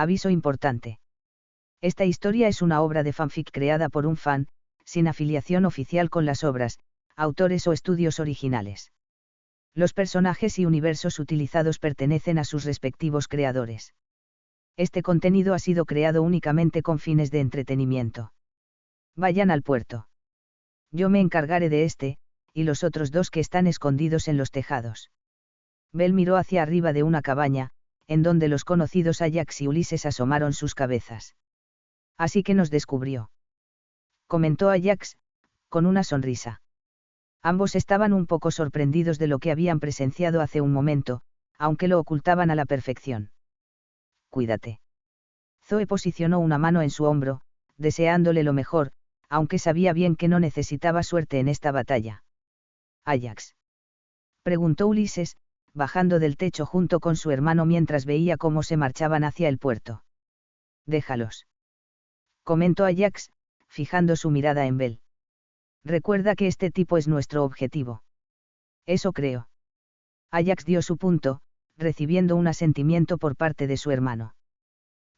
Aviso importante. Esta historia es una obra de fanfic creada por un fan, sin afiliación oficial con las obras, autores o estudios originales. Los personajes y universos utilizados pertenecen a sus respectivos creadores. Este contenido ha sido creado únicamente con fines de entretenimiento. Vayan al puerto. Yo me encargaré de este, y los otros dos que están escondidos en los tejados. Bell miró hacia arriba de una cabaña, en donde los conocidos Ajax y Ulises asomaron sus cabezas. Así que nos descubrió. Comentó Ajax, con una sonrisa. Ambos estaban un poco sorprendidos de lo que habían presenciado hace un momento, aunque lo ocultaban a la perfección. Cuídate. Zoe posicionó una mano en su hombro, deseándole lo mejor, aunque sabía bien que no necesitaba suerte en esta batalla. Ajax. Preguntó Ulises, bajando del techo junto con su hermano mientras veía cómo se marchaban hacia el puerto. Déjalos. Comentó Ajax, fijando su mirada en Bell. Recuerda que este tipo es nuestro objetivo. Eso creo. Ajax dio su punto, recibiendo un asentimiento por parte de su hermano.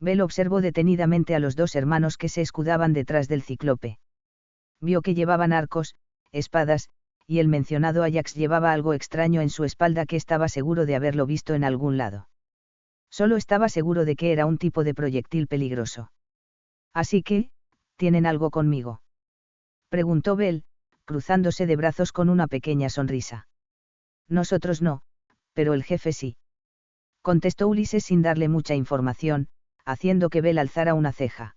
Bell observó detenidamente a los dos hermanos que se escudaban detrás del cíclope. Vio que llevaban arcos, espadas, y el mencionado Ajax llevaba algo extraño en su espalda que estaba seguro de haberlo visto en algún lado. Solo estaba seguro de que era un tipo de proyectil peligroso. Así que, ¿tienen algo conmigo?, preguntó Bell, cruzándose de brazos con una pequeña sonrisa. Nosotros no, pero el jefe sí. Contestó Ulises sin darle mucha información, haciendo que Bell alzara una ceja.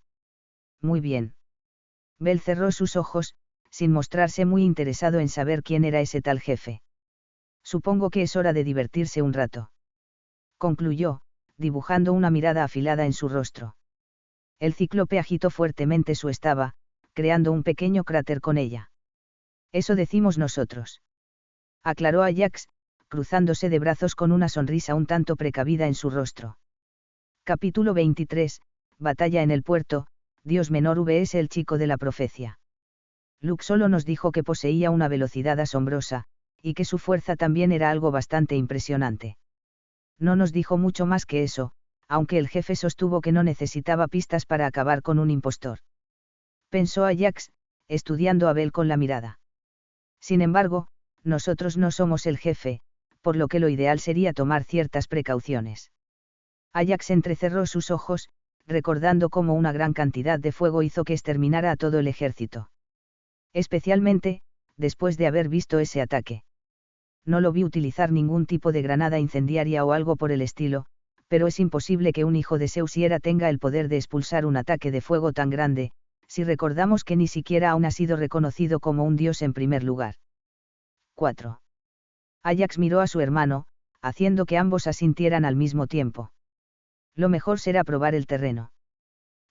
Muy bien. Bell cerró sus ojos, sin mostrarse muy interesado en saber quién era ese tal jefe. Supongo que es hora de divertirse un rato. Concluyó, dibujando una mirada afilada en su rostro. El cíclope agitó fuertemente su estaba, creando un pequeño cráter con ella. Eso decimos nosotros. Aclaró Ajax, cruzándose de brazos con una sonrisa un tanto precavida en su rostro. Capítulo 23, Batalla en el puerto, Dios menor vs el chico de la profecía. Luke solo nos dijo que poseía una velocidad asombrosa, y que su fuerza también era algo bastante impresionante. No nos dijo mucho más que eso, aunque el jefe sostuvo que no necesitaba pistas para acabar con un impostor. Pensó Ajax, estudiando a Bell con la mirada. Sin embargo, nosotros no somos el jefe, por lo que lo ideal sería tomar ciertas precauciones. Ajax entrecerró sus ojos, recordando cómo una gran cantidad de fuego hizo que exterminara a todo el ejército. Especialmente, después de haber visto ese ataque. No lo vi utilizar ningún tipo de granada incendiaria o algo por el estilo, pero es imposible que un hijo de Zeus Hiera tenga el poder de expulsar un ataque de fuego tan grande, si recordamos que ni siquiera aún ha sido reconocido como un dios en primer lugar. 4. Ajax miró a su hermano, haciendo que ambos asintieran al mismo tiempo. Lo mejor será probar el terreno.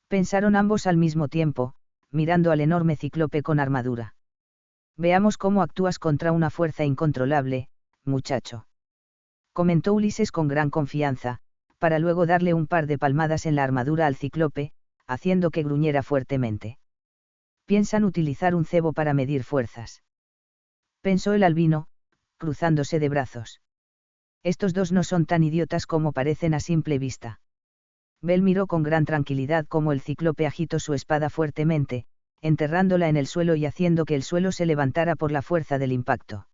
Pensaron ambos al mismo tiempo, mirando al enorme cíclope con armadura. Veamos cómo actúas contra una fuerza incontrolable, muchacho. Comentó Ulises con gran confianza, para luego darle un par de palmadas en la armadura al cíclope, haciendo que gruñera fuertemente. Piensan utilizar un cebo para medir fuerzas. Pensó el albino, cruzándose de brazos. Estos dos no son tan idiotas como parecen a simple vista. Bell miró con gran tranquilidad cómo el cíclope agitó su espada fuertemente, enterrándola en el suelo y haciendo que el suelo se levantara por la fuerza del impacto.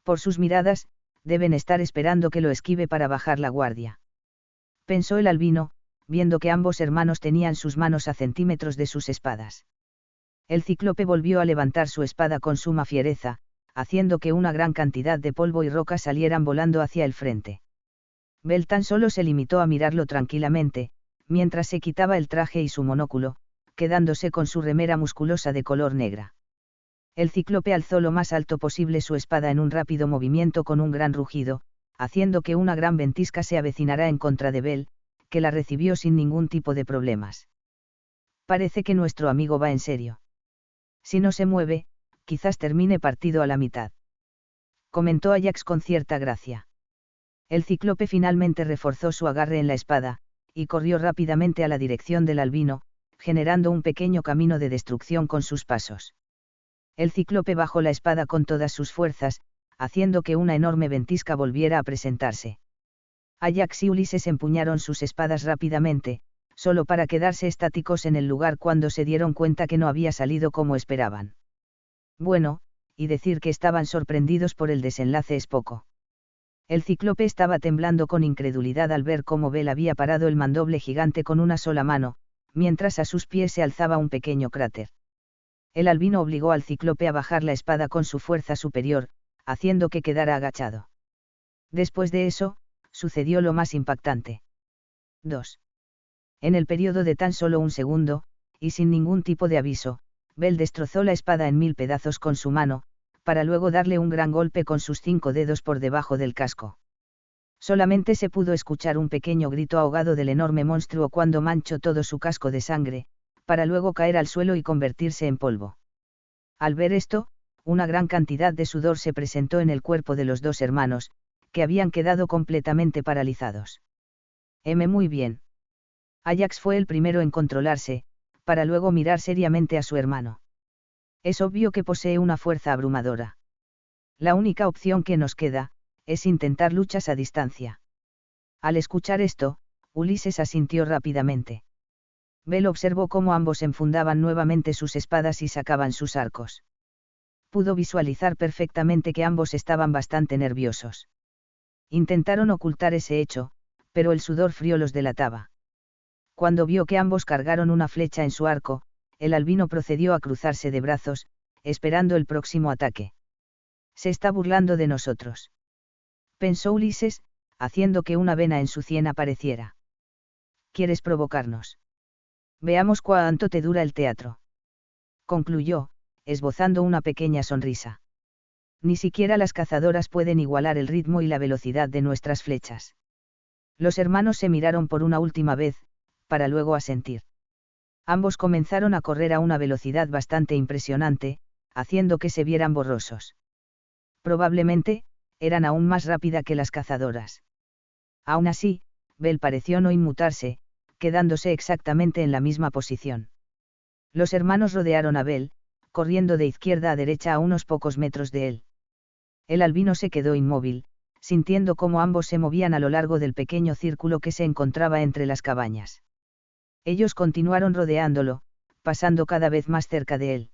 Por sus miradas, deben estar esperando que lo esquive para bajar la guardia. Pensó el albino, viendo que ambos hermanos tenían sus manos a centímetros de sus espadas. El cíclope volvió a levantar su espada con suma fiereza, haciendo que una gran cantidad de polvo y roca salieran volando hacia el frente. Bell tan solo se limitó a mirarlo tranquilamente, mientras se quitaba el traje y su monóculo, quedándose con su remera musculosa de color negra. El cíclope alzó lo más alto posible su espada en un rápido movimiento con un gran rugido, haciendo que una gran ventisca se avecinara en contra de Bell, que la recibió sin ningún tipo de problemas. Parece que nuestro amigo va en serio. Si no se mueve, quizás termine partido a la mitad. Comentó Ajax con cierta gracia. El cíclope finalmente reforzó su agarre en la espada, y corrió rápidamente a la dirección del albino, generando un pequeño camino de destrucción con sus pasos. El cíclope bajó la espada con todas sus fuerzas, haciendo que una enorme ventisca volviera a presentarse. Ajax y Ulises empuñaron sus espadas rápidamente, solo para quedarse estáticos en el lugar cuando se dieron cuenta que no había salido como esperaban. Bueno, y decir que estaban sorprendidos por el desenlace es poco. El cíclope estaba temblando con incredulidad al ver cómo Bell había parado el mandoble gigante con una sola mano, mientras a sus pies se alzaba un pequeño cráter. El albino obligó al cíclope a bajar la espada con su fuerza superior, haciendo que quedara agachado. Después de eso, sucedió lo más impactante. 2. En el periodo de tan solo un segundo, y sin ningún tipo de aviso, Bell destrozó la espada en 1000 pedazos con su mano, para luego darle un gran golpe con sus 5 dedos por debajo del casco. Solamente se pudo escuchar un pequeño grito ahogado del enorme monstruo cuando manchó todo su casco de sangre, para luego caer al suelo y convertirse en polvo. Al ver esto, una gran cantidad de sudor se presentó en el cuerpo de los dos hermanos, que habían quedado completamente paralizados. Muy bien. Ajax fue el primero en controlarse, para luego mirar seriamente a su hermano. Es obvio que posee una fuerza abrumadora. La única opción que nos queda, es intentar luchas a distancia. Al escuchar esto, Ulises asintió rápidamente. Bell observó cómo ambos enfundaban nuevamente sus espadas y sacaban sus arcos. Pudo visualizar perfectamente que ambos estaban bastante nerviosos. Intentaron ocultar ese hecho, pero el sudor frío los delataba. Cuando vio que ambos cargaron una flecha en su arco, el albino procedió a cruzarse de brazos, esperando el próximo ataque. Se está burlando de nosotros, pensó Ulises, haciendo que una vena en su sien apareciera. ¿Quieres provocarnos? Veamos cuánto te dura el teatro. Concluyó, esbozando una pequeña sonrisa. Ni siquiera las cazadoras pueden igualar el ritmo y la velocidad de nuestras flechas. Los hermanos se miraron por una última vez, para luego asentir. Ambos comenzaron a correr a una velocidad bastante impresionante, haciendo que se vieran borrosos. Probablemente, eran aún más rápida que las cazadoras. Aún así, Bell pareció no inmutarse, quedándose exactamente en la misma posición. Los hermanos rodearon a Bell, corriendo de izquierda a derecha a unos pocos metros de él. El albino se quedó inmóvil, sintiendo cómo ambos se movían a lo largo del pequeño círculo que se encontraba entre las cabañas. Ellos continuaron rodeándolo, pasando cada vez más cerca de él.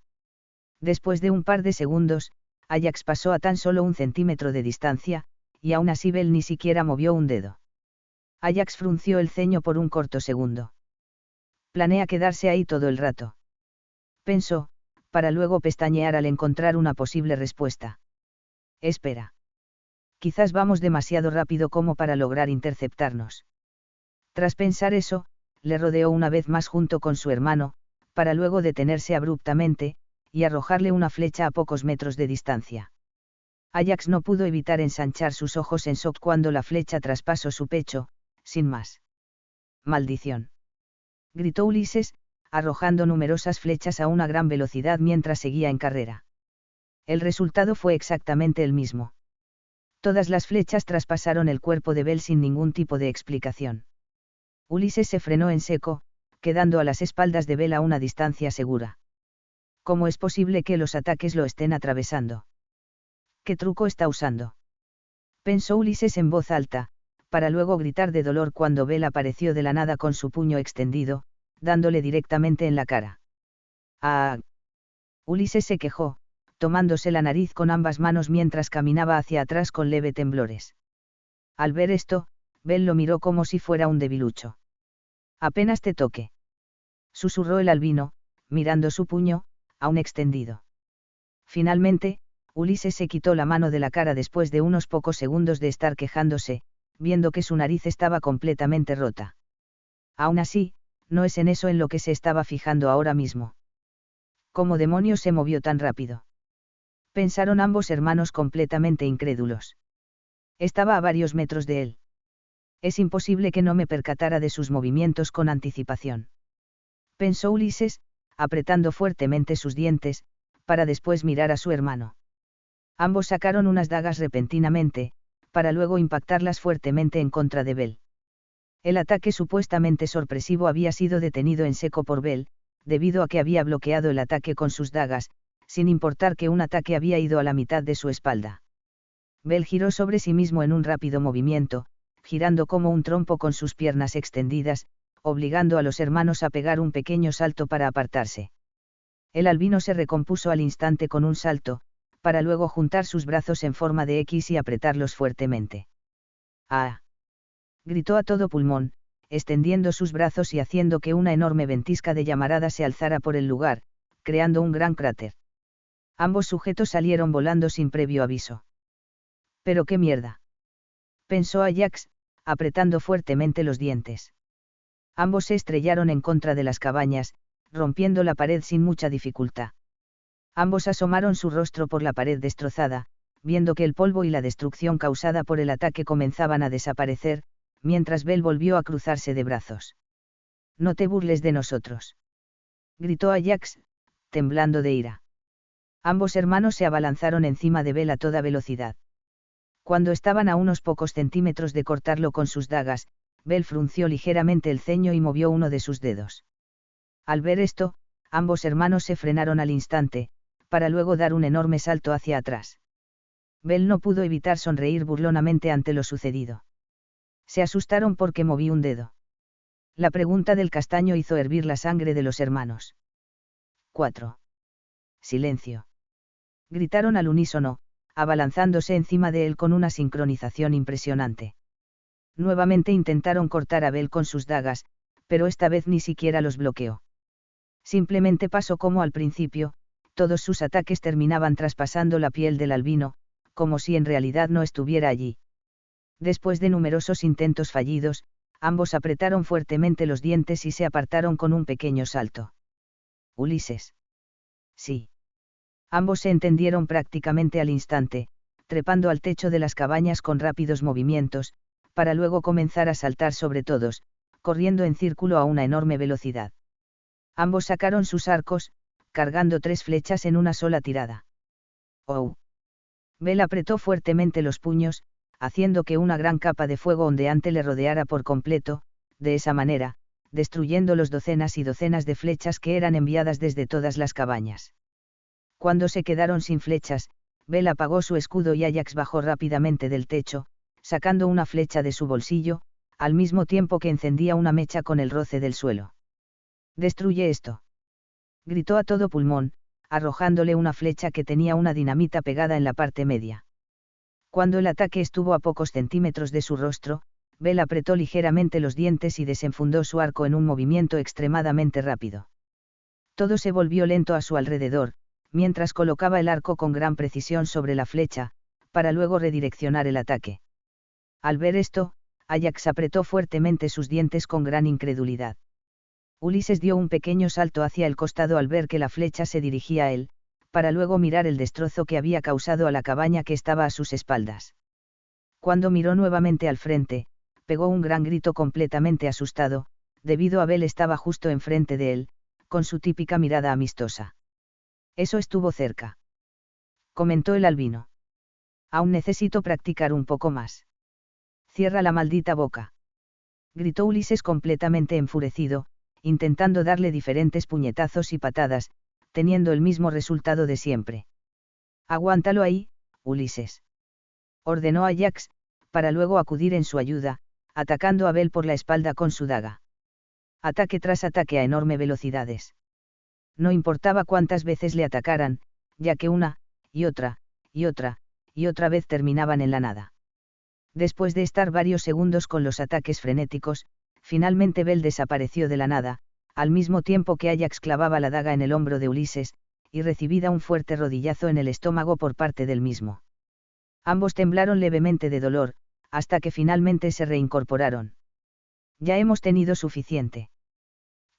Después de un par de segundos, Ajax pasó a tan solo 1 centímetro de distancia, y aún así Bell ni siquiera movió un dedo. Ajax frunció el ceño por un corto segundo. Planea quedarse ahí todo el rato, pensó, para luego pestañear al encontrar una posible respuesta. Espera. Quizás vamos demasiado rápido como para lograr interceptarnos. Tras pensar eso, le rodeó una vez más junto con su hermano, para luego detenerse abruptamente, y arrojarle una flecha a pocos metros de distancia. Ajax no pudo evitar ensanchar sus ojos en shock cuando la flecha traspasó su pecho, sin más. ¡Maldición!, gritó Ulises, arrojando numerosas flechas a una gran velocidad mientras seguía en carrera. El resultado fue exactamente el mismo. Todas las flechas traspasaron el cuerpo de Bell sin ningún tipo de explicación. Ulises se frenó en seco, quedando a las espaldas de Bell a una distancia segura. ¿Cómo es posible que los ataques lo estén atravesando? ¿Qué truco está usando?, pensó Ulises en voz alta, para luego gritar de dolor cuando Bell apareció de la nada con su puño extendido, dándole directamente en la cara. ¡Ah! Ulises se quejó, tomándose la nariz con ambas manos mientras caminaba hacia atrás con leve temblores. Al ver esto, Bell lo miró como si fuera un debilucho. Apenas te toque, susurró el albino, mirando su puño, aún extendido. Finalmente, Ulises se quitó la mano de la cara después de unos pocos segundos de estar quejándose, viendo que su nariz estaba completamente rota. Aún así, no es en eso en lo que se estaba fijando ahora mismo. ¿Cómo demonios se movió tan rápido?, pensaron ambos hermanos completamente incrédulos. Estaba a varios metros de él. Es imposible que no me percatara de sus movimientos con anticipación, pensó Ulises, apretando fuertemente sus dientes, para después mirar a su hermano. Ambos sacaron unas dagas repentinamente, para luego impactarlas fuertemente en contra de Bell. El ataque supuestamente sorpresivo había sido detenido en seco por Bell, debido a que había bloqueado el ataque con sus dagas, sin importar que un ataque había ido a la mitad de su espalda. Bell giró sobre sí mismo en un rápido movimiento, girando como un trompo con sus piernas extendidas, obligando a los hermanos a pegar un pequeño salto para apartarse. El albino se recompuso al instante con un salto, para luego juntar sus brazos en forma de X y apretarlos fuertemente. ¡Ah! Gritó a todo pulmón, extendiendo sus brazos y haciendo que una enorme ventisca de llamarada se alzara por el lugar, creando un gran cráter. Ambos sujetos salieron volando sin previo aviso. «¿Pero qué mierda?», pensó Ajax, apretando fuertemente los dientes. Ambos se estrellaron en contra de las cabañas, rompiendo la pared sin mucha dificultad. Ambos asomaron su rostro por la pared destrozada, viendo que el polvo y la destrucción causada por el ataque comenzaban a desaparecer, mientras Bell volvió a cruzarse de brazos. «No te burles de nosotros», gritó Ajax, temblando de ira. Ambos hermanos se abalanzaron encima de Bell a toda velocidad. Cuando estaban a unos pocos centímetros de cortarlo con sus dagas, Bell frunció ligeramente el ceño y movió uno de sus dedos. Al ver esto, ambos hermanos se frenaron al instante, para luego dar un enorme salto hacia atrás. Bell no pudo evitar sonreír burlonamente ante lo sucedido. Se asustaron porque moví un dedo. La pregunta del castaño hizo hervir la sangre de los hermanos. 4. Silencio. Gritaron al unísono, abalanzándose encima de él con una sincronización impresionante. Nuevamente intentaron cortar a Bell con sus dagas, pero esta vez ni siquiera los bloqueó. Simplemente pasó como al principio, todos sus ataques terminaban traspasando la piel del albino, como si en realidad no estuviera allí. Después de numerosos intentos fallidos, ambos apretaron fuertemente los dientes y se apartaron con un pequeño salto. Ulises. Sí. Ambos se entendieron prácticamente al instante, trepando al techo de las cabañas con rápidos movimientos, para luego comenzar a saltar sobre todos, corriendo en círculo a una enorme velocidad. Ambos sacaron sus arcos, cargando 3 flechas en una sola tirada. ¡Oh! Bell apretó fuertemente los puños, haciendo que una gran capa de fuego ondeante le rodeara por completo, de esa manera, destruyendo los docenas y docenas de flechas que eran enviadas desde todas las cabañas. Cuando se quedaron sin flechas, Bell apagó su escudo y Ajax bajó rápidamente del techo, sacando una flecha de su bolsillo, al mismo tiempo que encendía una mecha con el roce del suelo. «Destruye esto», gritó a todo pulmón, arrojándole una flecha que tenía una dinamita pegada en la parte media. Cuando el ataque estuvo a pocos centímetros de su rostro, Bell apretó ligeramente los dientes y desenfundó su arco en un movimiento extremadamente rápido. Todo se volvió lento a su alrededor, mientras colocaba el arco con gran precisión sobre la flecha, para luego redireccionar el ataque. Al ver esto, Ajax apretó fuertemente sus dientes con gran incredulidad. Ulises dio un pequeño salto hacia el costado al ver que la flecha se dirigía a él, para luego mirar el destrozo que había causado a la cabaña que estaba a sus espaldas. Cuando miró nuevamente al frente, pegó un gran grito completamente asustado, debido a Bell estaba justo enfrente de él, con su típica mirada amistosa. «Eso estuvo cerca», comentó el albino. «Aún necesito practicar un poco más». «Cierra la maldita boca», gritó Ulises completamente enfurecido, intentando darle diferentes puñetazos y patadas, teniendo el mismo resultado de siempre. «Aguántalo ahí, Ulises», ordenó Ajax, para luego acudir en su ayuda, atacando a Bell por la espalda con su daga. Ataque tras ataque a enorme velocidades. No importaba cuántas veces le atacaran, ya que una, y otra, y otra, y otra vez terminaban en la nada. Después de estar varios segundos con los ataques frenéticos, finalmente Bell desapareció de la nada, al mismo tiempo que Ajax clavaba la daga en el hombro de Ulises, y recibida un fuerte rodillazo en el estómago por parte del mismo. Ambos temblaron levemente de dolor, hasta que finalmente se reincorporaron. «Ya hemos tenido suficiente»,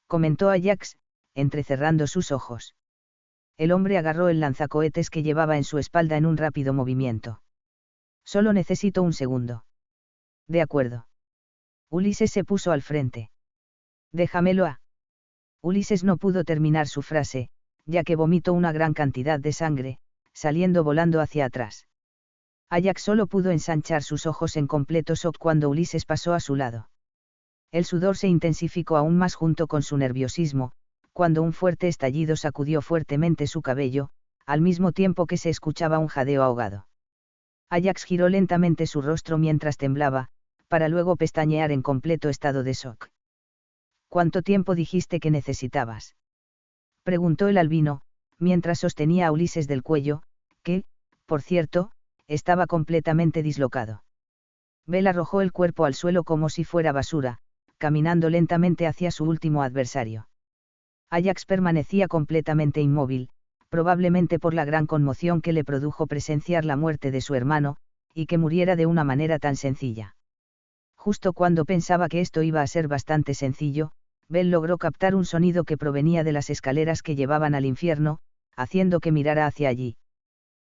comentó Ajax, entrecerrando sus ojos. El hombre agarró el lanzacohetes que llevaba en su espalda en un rápido movimiento. «Solo necesito un segundo». «De acuerdo». Ulises se puso al frente. «Déjamelo a». Ulises no pudo terminar su frase, ya que vomitó una gran cantidad de sangre, saliendo volando hacia atrás. Ajax solo pudo ensanchar sus ojos en completo shock cuando Ulises pasó a su lado. El sudor se intensificó aún más junto con su nerviosismo, cuando un fuerte estallido sacudió fuertemente su cabello, al mismo tiempo que se escuchaba un jadeo ahogado. Ajax giró lentamente su rostro mientras temblaba, para luego pestañear en completo estado de shock. ¿Cuánto tiempo dijiste que necesitabas? Preguntó el albino, mientras sostenía a Ulises del cuello, que, por cierto, estaba completamente dislocado. Bell arrojó el cuerpo al suelo como si fuera basura, caminando lentamente hacia su último adversario. Ajax permanecía completamente inmóvil, probablemente por la gran conmoción que le produjo presenciar la muerte de su hermano, y que muriera de una manera tan sencilla. Justo cuando pensaba que esto iba a ser bastante sencillo, Bell logró captar un sonido que provenía de las escaleras que llevaban al infierno, haciendo que mirara hacia allí.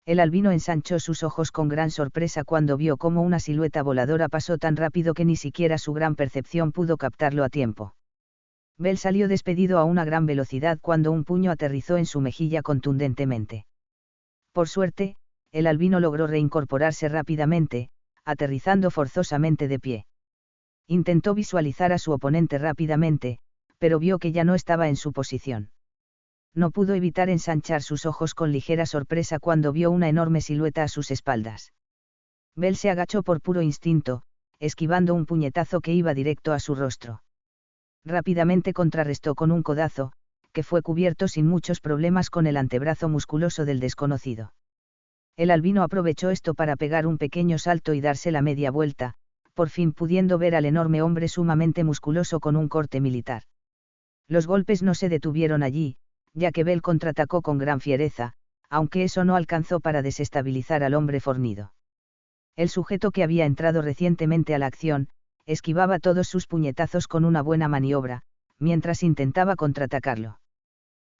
El albino ensanchó sus ojos con gran sorpresa cuando vio cómo una silueta voladora pasó tan rápido que ni siquiera su gran percepción pudo captarlo a tiempo. Bell salió despedido a una gran velocidad cuando un puño aterrizó en su mejilla contundentemente. Por suerte, el albino logró reincorporarse rápidamente, aterrizando forzosamente de pie. Intentó visualizar a su oponente rápidamente, pero vio que ya no estaba en su posición. No pudo evitar ensanchar sus ojos con ligera sorpresa cuando vio una enorme silueta a sus espaldas. Bell se agachó por puro instinto, esquivando un puñetazo que iba directo a su rostro. Rápidamente contrarrestó con un codazo, que fue cubierto sin muchos problemas con el antebrazo musculoso del desconocido. El albino aprovechó esto para pegar un pequeño salto y darse la media vuelta, por fin pudiendo ver al enorme hombre sumamente musculoso con un corte militar. Los golpes no se detuvieron allí, ya que Bell contraatacó con gran fiereza, aunque eso no alcanzó para desestabilizar al hombre fornido. El sujeto que había entrado recientemente a la acción, esquivaba todos sus puñetazos con una buena maniobra, mientras intentaba contraatacarlo.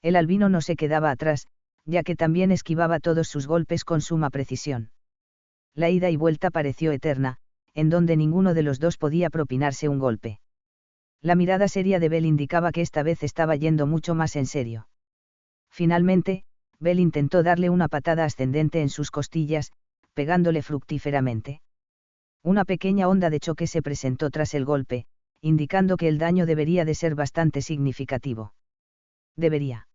El albino no se quedaba atrás, ya que también esquivaba todos sus golpes con suma precisión. La ida y vuelta pareció eterna, en donde ninguno de los dos podía propinarse un golpe. La mirada seria de Bell indicaba que esta vez estaba yendo mucho más en serio. Finalmente, Bell intentó darle una patada ascendente en sus costillas, pegándole fructíferamente. Una pequeña onda de choque se presentó tras el golpe, indicando que el daño debería de ser bastante significativo. Debería.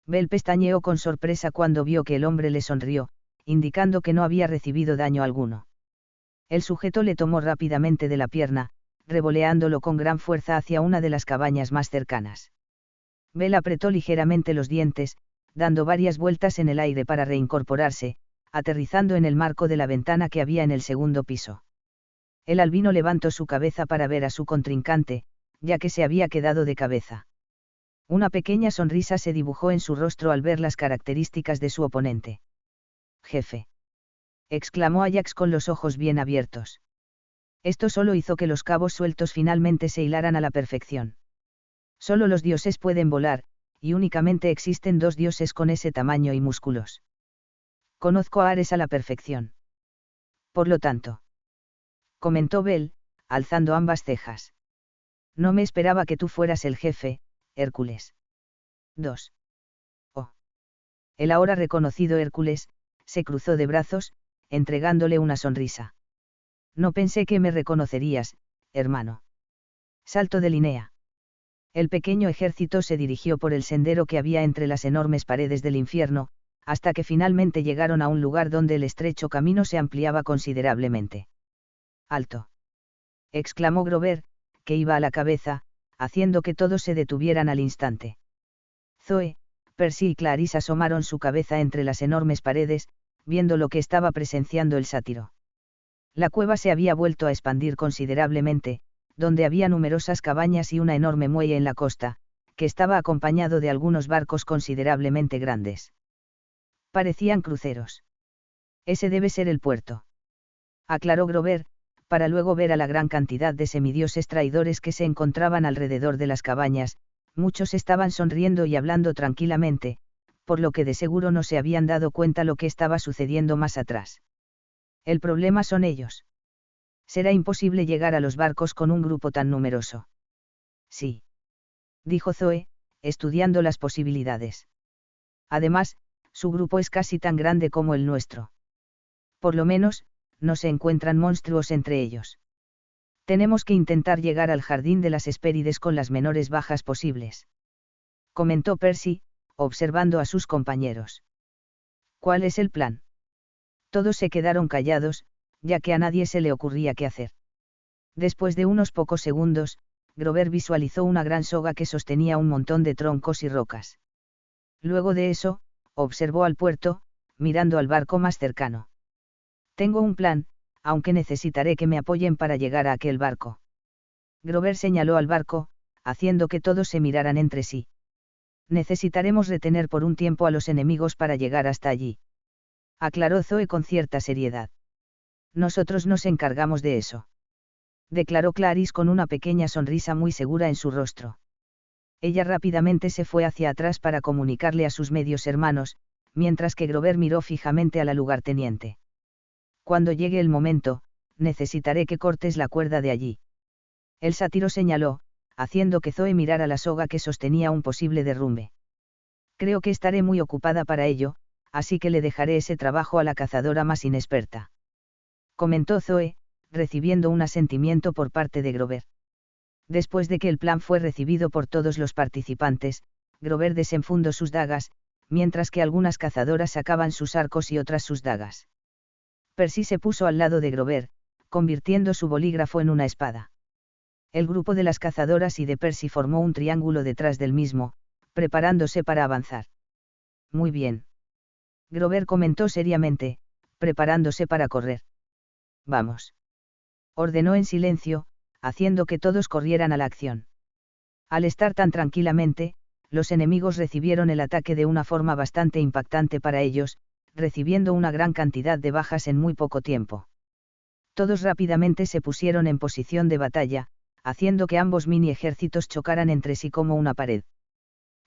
Bell pestañeó con sorpresa cuando vio que el hombre le sonrió, indicando que no había recibido daño alguno. El sujeto le tomó rápidamente de la pierna, revoleándolo con gran fuerza hacia una de las cabañas más cercanas. Bell apretó ligeramente los dientes, dando varias vueltas en el aire para reincorporarse, aterrizando en el marco de la ventana que había en el segundo piso. El albino levantó su cabeza para ver a su contrincante, ya que se había quedado de cabeza. Una pequeña sonrisa se dibujó en su rostro al ver las características de su oponente. «Jefe», exclamó Ajax con los ojos bien abiertos. Esto solo hizo que los cabos sueltos finalmente se hilaran a la perfección. Solo los dioses pueden volar, y únicamente existen dos dioses con ese tamaño y músculos. Conozco a Ares a la perfección. Por lo tanto, comentó Bell, alzando ambas cejas. No me esperaba que tú fueras el jefe, Hércules. 2. Oh. El ahora reconocido Hércules, se cruzó de brazos, entregándole una sonrisa. No pensé que me reconocerías, hermano. Salto de Linnea. El pequeño ejército se dirigió por el sendero que había entre las enormes paredes del infierno, hasta que finalmente llegaron a un lugar donde el estrecho camino se ampliaba considerablemente. «Alto», exclamó Grover, que iba a la cabeza, haciendo que todos se detuvieran al instante. Zoe, Percy y Clarice asomaron su cabeza entre las enormes paredes, viendo lo que estaba presenciando el sátiro. La cueva se había vuelto a expandir considerablemente, donde había numerosas cabañas y una enorme muelle en la costa, que estaba acompañado de algunos barcos considerablemente grandes. Parecían cruceros. Ese debe ser el puerto, aclaró Grover, para luego ver a la gran cantidad de semidioses traidores que se encontraban alrededor de las cabañas. Muchos estaban sonriendo y hablando tranquilamente, por lo que de seguro no se habían dado cuenta lo que estaba sucediendo más atrás. El problema son ellos. Será imposible llegar a los barcos con un grupo tan numeroso. Sí, dijo Zoe, estudiando las posibilidades. Además, su grupo es casi tan grande como el nuestro. Por lo menos, no se encuentran monstruos entre ellos. Tenemos que intentar llegar al jardín de las Hespérides con las menores bajas posibles. Comentó Percy, observando a sus compañeros. ¿Cuál es el plan? Todos se quedaron callados, ya que a nadie se le ocurría qué hacer. Después de unos pocos segundos, Grover visualizó una gran soga que sostenía un montón de troncos y rocas. Luego de eso, observó al puerto, mirando al barco más cercano. Tengo un plan, aunque necesitaré que me apoyen para llegar a aquel barco. Grover señaló al barco, haciendo que todos se miraran entre sí. Necesitaremos retener por un tiempo a los enemigos para llegar hasta allí. Aclaró Zoe con cierta seriedad. Nosotros nos encargamos de eso. Declaró Clarice con una pequeña sonrisa muy segura en su rostro. Ella rápidamente se fue hacia atrás para comunicarle a sus medios hermanos, mientras que Grover miró fijamente a la lugarteniente. Cuando llegue el momento, necesitaré que cortes la cuerda de allí. El sátiro señaló, haciendo que Zoe mirara la soga que sostenía un posible derrumbe. Creo que estaré muy ocupada para ello, así que le dejaré ese trabajo a la cazadora más inexperta. Comentó Zoe, recibiendo un asentimiento por parte de Grover. Después de que el plan fue recibido por todos los participantes, Grover desenfundó sus dagas, mientras que algunas cazadoras sacaban sus arcos y otras sus dagas. Percy se puso al lado de Grover, convirtiendo su bolígrafo en una espada. El grupo de las cazadoras y de Percy formó un triángulo detrás del mismo, preparándose para avanzar. Muy bien. Grover comentó seriamente, preparándose para correr. Vamos. Ordenó en silencio, haciendo que todos corrieran a la acción. Al estar tan tranquilamente, los enemigos recibieron el ataque de una forma bastante impactante para ellos, recibiendo una gran cantidad de bajas en muy poco tiempo. Todos rápidamente se pusieron en posición de batalla, haciendo que ambos mini ejércitos chocaran entre sí como una pared.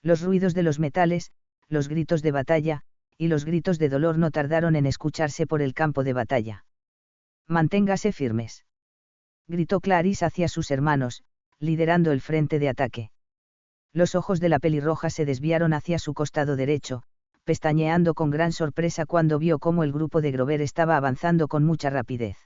Los ruidos de los metales, los gritos de batalla, y los gritos de dolor no tardaron en escucharse por el campo de batalla. Manténgase firmes. Gritó Clarice hacia sus hermanos, liderando el frente de ataque. Los ojos de la pelirroja se desviaron hacia su costado derecho, pestañeando con gran sorpresa cuando vio cómo el grupo de Grover estaba avanzando con mucha rapidez.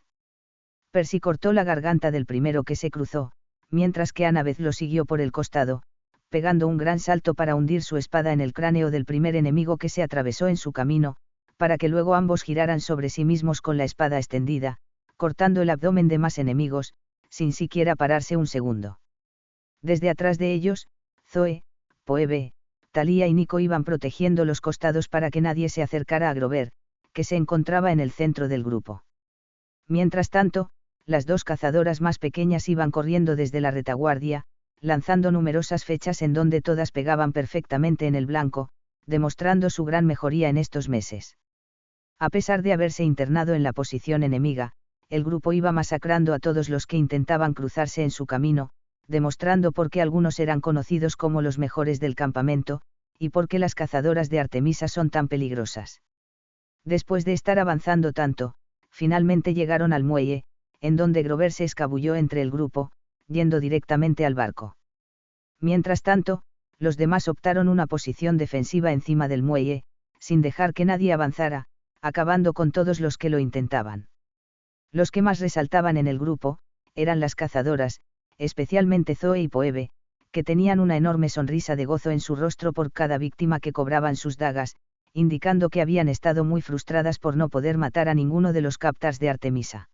Percy cortó la garganta del primero que se cruzó, mientras que Annabeth lo siguió por el costado, pegando un gran salto para hundir su espada en el cráneo del primer enemigo que se atravesó en su camino, para que luego ambos giraran sobre sí mismos con la espada extendida, cortando el abdomen de más enemigos, sin siquiera pararse un segundo. Desde atrás de ellos, Zoe, Phoebe, Talia y Nico iban protegiendo los costados para que nadie se acercara a Grover, que se encontraba en el centro del grupo. Mientras tanto, las dos cazadoras más pequeñas iban corriendo desde la retaguardia, lanzando numerosas flechas en donde todas pegaban perfectamente en el blanco, demostrando su gran mejoría en estos meses. A pesar de haberse internado en la posición enemiga, el grupo iba masacrando a todos los que intentaban cruzarse en su camino, demostrando por qué algunos eran conocidos como los mejores del campamento, y por qué las cazadoras de Artemisa son tan peligrosas. Después de estar avanzando tanto, finalmente llegaron al muelle, en donde Grover se escabulló entre el grupo, yendo directamente al barco. Mientras tanto, los demás optaron una posición defensiva encima del muelle, sin dejar que nadie avanzara, acabando con todos los que lo intentaban. Los que más resaltaban en el grupo, eran las cazadoras, especialmente Zoe y Phoebe, que tenían una enorme sonrisa de gozo en su rostro por cada víctima que cobraban sus dagas, indicando que habían estado muy frustradas por no poder matar a ninguno de los captors de Artemisa.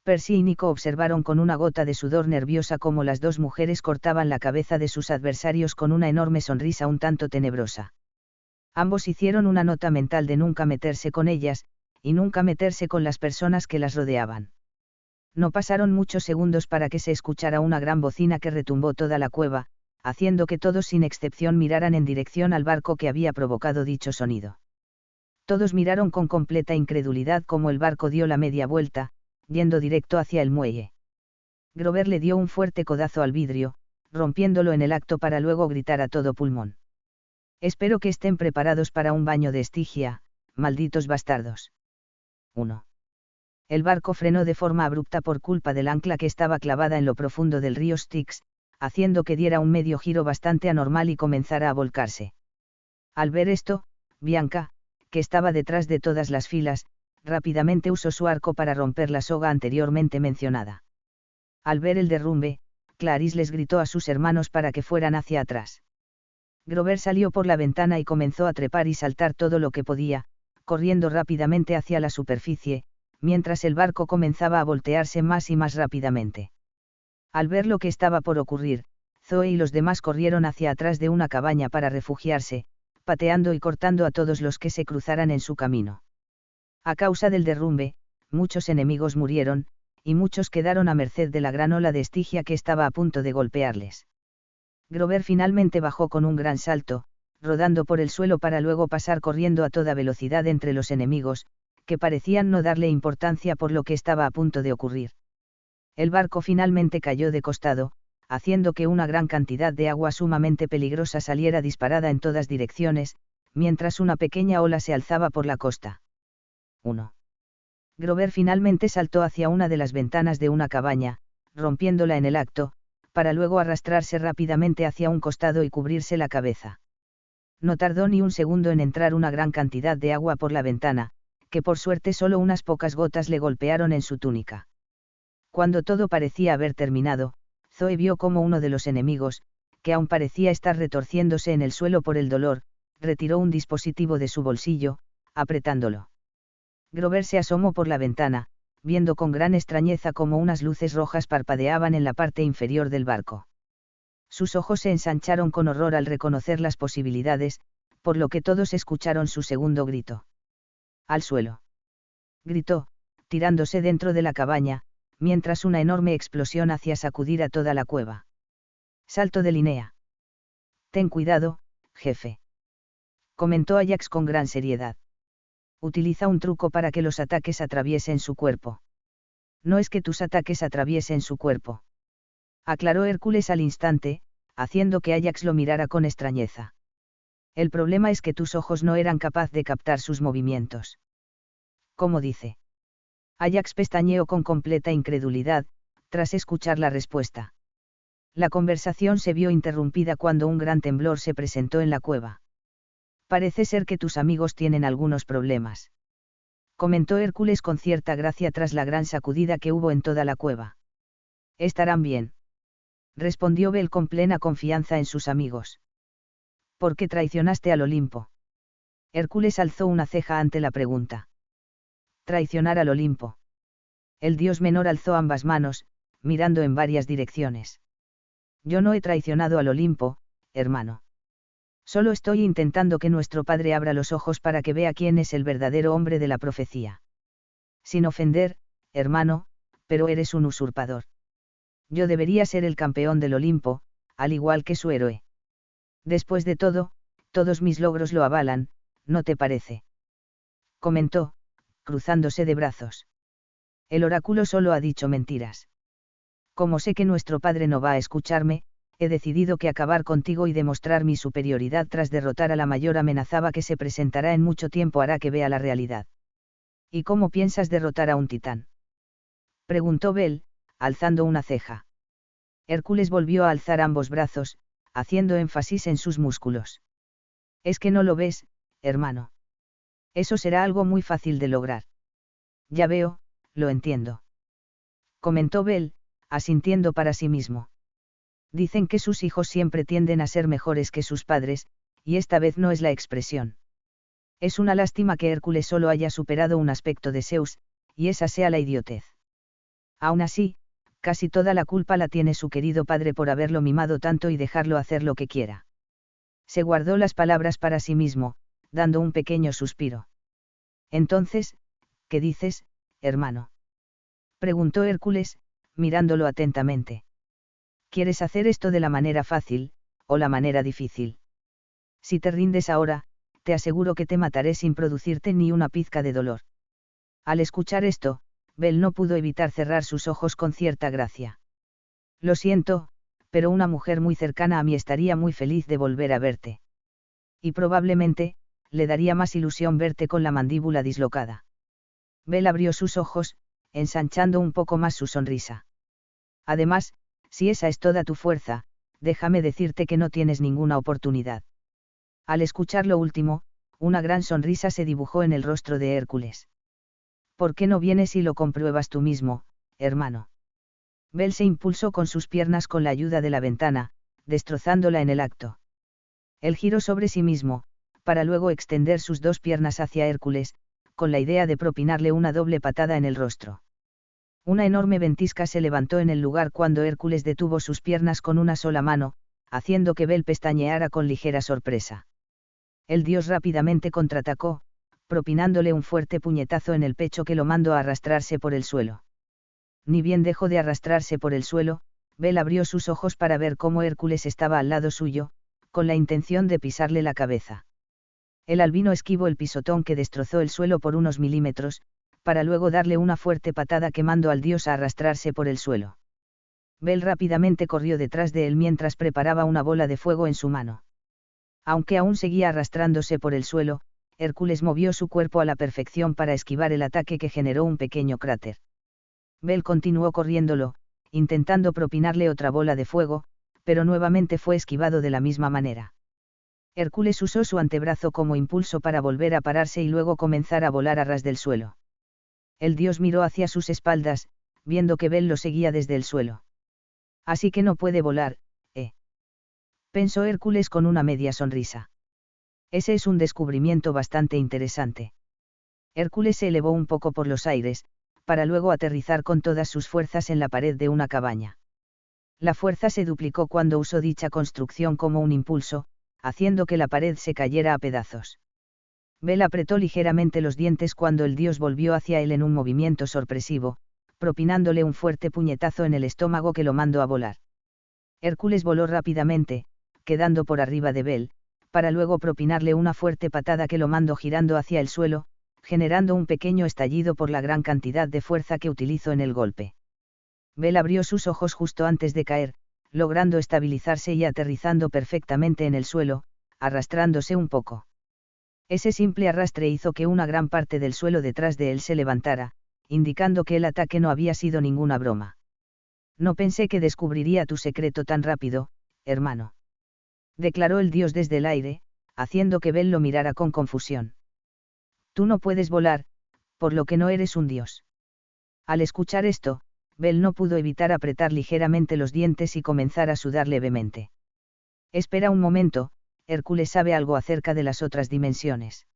Percy y Nico observaron con una gota de sudor nerviosa cómo las dos mujeres cortaban la cabeza de sus adversarios con una enorme sonrisa un tanto tenebrosa. Ambos hicieron una nota mental de nunca meterse con ellas, y nunca meterse con las personas que las rodeaban. No pasaron muchos segundos para que se escuchara una gran bocina que retumbó toda la cueva, haciendo que todos sin excepción miraran en dirección al barco que había provocado dicho sonido. Todos miraron con completa incredulidad cómo el barco dio la media vuelta, yendo directo hacia el muelle. Grover le dio un fuerte codazo al vidrio, rompiéndolo en el acto para luego gritar a todo pulmón: «Espero que estén preparados para un baño de Estigia, malditos bastardos». 1. El barco frenó de forma abrupta por culpa del ancla que estaba clavada en lo profundo del río Styx, haciendo que diera un medio giro bastante anormal y comenzara a volcarse. Al ver esto, Bianca, que estaba detrás de todas las filas, rápidamente usó su arco para romper la soga anteriormente mencionada. Al ver el derrumbe, Clarice les gritó a sus hermanos para que fueran hacia atrás. Grover salió por la ventana y comenzó a trepar y saltar todo lo que podía, corriendo rápidamente hacia la superficie, mientras el barco comenzaba a voltearse más y más rápidamente. Al ver lo que estaba por ocurrir, Zoe y los demás corrieron hacia atrás de una cabaña para refugiarse, pateando y cortando a todos los que se cruzaran en su camino. A causa del derrumbe, muchos enemigos murieron, y muchos quedaron a merced de la gran ola de Estigia que estaba a punto de golpearles. Grover finalmente bajó con un gran salto, rodando por el suelo para luego pasar corriendo a toda velocidad entre los enemigos, que parecían no darle importancia por lo que estaba a punto de ocurrir. El barco finalmente cayó de costado, haciendo que una gran cantidad de agua sumamente peligrosa saliera disparada en todas direcciones, mientras una pequeña ola se alzaba por la costa. 1. Grover finalmente saltó hacia una de las ventanas de una cabaña, rompiéndola en el acto, para luego arrastrarse rápidamente hacia un costado y cubrirse la cabeza. No tardó ni un segundo en entrar una gran cantidad de agua por la ventana, que por suerte solo unas pocas gotas le golpearon en su túnica. Cuando todo parecía haber terminado, Zoe vio como uno de los enemigos, que aún parecía estar retorciéndose en el suelo por el dolor, retiró un dispositivo de su bolsillo, apretándolo. Grover se asomó por la ventana, viendo con gran extrañeza cómo unas luces rojas parpadeaban en la parte inferior del barco. Sus ojos se ensancharon con horror al reconocer las posibilidades, por lo que todos escucharon su segundo grito. ¡Al suelo!, gritó, tirándose dentro de la cabaña, mientras una enorme explosión hacía sacudir a toda la cueva. Salto de Linnea. Ten cuidado, jefe, comentó Ajax con gran seriedad. Utiliza un truco para que los ataques atraviesen su cuerpo. No es que tus ataques atraviesen su cuerpo, aclaró Hércules al instante, haciendo que Ajax lo mirara con extrañeza. El problema es que tus ojos no eran capaz de captar sus movimientos. ¿Cómo dice? Ajax pestañeó con completa incredulidad, tras escuchar la respuesta. La conversación se vio interrumpida cuando un gran temblor se presentó en la cueva. Parece ser que tus amigos tienen algunos problemas, comentó Hércules con cierta gracia tras la gran sacudida que hubo en toda la cueva. Estarán bien, respondió Bel con plena confianza en sus amigos. ¿Por qué traicionaste al Olimpo? Hércules alzó una ceja ante la pregunta. Traicionar al Olimpo. El dios menor alzó ambas manos, mirando en varias direcciones. Yo no he traicionado al Olimpo, hermano. Solo estoy intentando que nuestro padre abra los ojos para que vea quién es el verdadero hombre de la profecía. Sin ofender, hermano, pero eres un usurpador. Yo debería ser el campeón del Olimpo, al igual que su héroe. Después de todo, todos mis logros lo avalan, ¿no te parece?, comentó, cruzándose de brazos. El oráculo solo ha dicho mentiras. Como sé que nuestro padre no va a escucharme, he decidido que acabar contigo y demostrar mi superioridad tras derrotar a la mayor amenaza que se presentará en mucho tiempo hará que vea la realidad. ¿Y cómo piensas derrotar a un titán?, preguntó Bel, alzando una ceja. Hércules volvió a alzar ambos brazos, haciendo énfasis en sus músculos. Es que no lo ves, hermano. Eso será algo muy fácil de lograr. Ya veo, lo entiendo, comentó Bel, asintiendo para sí mismo. Dicen que sus hijos siempre tienden a ser mejores que sus padres, y esta vez no es la expresión. Es una lástima que Hércules solo haya superado un aspecto de Zeus, y esa sea la idiotez. Aún así, casi toda la culpa la tiene su querido padre por haberlo mimado tanto y dejarlo hacer lo que quiera. Se guardó las palabras para sí mismo, dando un pequeño suspiro. Entonces, ¿qué dices, hermano?, preguntó Hércules, mirándolo atentamente. ¿Quieres hacer esto de la manera fácil, o la manera difícil? Si te rindes ahora, te aseguro que te mataré sin producirte ni una pizca de dolor. Al escuchar esto, Bel no pudo evitar cerrar sus ojos con cierta gracia. Lo siento, pero una mujer muy cercana a mí estaría muy feliz de volver a verte. Y probablemente, le daría más ilusión verte con la mandíbula dislocada. Bel abrió sus ojos, ensanchando un poco más su sonrisa. Además, si esa es toda tu fuerza, déjame decirte que no tienes ninguna oportunidad. Al escuchar lo último, una gran sonrisa se dibujó en el rostro de Hércules. ¿Por qué no vienes y lo compruebas tú mismo, hermano? Bel se impulsó con sus piernas con la ayuda de la ventana, destrozándola en el acto. Él giró sobre sí mismo, para luego extender sus dos piernas hacia Hércules, con la idea de propinarle una doble patada en el rostro. Una enorme ventisca se levantó en el lugar cuando Hércules detuvo sus piernas con una sola mano, haciendo que Bel pestañeara con ligera sorpresa. El dios rápidamente contraatacó, propinándole un fuerte puñetazo en el pecho que lo mandó a arrastrarse por el suelo. Ni bien dejó de arrastrarse por el suelo, Bel abrió sus ojos para ver cómo Hércules estaba al lado suyo, con la intención de pisarle la cabeza. El albino esquivó el pisotón que destrozó el suelo por unos milímetros, para luego darle una fuerte patada que mandó al dios a arrastrarse por el suelo. Bel rápidamente corrió detrás de él mientras preparaba una bola de fuego en su mano. Aunque aún seguía arrastrándose por el suelo, Hércules movió su cuerpo a la perfección para esquivar el ataque que generó un pequeño cráter. Bel continuó corriéndolo, intentando propinarle otra bola de fuego, pero nuevamente fue esquivado de la misma manera. Hércules usó su antebrazo como impulso para volver a pararse y luego comenzar a volar a ras del suelo. El dios miró hacia sus espaldas, viendo que Bel lo seguía desde el suelo. Así que no puede volar, pensó Hércules con una media sonrisa. Ese es un descubrimiento bastante interesante. Hércules se elevó un poco por los aires, para luego aterrizar con todas sus fuerzas en la pared de una cabaña. La fuerza se duplicó cuando usó dicha construcción como un impulso, haciendo que la pared se cayera a pedazos. Bel apretó ligeramente los dientes cuando el dios volvió hacia él en un movimiento sorpresivo, propinándole un fuerte puñetazo en el estómago que lo mandó a volar. Hércules voló rápidamente, quedando por arriba de Bel, para luego propinarle una fuerte patada que lo mandó girando hacia el suelo, generando un pequeño estallido por la gran cantidad de fuerza que utilizó en el golpe. Bel abrió sus ojos justo antes de caer, logrando estabilizarse y aterrizando perfectamente en el suelo, arrastrándose un poco. Ese simple arrastre hizo que una gran parte del suelo detrás de él se levantara, indicando que el ataque no había sido ninguna broma. No pensé que descubriría tu secreto tan rápido, hermano. Declaró el dios desde el aire, haciendo que Bel lo mirara con confusión. Tú no puedes volar, por lo que no eres un dios. Al escuchar esto, Bel no pudo evitar apretar ligeramente los dientes y comenzar a sudar levemente. Espera un momento, Hércules sabe algo acerca de las otras dimensiones.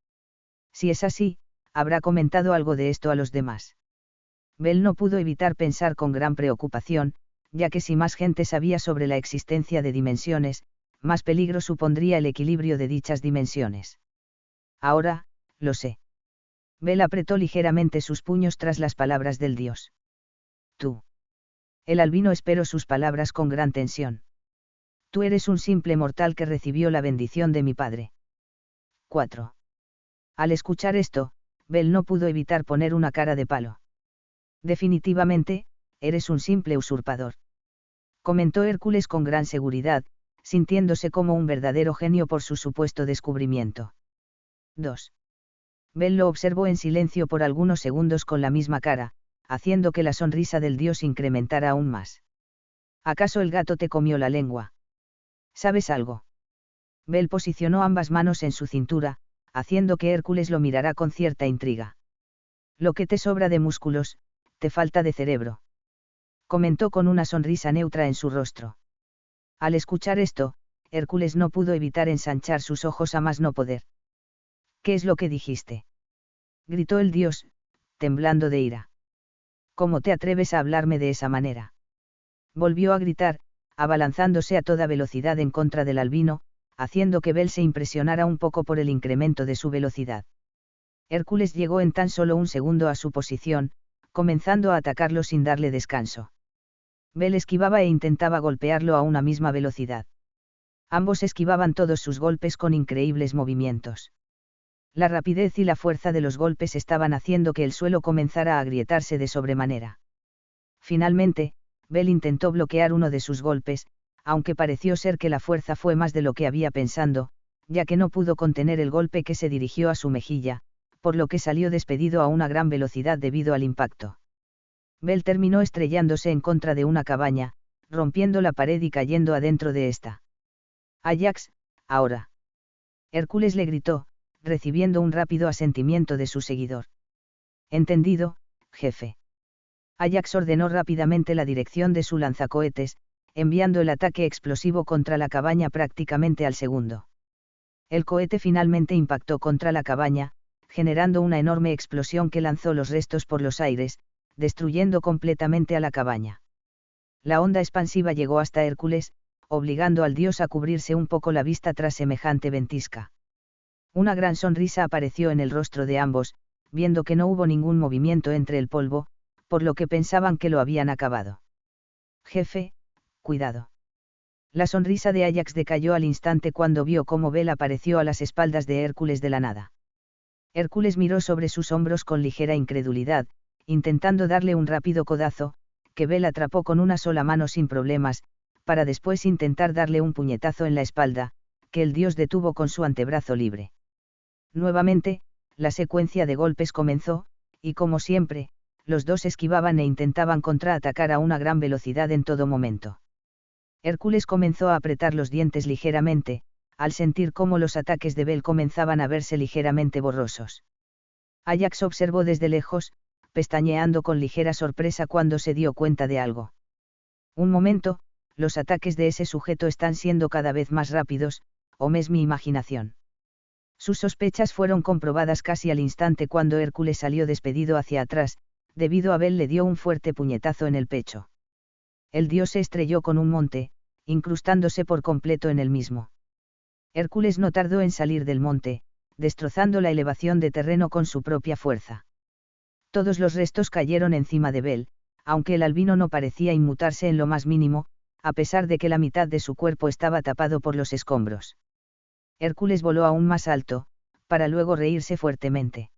Si es así, habrá comentado algo de esto a los demás. Bel no pudo evitar pensar con gran preocupación, ya que si más gente sabía sobre la existencia de dimensiones, más peligro supondría el equilibrio de dichas dimensiones. Ahora, lo sé. Bel apretó ligeramente sus puños tras las palabras del dios. Tú. El albino esperó sus palabras con gran tensión. Tú eres un simple mortal que recibió la bendición de mi padre. 4. Al escuchar esto, Bel no pudo evitar poner una cara de palo. Definitivamente, eres un simple usurpador. Comentó Hércules con gran seguridad, sintiéndose como un verdadero genio por su supuesto descubrimiento. 2. Bel lo observó en silencio por algunos segundos con la misma cara, haciendo que la sonrisa del dios incrementara aún más. ¿Acaso el gato te comió la lengua? ¿Sabes algo? Bel posicionó ambas manos en su cintura, haciendo que Hércules lo mirara con cierta intriga. Lo que te sobra de músculos, te falta de cerebro. Comentó con una sonrisa neutra en su rostro. Al escuchar esto, Hércules no pudo evitar ensanchar sus ojos a más no poder. ¿Qué es lo que dijiste? Gritó el dios, temblando de ira. ¿Cómo te atreves a hablarme de esa manera? Volvió a gritar, abalanzándose a toda velocidad en contra del albino, haciendo que Bel se impresionara un poco por el incremento de su velocidad. Hércules llegó en tan solo un segundo a su posición, comenzando a atacarlo sin darle descanso. Bel esquivaba e intentaba golpearlo a una misma velocidad. Ambos esquivaban todos sus golpes con increíbles movimientos. La rapidez y la fuerza de los golpes estaban haciendo que el suelo comenzara a agrietarse de sobremanera. Finalmente, Bel intentó bloquear uno de sus golpes, aunque pareció ser que la fuerza fue más de lo que había pensando, ya que no pudo contener el golpe que se dirigió a su mejilla, por lo que salió despedido a una gran velocidad debido al impacto. Bel terminó estrellándose en contra de una cabaña, rompiendo la pared y cayendo adentro de esta. Ajax, ahora. Hércules le gritó, recibiendo un rápido asentimiento de su seguidor. Entendido, jefe. Ajax ordenó rápidamente la dirección de su lanzacohetes, enviando el ataque explosivo contra la cabaña prácticamente al segundo. El cohete finalmente impactó contra la cabaña, generando una enorme explosión que lanzó los restos por los aires, destruyendo completamente a la cabaña. La onda expansiva llegó hasta Hércules, obligando al dios a cubrirse un poco la vista tras semejante ventisca. Una gran sonrisa apareció en el rostro de ambos, viendo que no hubo ningún movimiento entre el polvo, por lo que pensaban que lo habían acabado. Jefe, cuidado. La sonrisa de Áyax decayó al instante cuando vio cómo Bel apareció a las espaldas de Hércules de la nada. Hércules miró sobre sus hombros con ligera incredulidad, intentando darle un rápido codazo, que Bel atrapó con una sola mano sin problemas, para después intentar darle un puñetazo en la espalda, que el dios detuvo con su antebrazo libre. Nuevamente, la secuencia de golpes comenzó, y como siempre, los dos esquivaban e intentaban contraatacar a una gran velocidad en todo momento. Hércules comenzó a apretar los dientes ligeramente, al sentir cómo los ataques de Bel comenzaban a verse ligeramente borrosos. Áyax observó desde lejos, pestañeando con ligera sorpresa cuando se dio cuenta de algo. Un momento, los ataques de ese sujeto están siendo cada vez más rápidos, ¿o es mi imaginación? Sus sospechas fueron comprobadas casi al instante cuando Hércules salió despedido hacia atrás, debido a Bel le dio un fuerte puñetazo en el pecho. El dios se estrelló con un monte, incrustándose por completo en el mismo. Hércules no tardó en salir del monte, destrozando la elevación de terreno con su propia fuerza. Todos los restos cayeron encima de Bel, aunque el albino no parecía inmutarse en lo más mínimo, a pesar de que la mitad de su cuerpo estaba tapado por los escombros. Hércules voló aún más alto, para luego reírse fuertemente.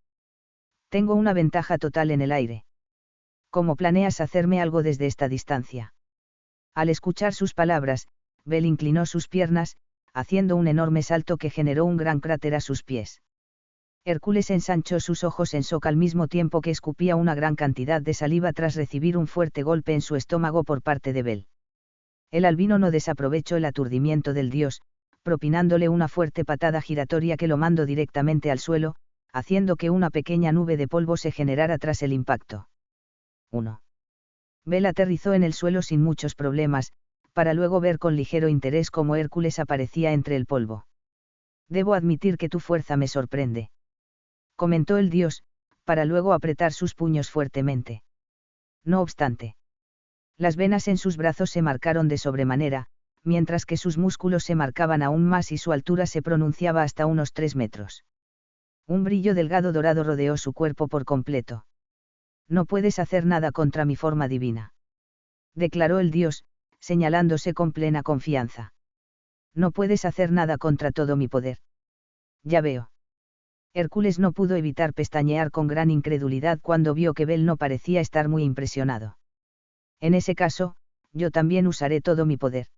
Tengo una ventaja total en el aire. ¿Cómo planeas hacerme algo desde esta distancia? Al escuchar sus palabras, Bel inclinó sus piernas, haciendo un enorme salto que generó un gran cráter a sus pies. Hércules ensanchó sus ojos en shock al mismo tiempo que escupía una gran cantidad de saliva tras recibir un fuerte golpe en su estómago por parte de Bel. El albino no desaprovechó el aturdimiento del dios, propinándole una fuerte patada giratoria que lo mandó directamente al suelo, haciendo que una pequeña nube de polvo se generara tras el impacto. 1. Bel aterrizó en el suelo sin muchos problemas, para luego ver con ligero interés cómo Hércules aparecía entre el polvo. Debo admitir que tu fuerza me sorprende, comentó el dios, para luego apretar sus puños fuertemente. No obstante, las venas en sus brazos se marcaron de sobremanera, mientras que sus músculos se marcaban aún más y su altura se pronunciaba hasta unos 3 metros. Un brillo delgado dorado rodeó su cuerpo por completo. No puedes hacer nada contra mi forma divina, declaró el dios, señalándose con plena confianza. No puedes hacer nada contra todo mi poder. Ya veo. Hércules no pudo evitar pestañear con gran incredulidad cuando vio que Bel no parecía estar muy impresionado. En ese caso, yo también usaré todo mi poder.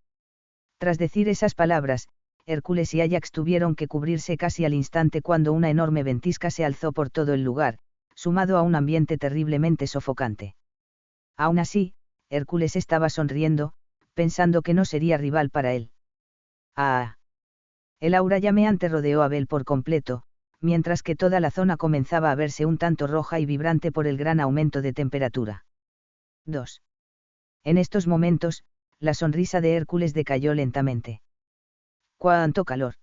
Tras decir esas palabras, Hércules y Áyax tuvieron que cubrirse casi al instante cuando una enorme ventisca se alzó por todo el lugar, sumado a un ambiente terriblemente sofocante. Aún así, Hércules estaba sonriendo, pensando que no sería rival para él. ¡Ah! El aura llameante rodeó a Bel por completo, mientras que toda la zona comenzaba a verse un tanto roja y vibrante por el gran aumento de temperatura. 2. En estos momentos, la sonrisa de Hércules decayó lentamente. ¡Cuánto calor!,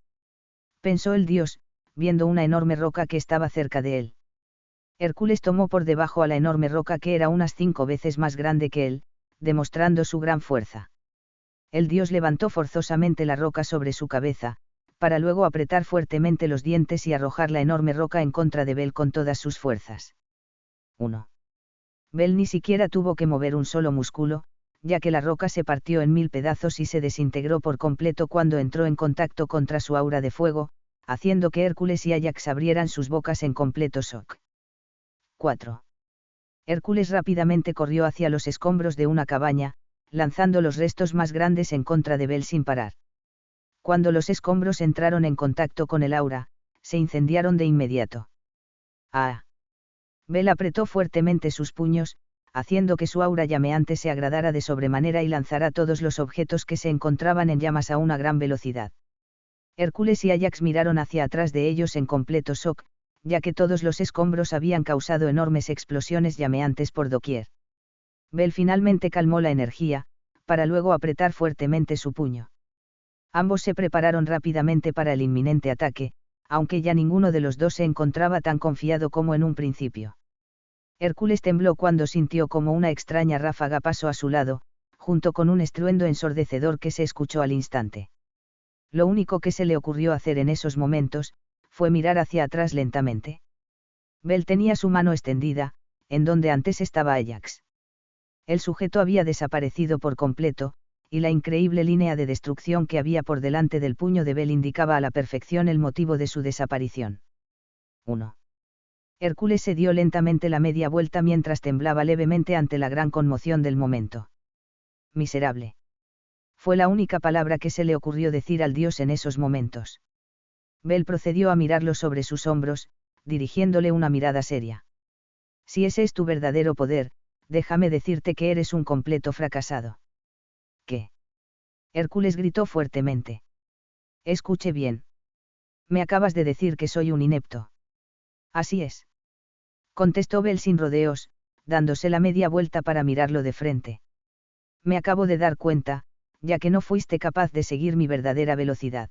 pensó el dios, viendo una enorme roca que estaba cerca de él. Hércules tomó por debajo a la enorme roca que era unas 5 veces más grande que él, demostrando su gran fuerza. El dios levantó forzosamente la roca sobre su cabeza, para luego apretar fuertemente los dientes y arrojar la enorme roca en contra de Bel con todas sus fuerzas. 1. Bel ni siquiera tuvo que mover un solo músculo, ya que la roca se partió en 1000 pedazos y se desintegró por completo cuando entró en contacto contra su aura de fuego, haciendo que Hércules y Áyax abrieran sus bocas en completo shock. 4. Hércules rápidamente corrió hacia los escombros de una cabaña, lanzando los restos más grandes en contra de Bel sin parar. Cuando los escombros entraron en contacto con el aura, se incendiaron de inmediato. ¡Ah! Bel apretó fuertemente sus puños, haciendo que su aura llameante se agradara de sobremanera y lanzara todos los objetos que se encontraban en llamas a una gran velocidad. Hércules y Áyax miraron hacia atrás de ellos en completo shock, ya que todos los escombros habían causado enormes explosiones llameantes por doquier. Bel finalmente calmó la energía, para luego apretar fuertemente su puño. Ambos se prepararon rápidamente para el inminente ataque, aunque ya ninguno de los dos se encontraba tan confiado como en un principio. Hércules tembló cuando sintió como una extraña ráfaga pasó a su lado, junto con un estruendo ensordecedor que se escuchó al instante. Lo único que se le ocurrió hacer en esos momentos, fue mirar hacia atrás lentamente. Bell tenía su mano extendida, en donde antes estaba Ajax. El sujeto había desaparecido por completo, y la increíble línea de destrucción que había por delante del puño de Bell indicaba a la perfección el motivo de su desaparición. 1. Hércules se dio lentamente la media vuelta mientras temblaba levemente ante la gran conmoción del momento. Miserable. Fue la única palabra que se le ocurrió decir al dios en esos momentos. Bell procedió a mirarlo sobre sus hombros, dirigiéndole una mirada seria. Si ese es tu verdadero poder, déjame decirte que eres un completo fracasado. ¿Qué? Hércules gritó fuertemente. Escuche bien. Me acabas de decir que soy un inepto. Así es. Contestó Bell sin rodeos, dándose la media vuelta para mirarlo de frente. Me acabo de dar cuenta, ya que no fuiste capaz de seguir mi verdadera velocidad.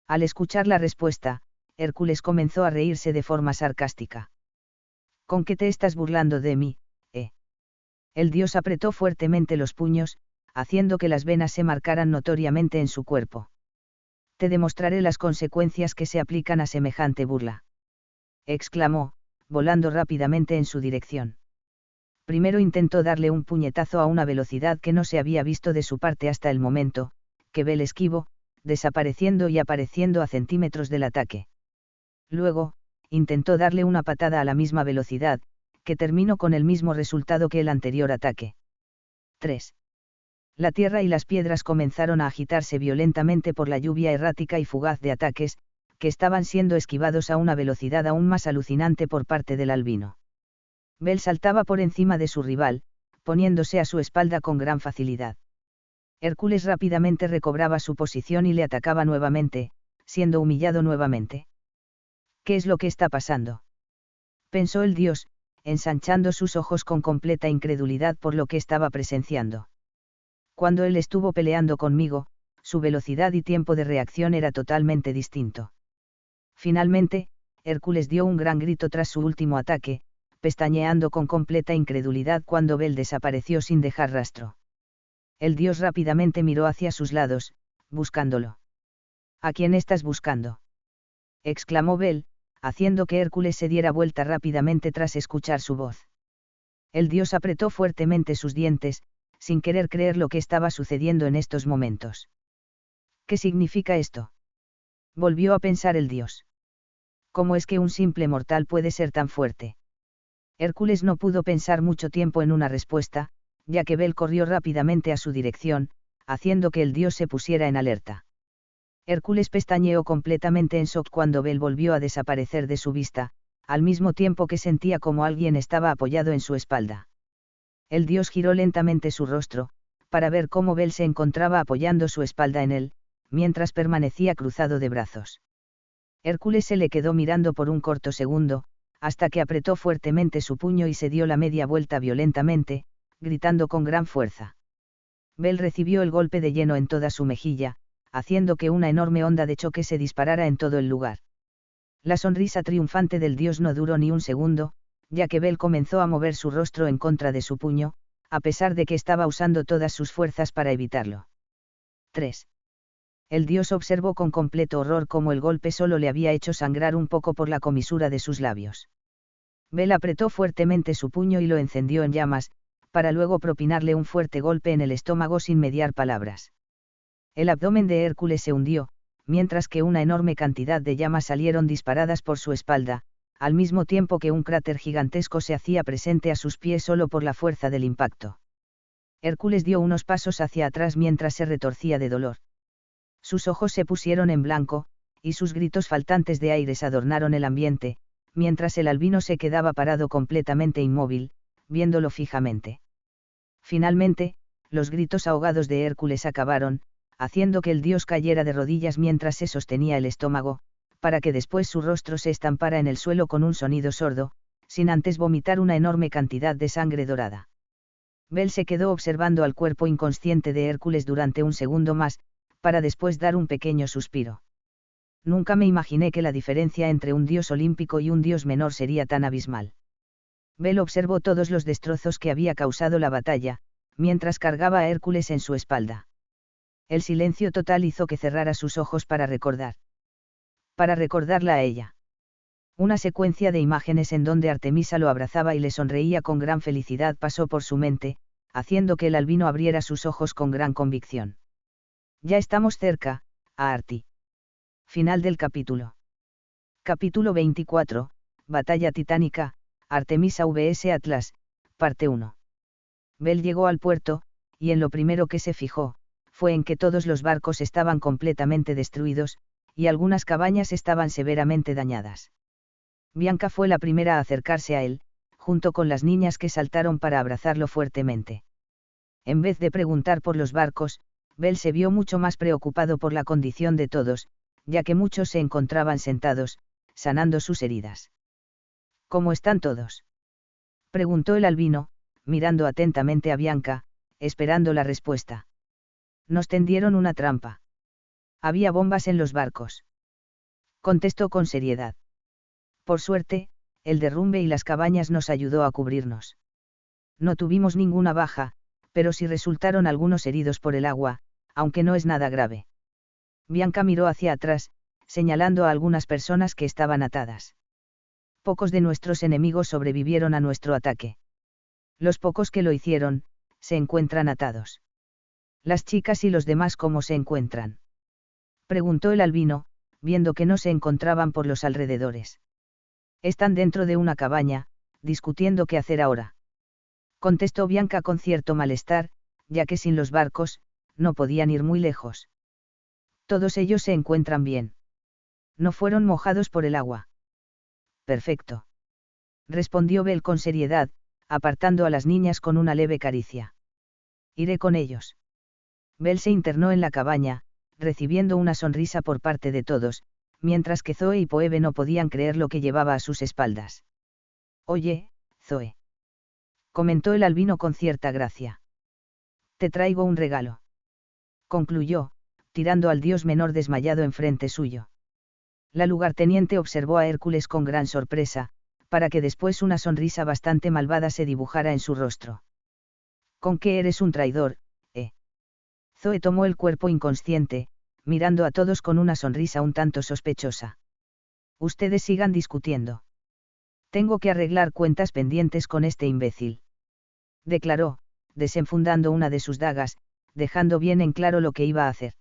Al escuchar la respuesta, Hércules comenzó a reírse de forma sarcástica. ¿Con qué te estás burlando de mí, eh? El dios apretó fuertemente los puños, haciendo que las venas se marcaran notoriamente en su cuerpo. Te demostraré las consecuencias que se aplican a semejante burla. Exclamó, volando rápidamente en su dirección. Primero intentó darle un puñetazo a una velocidad que no se había visto de su parte hasta el momento, que Bell esquivó, desapareciendo y apareciendo a centímetros del ataque. Luego, intentó darle una patada a la misma velocidad, que terminó con el mismo resultado que el anterior ataque. 3. La tierra y las piedras comenzaron a agitarse violentamente por la lluvia errática y fugaz de ataques, que estaban siendo esquivados a una velocidad aún más alucinante por parte del albino. Bell saltaba por encima de su rival, poniéndose a su espalda con gran facilidad. Hércules rápidamente recobraba su posición y le atacaba nuevamente, siendo humillado nuevamente. ¿Qué es lo que está pasando? Pensó el dios, ensanchando sus ojos con completa incredulidad por lo que estaba presenciando. Cuando él estuvo peleando conmigo, su velocidad y tiempo de reacción era totalmente distinto. Finalmente, Hércules dio un gran grito tras su último ataque, pestañeando con completa incredulidad cuando Bell desapareció sin dejar rastro. El dios rápidamente miró hacia sus lados, buscándolo. ¿A quién estás buscando? Exclamó Bell, haciendo que Hércules se diera vuelta rápidamente tras escuchar su voz. El dios apretó fuertemente sus dientes, sin querer creer lo que estaba sucediendo en estos momentos. ¿Qué significa esto? Volvió a pensar el dios. ¿Cómo es que un simple mortal puede ser tan fuerte? Hércules no pudo pensar mucho tiempo en una respuesta, ya que Bell corrió rápidamente a su dirección, haciendo que el dios se pusiera en alerta. Hércules pestañeó completamente en shock cuando Bell volvió a desaparecer de su vista, al mismo tiempo que sentía como alguien estaba apoyado en su espalda. El dios giró lentamente su rostro, para ver cómo Bell se encontraba apoyando su espalda en él, mientras permanecía cruzado de brazos. Hércules se le quedó mirando por un corto segundo, hasta que apretó fuertemente su puño y se dio la media vuelta violentamente, gritando con gran fuerza. Bell recibió el golpe de lleno en toda su mejilla, haciendo que una enorme onda de choque se disparara en todo el lugar. La sonrisa triunfante del dios no duró ni un segundo, ya que Bell comenzó a mover su rostro en contra de su puño, a pesar de que estaba usando todas sus fuerzas para evitarlo. 3. El dios observó con completo horror cómo el golpe solo le había hecho sangrar un poco por la comisura de sus labios. Bell apretó fuertemente su puño y lo encendió en llamas, para luego propinarle un fuerte golpe en el estómago sin mediar palabras. El abdomen de Hércules se hundió, mientras que una enorme cantidad de llamas salieron disparadas por su espalda, al mismo tiempo que un cráter gigantesco se hacía presente a sus pies solo por la fuerza del impacto. Hércules dio unos pasos hacia atrás mientras se retorcía de dolor. Sus ojos se pusieron en blanco, y sus gritos faltantes de aires adornaron el ambiente, mientras el albino se quedaba parado completamente inmóvil, viéndolo fijamente. Finalmente, los gritos ahogados de Hércules acabaron, haciendo que el dios cayera de rodillas mientras se sostenía el estómago, para que después su rostro se estampara en el suelo con un sonido sordo, sin antes vomitar una enorme cantidad de sangre dorada. Bell se quedó observando al cuerpo inconsciente de Hércules durante un segundo más, para después dar un pequeño suspiro. Nunca me imaginé que la diferencia entre un dios olímpico y un dios menor sería tan abismal. Bel observó todos los destrozos que había causado la batalla, mientras cargaba a Hércules en su espalda. El silencio total hizo que cerrara sus ojos para recordar. Para recordarla a ella. Una secuencia de imágenes en donde Artemisa lo abrazaba y le sonreía con gran felicidad pasó por su mente, haciendo que el albino abriera sus ojos con gran convicción. Ya estamos cerca, Aarti. Final del capítulo. Capítulo 24, Batalla titánica, Artemisa vs Atlas, parte 1. Bel llegó al puerto, y en lo primero que se fijó, fue en que todos los barcos estaban completamente destruidos, y algunas cabañas estaban severamente dañadas. Bianca fue la primera a acercarse a él, junto con las niñas que saltaron para abrazarlo fuertemente. En vez de preguntar por los barcos, Bel se vio mucho más preocupado por la condición de todos, ya que muchos se encontraban sentados, sanando sus heridas. ¿Cómo están todos?, preguntó el albino, mirando atentamente a Bianca, esperando la respuesta. Nos tendieron una trampa. Había bombas en los barcos. Contestó con seriedad. Por suerte, el derrumbe y las cabañas nos ayudó a cubrirnos. No tuvimos ninguna baja, pero sí resultaron algunos heridos por el agua, aunque no es nada grave. Bianca miró hacia atrás, señalando a algunas personas que estaban atadas. Pocos de nuestros enemigos sobrevivieron a nuestro ataque. Los pocos que lo hicieron, se encuentran atados. ¿Las chicas y los demás cómo se encuentran?, preguntó el albino, viendo que no se encontraban por los alrededores. Están dentro de una cabaña, discutiendo qué hacer ahora. Contestó Bianca con cierto malestar, ya que sin los barcos, no podían ir muy lejos. Todos ellos se encuentran bien. No fueron mojados por el agua. Perfecto. Respondió Bel con seriedad, apartando a las niñas con una leve caricia. Iré con ellos. Bel se internó en la cabaña, recibiendo una sonrisa por parte de todos, mientras que Zoe y Poebe no podían creer lo que llevaba a sus espaldas. Oye, Zoe, comentó el albino con cierta gracia. Te traigo un regalo. Concluyó, tirando al dios menor desmayado enfrente suyo. La lugarteniente observó a Hércules con gran sorpresa, para que después una sonrisa bastante malvada se dibujara en su rostro. ¿Con qué eres un traidor, eh? Zoe tomó el cuerpo inconsciente, mirando a todos con una sonrisa un tanto sospechosa. Ustedes sigan discutiendo. Tengo que arreglar cuentas pendientes con este imbécil. Declaró, desenfundando una de sus dagas, dejando bien en claro lo que iba a hacer.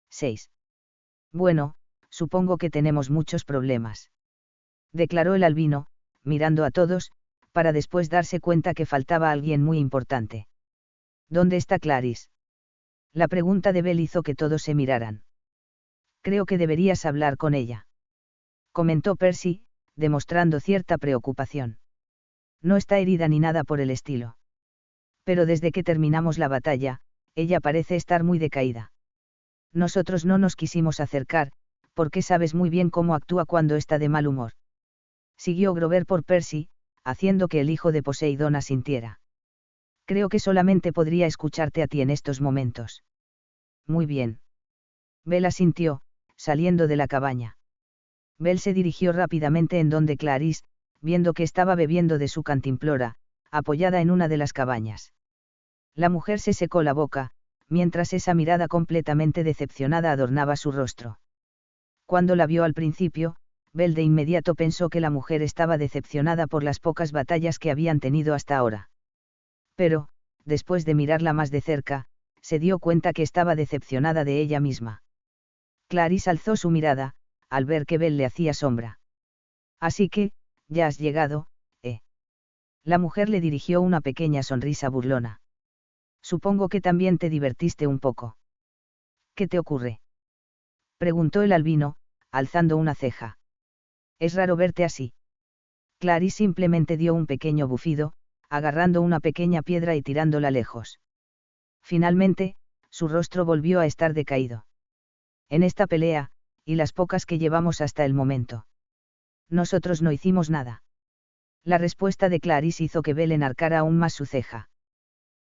6. Bueno, supongo que tenemos muchos problemas. Declaró el albino, mirando a todos, para después darse cuenta que faltaba alguien muy importante. ¿Dónde está Clarisse? La pregunta de Bel hizo que todos se miraran. Creo que deberías hablar con ella, comentó Percy, demostrando cierta preocupación. No está herida ni nada por el estilo. Pero desde que terminamos la batalla, ella parece estar muy decaída. Nosotros no nos quisimos acercar, porque sabes muy bien cómo actúa cuando está de mal humor. Siguió Grover por Percy, haciendo que el hijo de Poseidón asintiera. Creo que solamente podría escucharte a ti en estos momentos. Muy bien. Bel asintió, saliendo de la cabaña. Bel se dirigió rápidamente en donde Clarisse, viendo que estaba bebiendo de su cantimplora, apoyada en una de las cabañas. La mujer se secó la boca, mientras esa mirada completamente decepcionada adornaba su rostro. Cuando la vio al principio, Bel de inmediato pensó que la mujer estaba decepcionada por las pocas batallas que habían tenido hasta ahora. Pero, después de mirarla más de cerca, se dio cuenta que estaba decepcionada de ella misma. Clarisse alzó su mirada, al ver que Bel le hacía sombra. Así que, ya has llegado, ¿eh? La mujer le dirigió una pequeña sonrisa burlona. Supongo que también te divertiste un poco. ¿Qué te ocurre?, preguntó el albino, alzando una ceja. Es raro verte así. Clarisse simplemente dio un pequeño bufido, agarrando una pequeña piedra y tirándola lejos. Finalmente, su rostro volvió a estar decaído. En esta pelea, y las pocas que llevamos hasta el momento. Nosotros no hicimos nada. La respuesta de Clarisse hizo que Bel enarcara aún más su ceja.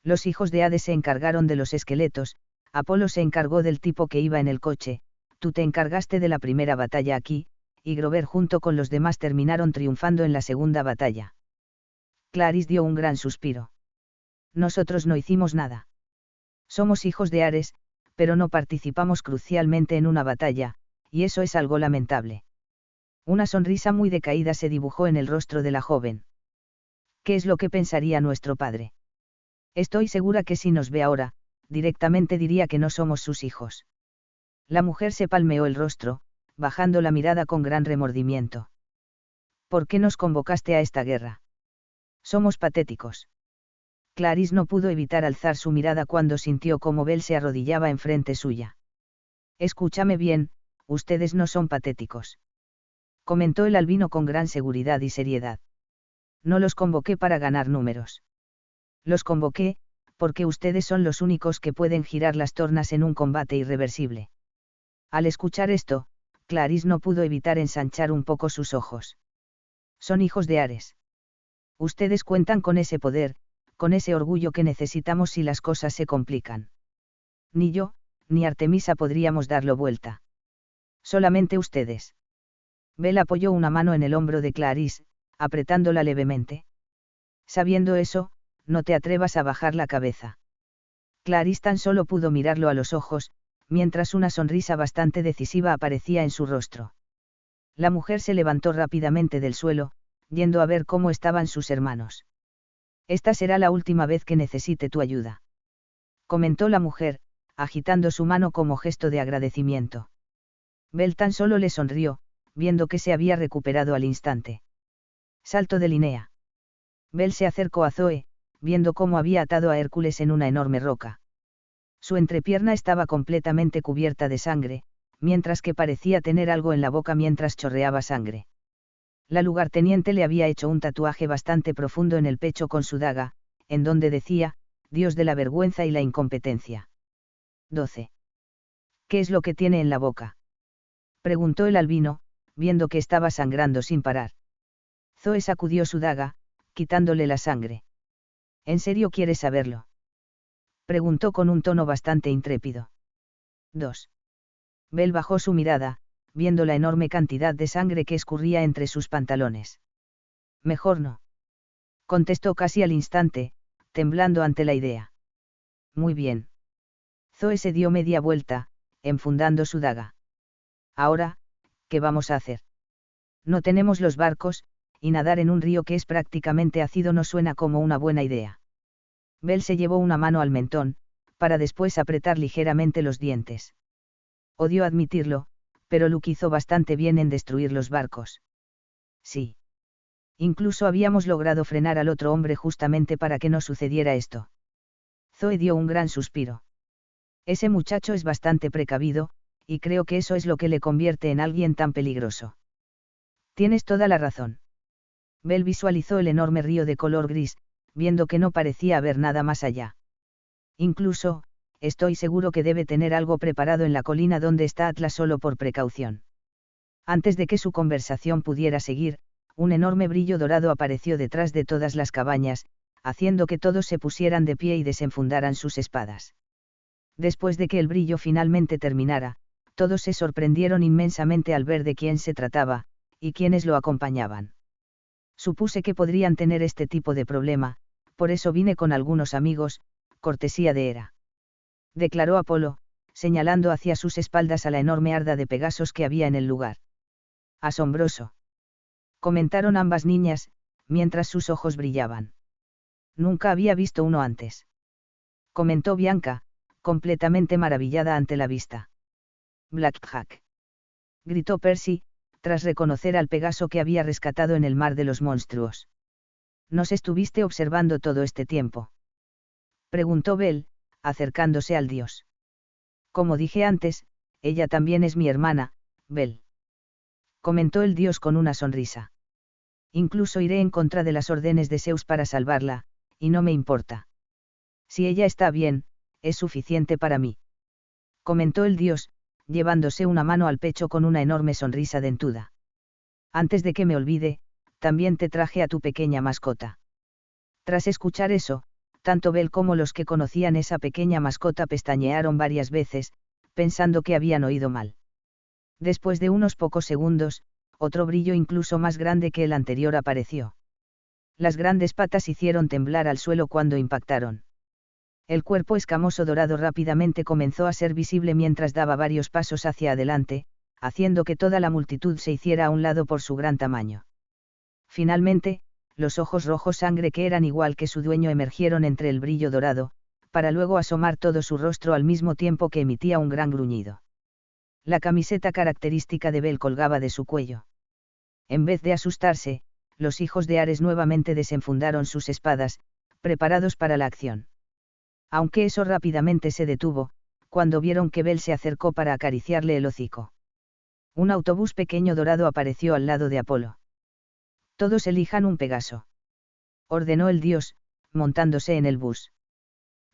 Los hijos de Hades se encargaron de los esqueletos, Apolo se encargó del tipo que iba en el coche, tú te encargaste de la primera batalla aquí, y Grover junto con los demás terminaron triunfando en la segunda batalla. Clarís dio un gran suspiro. Nosotros no hicimos nada. Somos hijos de Ares, pero no participamos crucialmente en una batalla, y eso es algo lamentable. Una sonrisa muy decaída se dibujó en el rostro de la joven. ¿Qué es lo que pensaría nuestro padre? Estoy segura que si nos ve ahora, directamente diría que no somos sus hijos. La mujer se palmeó el rostro, bajando la mirada con gran remordimiento. ¿Por qué nos convocaste a esta guerra? Somos patéticos. Clarís no pudo evitar alzar su mirada cuando sintió cómo Bel se arrodillaba enfrente suya. Escúchame bien, ustedes no son patéticos. Comentó el albino con gran seguridad y seriedad. No los convoqué para ganar números. Los convoqué, porque ustedes son los únicos que pueden girar las tornas en un combate irreversible. Al escuchar esto, Clarís no pudo evitar ensanchar un poco sus ojos. Son hijos de Ares. Ustedes cuentan con ese poder, con ese orgullo que necesitamos si las cosas se complican. Ni yo, ni Artemisa podríamos darlo vuelta. Solamente ustedes. Bel apoyó una mano en el hombro de Clarís, apretándola levemente. Sabiendo eso, no te atrevas a bajar la cabeza. Clarís tan solo pudo mirarlo a los ojos, mientras una sonrisa bastante decisiva aparecía en su rostro. La mujer se levantó rápidamente del suelo, yendo a ver cómo estaban sus hermanos. Esta será la última vez que necesite tu ayuda. Comentó la mujer, agitando su mano como gesto de agradecimiento. Bel tan solo le sonrió, viendo que se había recuperado al instante. Salto de Linnea. Bel se acercó a Zoe, viendo cómo había atado a Hércules en una enorme roca. Su entrepierna estaba completamente cubierta de sangre, mientras que parecía tener algo en la boca mientras chorreaba sangre. La lugarteniente le había hecho un tatuaje bastante profundo en el pecho con su daga, en donde decía, Dios de la vergüenza y la incompetencia. 12. ¿Qué es lo que tiene en la boca? Preguntó el albino, viendo que estaba sangrando sin parar. Zoe sacudió su daga, quitándole la sangre. ¿En serio quieres saberlo? Preguntó con un tono bastante intrépido. 2. Bel bajó su mirada, viendo la enorme cantidad de sangre que escurría entre sus pantalones. Mejor no. Contestó casi al instante, temblando ante la idea. Muy bien. Zoe se dio media vuelta, enfundando su daga. Ahora, ¿qué vamos a hacer? No tenemos los barcos, y nadar en un río que es prácticamente ácido no suena como una buena idea. Bel se llevó una mano al mentón, para después apretar ligeramente los dientes. Odió admitirlo, pero Luke hizo bastante bien en destruir los barcos. Sí. Incluso habíamos logrado frenar al otro hombre justamente para que no sucediera esto. Zoe dio un gran suspiro. Ese muchacho es bastante precavido, y creo que eso es lo que le convierte en alguien tan peligroso. Tienes toda la razón. Bel visualizó el enorme río de color gris, viendo que no parecía haber nada más allá. Incluso, estoy seguro que debe tener algo preparado en la colina donde está Atlas solo por precaución. Antes de que su conversación pudiera seguir, un enorme brillo dorado apareció detrás de todas las cabañas, haciendo que todos se pusieran de pie y desenfundaran sus espadas. Después de que el brillo finalmente terminara, todos se sorprendieron inmensamente al ver de quién se trataba, y quiénes lo acompañaban. Supuse que podrían tener este tipo de problema, por eso vine con algunos amigos, cortesía de Hera. Declaró Apolo, señalando hacia sus espaldas a la enorme arda de Pegasos que había en el lugar. Asombroso. Comentaron ambas niñas, mientras sus ojos brillaban. Nunca había visto uno antes. Comentó Bianca, completamente maravillada ante la vista. Blackjack. Gritó Percy, tras reconocer al Pegaso que había rescatado en el mar de los monstruos. ¿Nos estuviste observando todo este tiempo? Preguntó Bel, acercándose al dios. Como dije antes, ella también es mi hermana, Bel. Comentó el dios con una sonrisa. Incluso iré en contra de las órdenes de Zeus para salvarla, y no me importa. Si ella está bien, es suficiente para mí. Comentó el dios, llevándose una mano al pecho con una enorme sonrisa dentuda. Antes de que me olvide, también te traje a tu pequeña mascota. Tras escuchar eso, tanto Bel como los que conocían esa pequeña mascota pestañearon varias veces, pensando que habían oído mal. Después de unos pocos segundos, otro brillo incluso más grande que el anterior apareció. Las grandes patas hicieron temblar al suelo cuando impactaron. El cuerpo escamoso dorado rápidamente comenzó a ser visible mientras daba varios pasos hacia adelante, haciendo que toda la multitud se hiciera a un lado por su gran tamaño. Finalmente, los ojos rojos sangre que eran igual que su dueño emergieron entre el brillo dorado, para luego asomar todo su rostro al mismo tiempo que emitía un gran gruñido. La camiseta característica de Bel colgaba de su cuello. En vez de asustarse, los hijos de Ares nuevamente desenfundaron sus espadas, preparados para la acción. Aunque eso rápidamente se detuvo, cuando vieron que Bel se acercó para acariciarle el hocico. Un autobús pequeño dorado apareció al lado de Apolo. Todos elijan un Pegaso, ordenó el dios, montándose en el bus.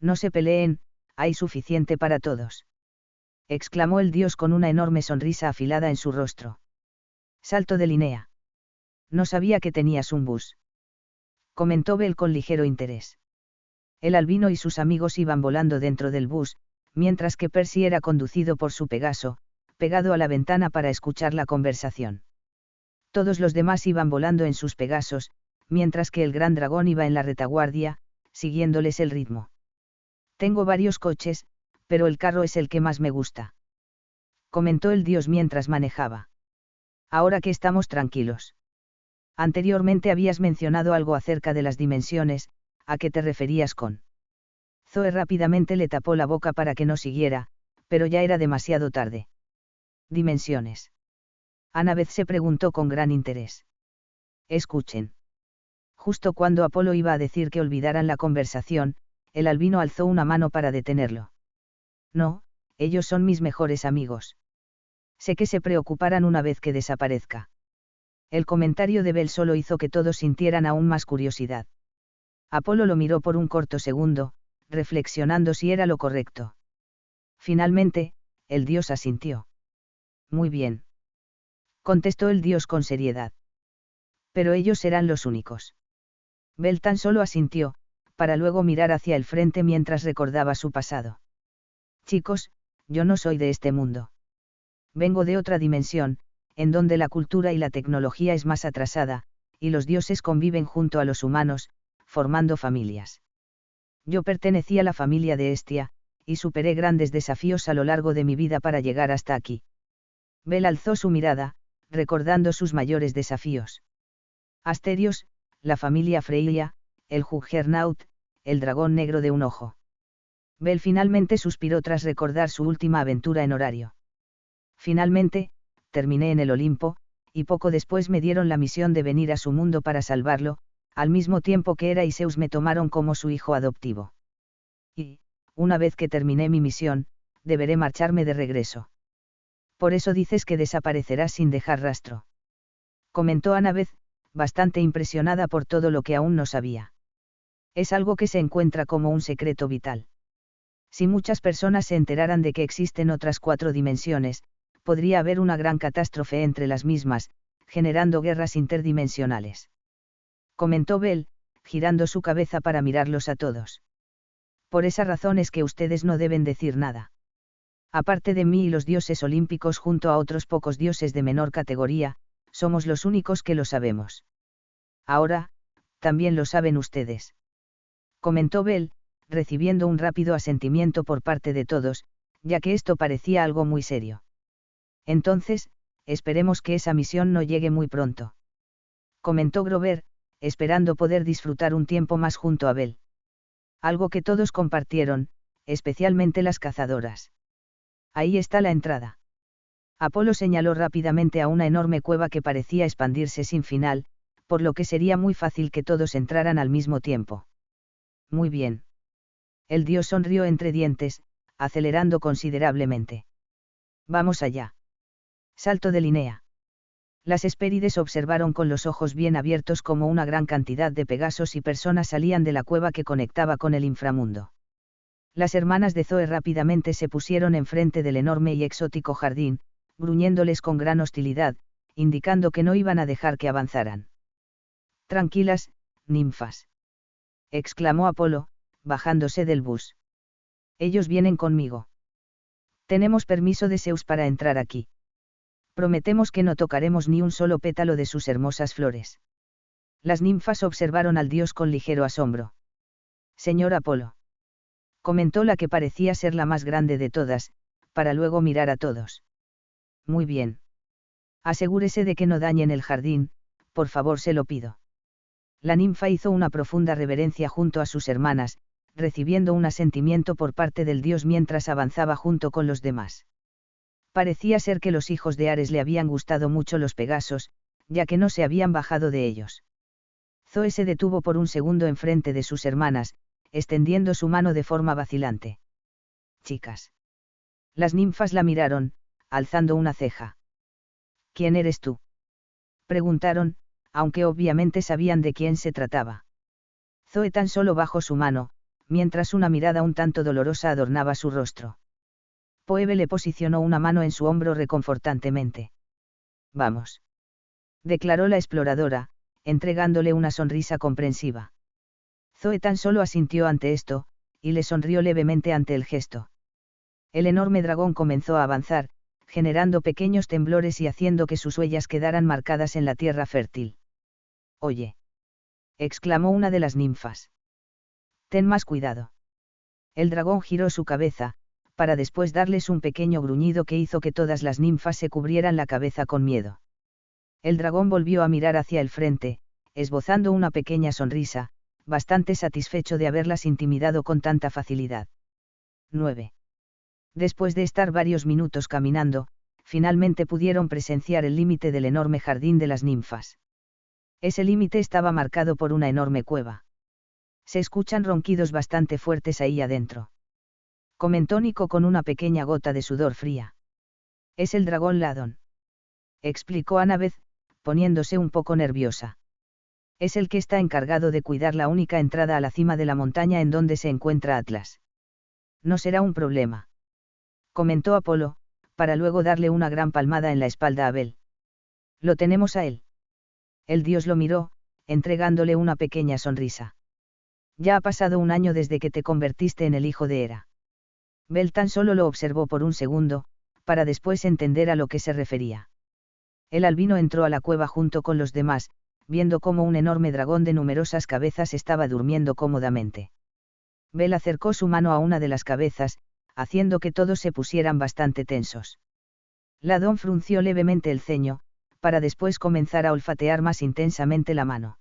No se peleen, hay suficiente para todos, exclamó el dios con una enorme sonrisa afilada en su rostro. Salto de Linnea. No sabía que tenías un bus, comentó Bel con ligero interés. El albino y sus amigos iban volando dentro del bus, mientras que Percy era conducido por su Pegaso, pegado a la ventana para escuchar la conversación. Todos los demás iban volando en sus Pegasos, mientras que el gran dragón iba en la retaguardia, siguiéndoles el ritmo. Tengo varios coches, pero el carro es el que más me gusta, comentó el dios mientras manejaba. Ahora que estamos tranquilos. Anteriormente habías mencionado algo acerca de las dimensiones, ¿a qué te referías con? Zoe rápidamente le tapó la boca para que no siguiera, pero ya era demasiado tarde. Dimensiones. Annabeth se preguntó con gran interés. Escuchen. Justo cuando Apolo iba a decir que olvidaran la conversación, el albino alzó una mano para detenerlo. No, ellos son mis mejores amigos. Sé que se preocuparán una vez que desaparezca. El comentario de Bel solo hizo que todos sintieran aún más curiosidad. Apolo lo miró por un corto segundo, reflexionando si era lo correcto. Finalmente, el dios asintió. Muy bien, contestó el dios con seriedad. Pero ellos serán los únicos. Bel tan solo asintió, para luego mirar hacia el frente mientras recordaba su pasado. Chicos, yo no soy de este mundo. Vengo de otra dimensión, en donde la cultura y la tecnología es más atrasada, y los dioses conviven junto a los humanos, formando familias. Yo pertenecí a la familia de Hestia, y superé grandes desafíos a lo largo de mi vida para llegar hasta aquí. Bel alzó su mirada, recordando sus mayores desafíos. Asterios, la familia Freya, el Juggernaut, el dragón negro de un ojo. Bel finalmente suspiró tras recordar su última aventura en horario. Finalmente, terminé en el Olimpo, y poco después me dieron la misión de venir a su mundo para salvarlo, al mismo tiempo que Hera y Zeus me tomaron como su hijo adoptivo. Y, una vez que terminé mi misión, deberé marcharme de regreso. Por eso dices que desaparecerás sin dejar rastro, comentó Annabeth, bastante impresionada por todo lo que aún no sabía. Es algo que se encuentra como un secreto vital. Si muchas personas se enteraran de que existen otras 4 dimensiones, podría haber una gran catástrofe entre las mismas, generando guerras interdimensionales. Comentó Bel, girando su cabeza para mirarlos a todos. Por esa razón es que ustedes no deben decir nada. Aparte de mí y los dioses olímpicos junto a otros pocos dioses de menor categoría, somos los únicos que lo sabemos. Ahora, también lo saben ustedes. Comentó Bel, recibiendo un rápido asentimiento por parte de todos, ya que esto parecía algo muy serio. Entonces, esperemos que esa misión no llegue muy pronto. Comentó Grover, esperando poder disfrutar un tiempo más junto a Bel. Algo que todos compartieron, especialmente las cazadoras. Ahí está la entrada. Apolo señaló rápidamente a una enorme cueva que parecía expandirse sin final, por lo que sería muy fácil que todos entraran al mismo tiempo. Muy bien. El dios sonrió entre dientes, acelerando considerablemente. Vamos allá. Salto de Linnea. Las Hespérides observaron con los ojos bien abiertos cómo una gran cantidad de Pegasos y personas salían de la cueva que conectaba con el inframundo. Las hermanas de Zoe rápidamente se pusieron enfrente del enorme y exótico jardín, gruñéndoles con gran hostilidad, indicando que no iban a dejar que avanzaran. Tranquilas, ninfas, exclamó Apolo, bajándose del bus. Ellos vienen conmigo. Tenemos permiso de Zeus para entrar aquí. Prometemos que no tocaremos ni un solo pétalo de sus hermosas flores. Las ninfas observaron al dios con ligero asombro. Señor Apolo. Comentó la que parecía ser la más grande de todas, para luego mirar a todos. Muy bien. Asegúrese de que no dañen el jardín, por favor, se lo pido. La ninfa hizo una profunda reverencia junto a sus hermanas, recibiendo un asentimiento por parte del dios mientras avanzaba junto con los demás. Parecía ser que los hijos de Ares le habían gustado mucho los Pegasos, ya que no se habían bajado de ellos. Zoe se detuvo por un segundo enfrente de sus hermanas, extendiendo su mano de forma vacilante. Chicas. Las ninfas la miraron, alzando una ceja. ¿Quién eres tú? Preguntaron, aunque obviamente sabían de quién se trataba. Zoe tan solo bajó su mano, mientras una mirada un tanto dolorosa adornaba su rostro. Phoebe le posicionó una mano en su hombro reconfortantemente. Vamos. Declaró la exploradora, entregándole una sonrisa comprensiva. Zoe tan solo asintió ante esto, y le sonrió levemente ante el gesto. El enorme dragón comenzó a avanzar, generando pequeños temblores y haciendo que sus huellas quedaran marcadas en la tierra fértil. Oye. Exclamó una de las ninfas. Ten más cuidado. El dragón giró su cabeza, para después darles un pequeño gruñido que hizo que todas las ninfas se cubrieran la cabeza con miedo. El dragón volvió a mirar hacia el frente, esbozando una pequeña sonrisa, bastante satisfecho de haberlas intimidado con tanta facilidad. 9. Después de estar varios minutos caminando, finalmente pudieron presenciar el límite del enorme jardín de las ninfas. Ese límite estaba marcado por una enorme cueva. Se escuchan ronquidos bastante fuertes ahí adentro. Comentó Nico con una pequeña gota de sudor fría. Es el dragón Ladón. Explicó Annabeth, poniéndose un poco nerviosa. Es el que está encargado de cuidar la única entrada a la cima de la montaña en donde se encuentra Atlas. No será un problema. Comentó Apolo, para luego darle una gran palmada en la espalda a Bel. Lo tenemos a él. El dios lo miró, entregándole una pequeña sonrisa. Ya ha pasado un año desde que te convertiste en el hijo de Hera. Bel tan solo lo observó por un segundo, para después entender a lo que se refería. El albino entró a la cueva junto con los demás, viendo cómo un enorme dragón de numerosas cabezas estaba durmiendo cómodamente. Bel acercó su mano a una de las cabezas, haciendo que todos se pusieran bastante tensos. Ladón frunció levemente el ceño, para después comenzar a olfatear más intensamente la mano.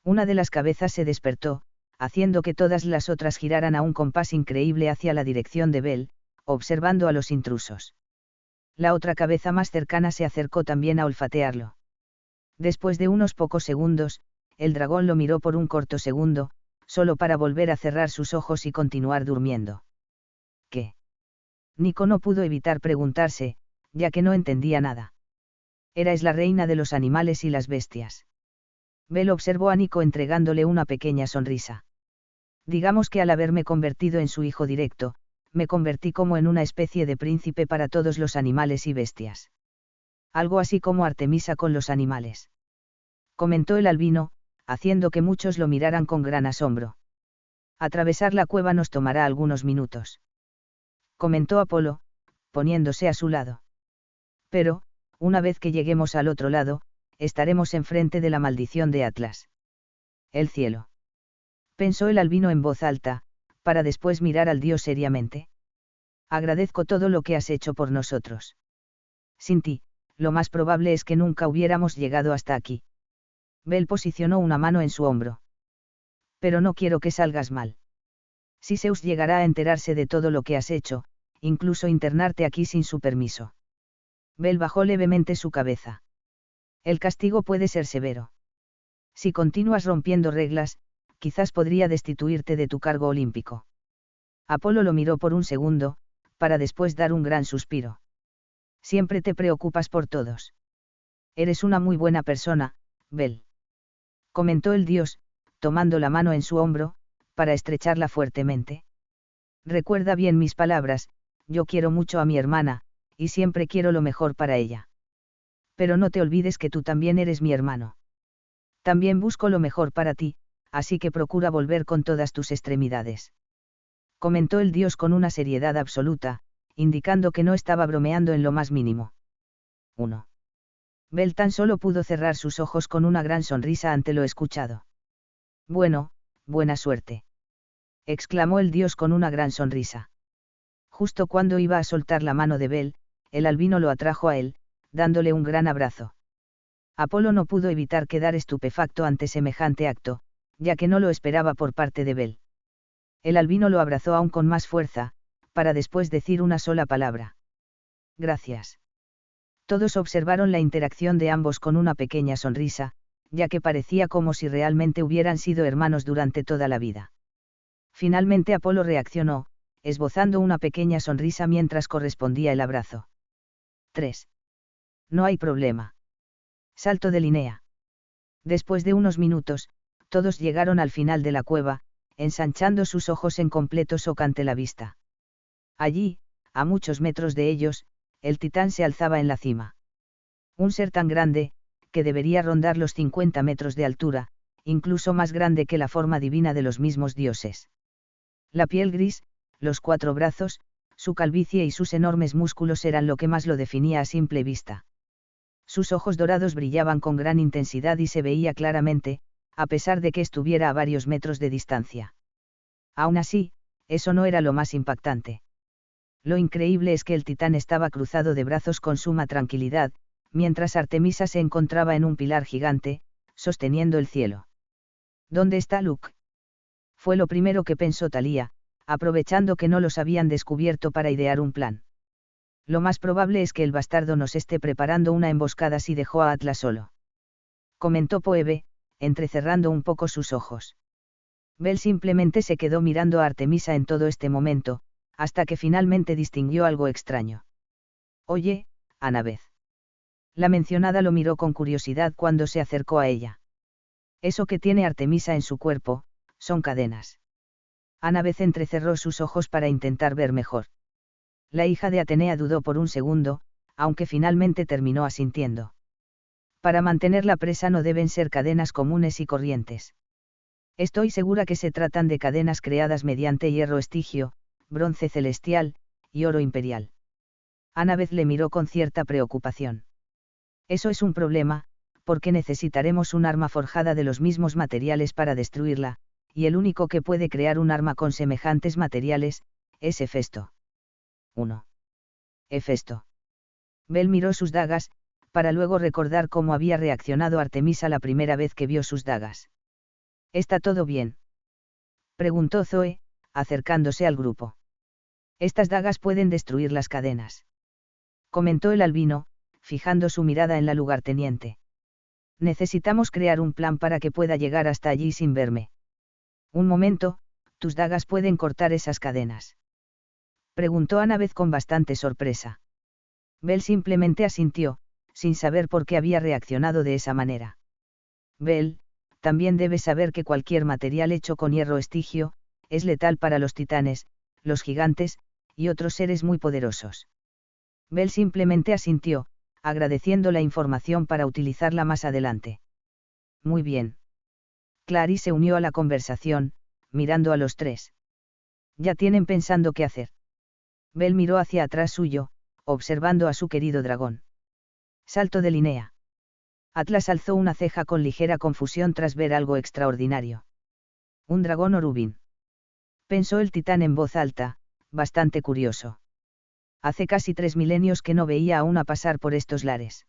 Una de las cabezas se despertó, haciendo que todas las otras giraran a un compás increíble hacia la dirección de Bel, observando a los intrusos. La otra cabeza más cercana se acercó también a olfatearlo. Después de unos pocos segundos, el dragón lo miró por un corto segundo, solo para volver a cerrar sus ojos y continuar durmiendo. ¿Qué? Nico no pudo evitar preguntarse, ya que no entendía nada. Hera es la reina de los animales y las bestias. Bel observó a Nico entregándole una pequeña sonrisa. Digamos que al haberme convertido en su hijo directo, me convertí como en una especie de príncipe para todos los animales y bestias. Algo así como Artemisa con los animales. Comentó el albino, haciendo que muchos lo miraran con gran asombro. Atravesar la cueva nos tomará algunos minutos. Comentó Apolo, poniéndose a su lado. Pero, una vez que lleguemos al otro lado, estaremos enfrente de la maldición de Atlas. El cielo. Pensó el albino en voz alta, para después mirar al dios seriamente. Agradezco todo lo que has hecho por nosotros. Sin ti, lo más probable es que nunca hubiéramos llegado hasta aquí. Bel posicionó una mano en su hombro. Pero no quiero que salgas mal. Si Zeus llegará a enterarse de todo lo que has hecho, incluso internarte aquí sin su permiso. Bel bajó levemente su cabeza. El castigo puede ser severo. Si continúas rompiendo reglas, quizás podría destituirte de tu cargo olímpico. Apolo lo miró por un segundo, para después dar un gran suspiro. Siempre te preocupas por todos. Eres una muy buena persona, Bel. Comentó el dios, tomando la mano en su hombro, para estrecharla fuertemente. Recuerda bien mis palabras, yo quiero mucho a mi hermana, y siempre quiero lo mejor para ella. Pero no te olvides que tú también eres mi hermano. También busco lo mejor para ti, así que procura volver con todas tus extremidades. Comentó el dios con una seriedad absoluta, indicando que no estaba bromeando en lo más mínimo. 1. Bell tan solo pudo cerrar sus ojos con una gran sonrisa ante lo escuchado. Bueno, buena suerte, exclamó el dios con una gran sonrisa. Justo cuando iba a soltar la mano de Bell, el albino lo atrajo a él, dándole un gran abrazo. Apolo no pudo evitar quedar estupefacto ante semejante acto, ya que no lo esperaba por parte de Bell. El albino lo abrazó aún con más fuerza, para después decir una sola palabra. Gracias. Todos observaron la interacción de ambos con una pequeña sonrisa, ya que parecía como si realmente hubieran sido hermanos durante toda la vida. Finalmente Apolo reaccionó, esbozando una pequeña sonrisa mientras correspondía el abrazo. 3. No hay problema. Salto de Linnea. Después de unos minutos, todos llegaron al final de la cueva, ensanchando sus ojos en completo shock ante la vista. Allí, a muchos metros de ellos, el titán se alzaba en la cima. Un ser tan grande, que debería rondar los 50 metros de altura, incluso más grande que la forma divina de los mismos dioses. La piel gris, los 4 brazos, su calvicie y sus enormes músculos eran lo que más lo definía a simple vista. Sus ojos dorados brillaban con gran intensidad y se veía claramente, a pesar de que estuviera a varios metros de distancia. Aún así, eso no era lo más impactante. Lo increíble es que el titán estaba cruzado de brazos con suma tranquilidad, mientras Artemisa se encontraba en un pilar gigante, sosteniendo el cielo. ¿Dónde está Luke? Fue lo primero que pensó Thalía, aprovechando que no los habían descubierto para idear un plan. Lo más probable es que el bastardo nos esté preparando una emboscada si dejó a Atlas solo. Comentó Phoebe, entrecerrando un poco sus ojos. Bell simplemente se quedó mirando a Artemisa en todo este momento, hasta que finalmente distinguió algo extraño. Oye, Annabeth. La mencionada lo miró con curiosidad cuando se acercó a ella. Eso que tiene Artemisa en su cuerpo, son cadenas. Annabeth entrecerró sus ojos para intentar ver mejor. La hija de Atenea dudó por un segundo, aunque finalmente terminó asintiendo. Para mantener la presa no deben ser cadenas comunes y corrientes. Estoy segura que se tratan de cadenas creadas mediante hierro estigio, bronce celestial, y oro imperial. Annabeth le miró con cierta preocupación. Eso es un problema, porque necesitaremos un arma forjada de los mismos materiales para destruirla, y el único que puede crear un arma con semejantes materiales, es Hefesto. 1. Hefesto. Bell miró sus dagas, para luego recordar cómo había reaccionado Artemisa la primera vez que vio sus dagas. ¿Está todo bien?, preguntó Zoe, acercándose al grupo. Estas dagas pueden destruir las cadenas, comentó el albino, fijando su mirada en la lugarteniente. Necesitamos crear un plan para que pueda llegar hasta allí sin verme. Un momento, ¿tus dagas pueden cortar esas cadenas?, preguntó Annabeth con bastante sorpresa. Bell simplemente asintió, sin saber por qué había reaccionado de esa manera. Bell, también debes saber que cualquier material hecho con hierro estigio, es letal para los titanes, los gigantes, y otros seres muy poderosos. Bell simplemente asintió, agradeciendo la información para utilizarla más adelante. Muy bien. Clary se unió a la conversación, mirando a los tres. Ya tienen pensando qué hacer. Bell miró hacia atrás suyo, observando a su querido dragón. Salto de Linnea. Atlas alzó una ceja con ligera confusión tras ver algo extraordinario. Un dragón Orubin. Pensó el titán en voz alta, bastante curioso. Hace casi 3 milenios que no veía a una pasar por estos lares.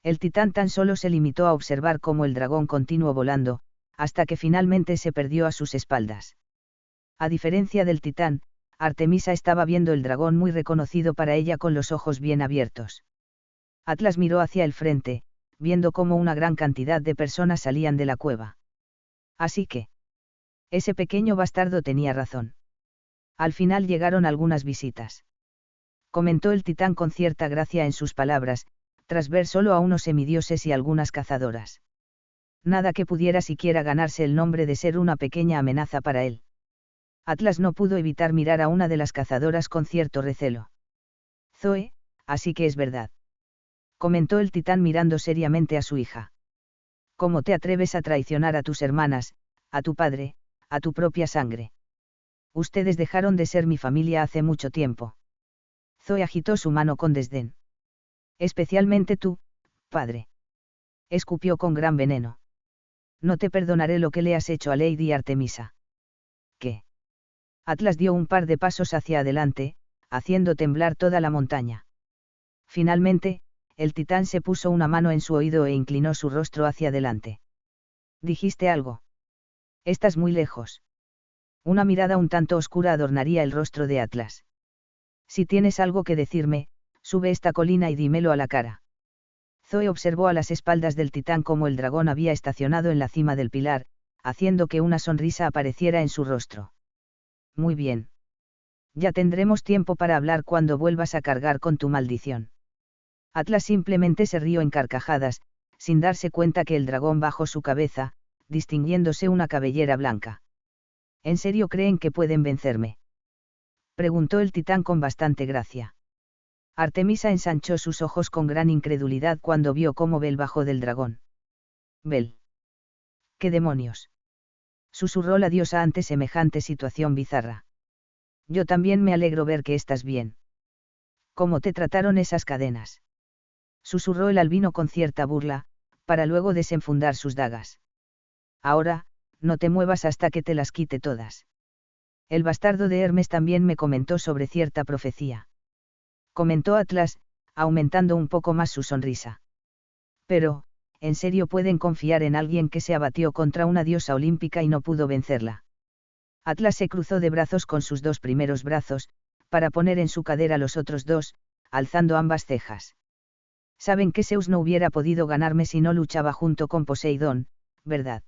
El titán tan solo se limitó a observar cómo el dragón continuó volando, hasta que finalmente se perdió a sus espaldas. A diferencia del titán, Artemisa estaba viendo el dragón muy reconocido para ella con los ojos bien abiertos. Atlas miró hacia el frente, viendo cómo una gran cantidad de personas salían de la cueva. Así que, ese pequeño bastardo tenía razón. Al final llegaron algunas visitas, comentó el titán con cierta gracia en sus palabras, tras ver solo a unos semidioses y algunas cazadoras. Nada que pudiera siquiera ganarse el nombre de ser una pequeña amenaza para él. Atlas no pudo evitar mirar a una de las cazadoras con cierto recelo. Zoe, así que es verdad, comentó el titán mirando seriamente a su hija. ¿Cómo te atreves a traicionar a tus hermanas, a tu padre, a tu propia sangre? Ustedes dejaron de ser mi familia hace mucho tiempo. Zoe agitó su mano con desdén. Especialmente tú, Padre. Escupió con gran veneno. No te perdonaré lo que le has hecho a Lady Artemisa. ¿Qué? Atlas dio un par de pasos hacia adelante, haciendo temblar toda la montaña. Finalmente, el titán se puso una mano en su oído e inclinó su rostro hacia adelante. ¿Dijiste algo? Estás muy lejos. Una mirada un tanto oscura adornaría el rostro de Atlas. Si tienes algo que decirme, sube esta colina y dímelo a la cara. Zoe observó a las espaldas del titán cómo el dragón había estacionado en la cima del pilar, haciendo que una sonrisa apareciera en su rostro. Muy bien. Ya tendremos tiempo para hablar cuando vuelvas a cargar con tu maldición. Atlas simplemente se rió en carcajadas, sin darse cuenta que el dragón bajó su cabeza, distinguiéndose una cabellera blanca. ¿En serio creen que pueden vencerme?, preguntó el titán con bastante gracia. Artemisa ensanchó sus ojos con gran incredulidad cuando vio cómo Bel bajó del dragón. Bel. ¿Qué demonios?, susurró la diosa ante semejante situación bizarra. Yo también me alegro ver que estás bien. ¿Cómo te trataron esas cadenas?, susurró el albino con cierta burla, para luego desenfundar sus dagas. Ahora, no te muevas hasta que te las quite todas. El bastardo de Hermes también me comentó sobre cierta profecía. Comentó Atlas, aumentando un poco más su sonrisa. Pero, ¿en serio pueden confiar en alguien que se abatió contra una diosa olímpica y no pudo vencerla? Atlas se cruzó de brazos con sus dos primeros brazos, para poner en su cadera los otros dos, alzando ambas cejas. Saben que Zeus no hubiera podido ganarme si no luchaba junto con Poseidón, ¿verdad?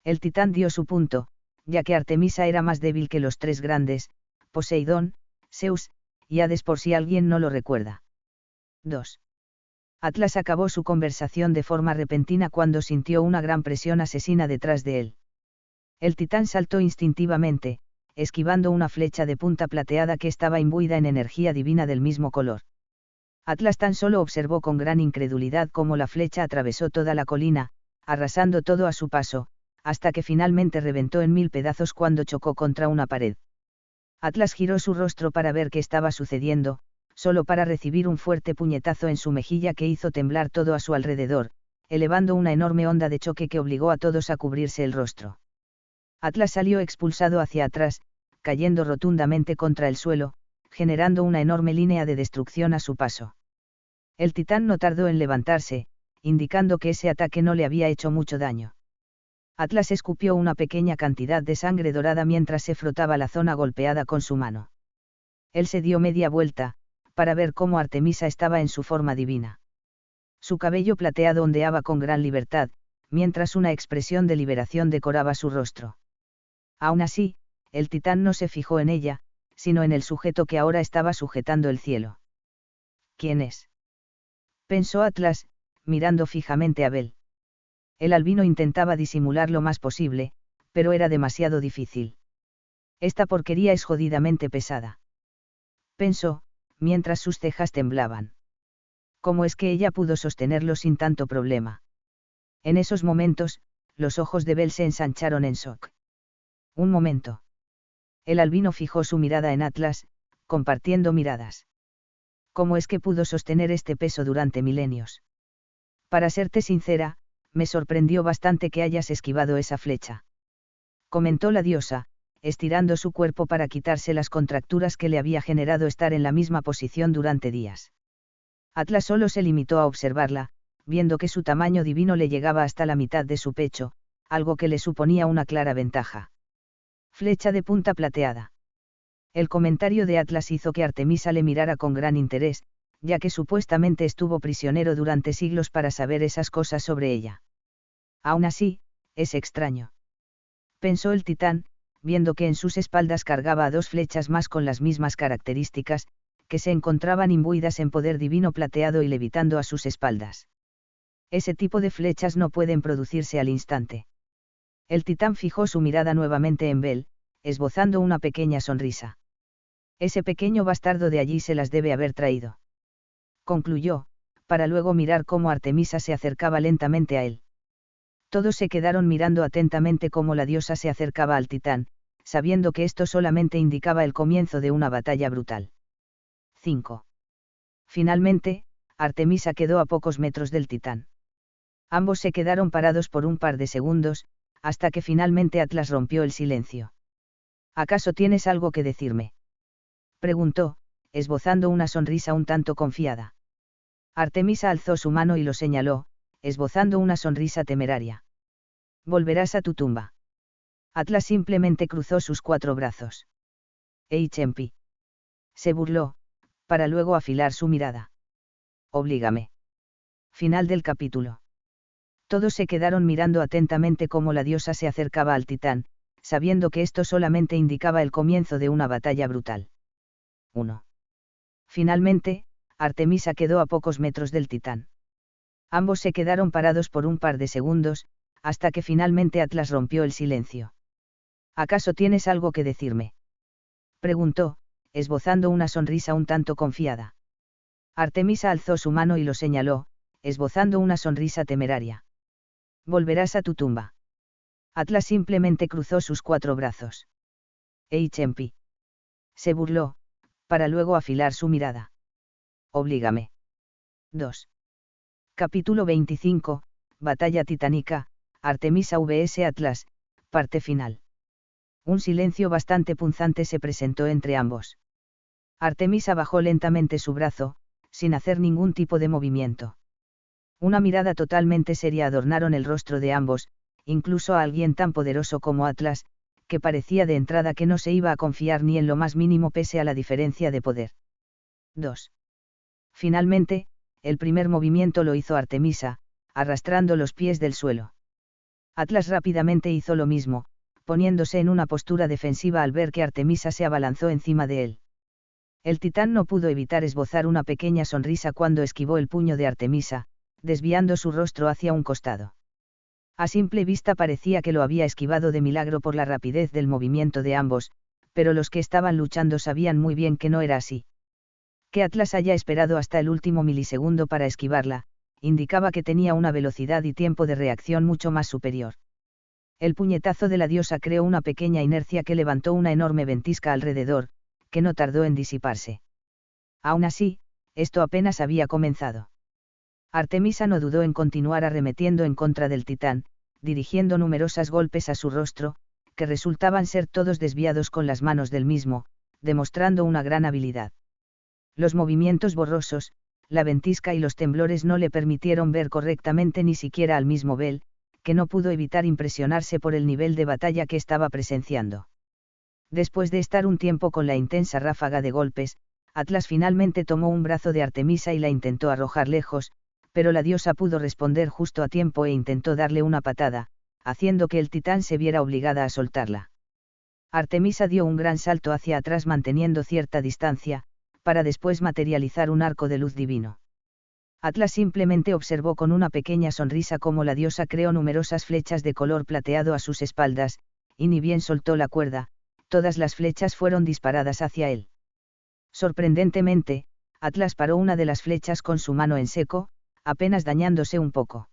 El titán dio su punto, ya que Artemisa era más débil que los tres grandes, Poseidón, Zeus, y Hades por si alguien no lo recuerda. 2. Atlas acabó su conversación de forma repentina cuando sintió una gran presión asesina detrás de él. El titán saltó instintivamente, esquivando una flecha de punta plateada que estaba imbuida en energía divina del mismo color. Atlas tan solo observó con gran incredulidad cómo la flecha atravesó toda la colina, arrasando todo a su paso, hasta que finalmente reventó en 1000 pedazos cuando chocó contra una pared. Atlas giró su rostro para ver qué estaba sucediendo, solo para recibir un fuerte puñetazo en su mejilla que hizo temblar todo a su alrededor, elevando una enorme onda de choque que obligó a todos a cubrirse el rostro. Atlas salió expulsado hacia atrás, cayendo rotundamente contra el suelo, generando una enorme línea de destrucción a su paso. El titán no tardó en levantarse, indicando que ese ataque no le había hecho mucho daño. Atlas escupió una pequeña cantidad de sangre dorada mientras se frotaba la zona golpeada con su mano. Él se dio media vuelta, para ver cómo Artemisa estaba en su forma divina. Su cabello plateado ondeaba con gran libertad, mientras una expresión de liberación decoraba su rostro. Aún así, el titán no se fijó en ella, sino en el sujeto que ahora estaba sujetando el cielo. ¿Quién es?, pensó Atlas, mirando fijamente a Bel. El albino intentaba disimular lo más posible, pero era demasiado difícil. Esta porquería es jodidamente pesada, pensó, mientras sus cejas temblaban. ¿Cómo es que ella pudo sostenerlo sin tanto problema? En esos momentos, los ojos de Bel se ensancharon en shock. Un momento. El albino fijó su mirada en Atlas, compartiendo miradas. ¿Cómo es que pudo sostener este peso durante milenios? Para serte sincera, me sorprendió bastante que hayas esquivado esa flecha, comentó la diosa, estirando su cuerpo para quitarse las contracturas que le había generado estar en la misma posición durante días. Atlas solo se limitó a observarla, viendo que su tamaño divino le llegaba hasta la mitad de su pecho, algo que le suponía una clara ventaja. Flecha de punta plateada. El comentario de Atlas hizo que Artemisa le mirara con gran interés, ya que supuestamente estuvo prisionero durante siglos para saber esas cosas sobre ella. Aún así, es extraño, pensó el titán, viendo que en sus espaldas cargaba a 2 flechas más con las mismas características, que se encontraban imbuidas en poder divino plateado y levitando a sus espaldas. Ese tipo de flechas no pueden producirse al instante. El titán fijó su mirada nuevamente en Bel, esbozando una pequeña sonrisa. Ese pequeño bastardo de allí se las debe haber traído, concluyó, para luego mirar cómo Artemisa se acercaba lentamente a él. Todos se quedaron mirando atentamente cómo la diosa se acercaba al titán, sabiendo que esto solamente indicaba el comienzo de una batalla brutal. 5. Finalmente, Artemisa quedó a pocos metros del titán. Ambos se quedaron parados por un par de segundos, hasta que finalmente Atlas rompió el silencio. ¿Acaso tienes algo que decirme?, preguntó, esbozando una sonrisa un tanto confiada. Artemisa alzó su mano y lo señaló, esbozando una sonrisa temeraria. Volverás a tu tumba. Atlas simplemente cruzó sus 4 brazos. Chempi. Se burló, para luego afilar su mirada. Oblígame. Final del capítulo. Todos se quedaron mirando atentamente cómo la diosa se acercaba al titán, sabiendo que esto solamente indicaba el comienzo de una batalla brutal. 1. Finalmente, Artemisa quedó a pocos metros del titán. Ambos se quedaron parados por un par de segundos, hasta que finalmente Atlas rompió el silencio. ¿Acaso tienes algo que decirme?, preguntó, esbozando una sonrisa un tanto confiada. Artemisa alzó su mano y lo señaló, esbozando una sonrisa temeraria. Volverás a tu tumba. Atlas simplemente cruzó sus 4 brazos. Chempi. Se burló, para luego afilar su mirada. Oblígame. 2. Capítulo 25, Batalla titánica, Artemisa vs Atlas, parte final. Un silencio bastante punzante se presentó entre ambos. Artemisa bajó lentamente su brazo, sin hacer ningún tipo de movimiento. Una mirada totalmente seria adornaron el rostro de ambos, incluso a alguien tan poderoso como Atlas, que parecía de entrada que no se iba a confiar ni en lo más mínimo pese a la diferencia de poder. 2. Finalmente, el primer movimiento lo hizo Artemisa, arrastrando los pies del suelo. Atlas rápidamente hizo lo mismo, poniéndose en una postura defensiva al ver que Artemisa se abalanzó encima de él. El titán no pudo evitar esbozar una pequeña sonrisa cuando esquivó el puño de Artemisa, desviando su rostro hacia un costado. A simple vista parecía que lo había esquivado de milagro por la rapidez del movimiento de ambos, pero los que estaban luchando sabían muy bien que no era así. Que Atlas haya esperado hasta el último milisegundo para esquivarla, indicaba que tenía una velocidad y tiempo de reacción mucho más superior. El puñetazo de la diosa creó una pequeña inercia que levantó una enorme ventisca alrededor, que no tardó en disiparse. Aún así, esto apenas había comenzado. Artemisa no dudó en continuar arremetiendo en contra del titán, dirigiendo numerosos golpes a su rostro, que resultaban ser todos desviados con las manos del mismo, demostrando una gran habilidad. Los movimientos borrosos, la ventisca y los temblores no le permitieron ver correctamente ni siquiera al mismo Bell, que no pudo evitar impresionarse por el nivel de batalla que estaba presenciando. Después de estar un tiempo con la intensa ráfaga de golpes, Atlas finalmente tomó un brazo de Artemisa y la intentó arrojar lejos, pero la diosa pudo responder justo a tiempo e intentó darle una patada, haciendo que el titán se viera obligada a soltarla. Artemisa dio un gran salto hacia atrás manteniendo cierta distancia, para después materializar un arco de luz divino. Atlas simplemente observó con una pequeña sonrisa cómo la diosa creó numerosas flechas de color plateado a sus espaldas, y ni bien soltó la cuerda, todas las flechas fueron disparadas hacia él. Sorprendentemente, Atlas paró una de las flechas con su mano en seco, apenas dañándose un poco.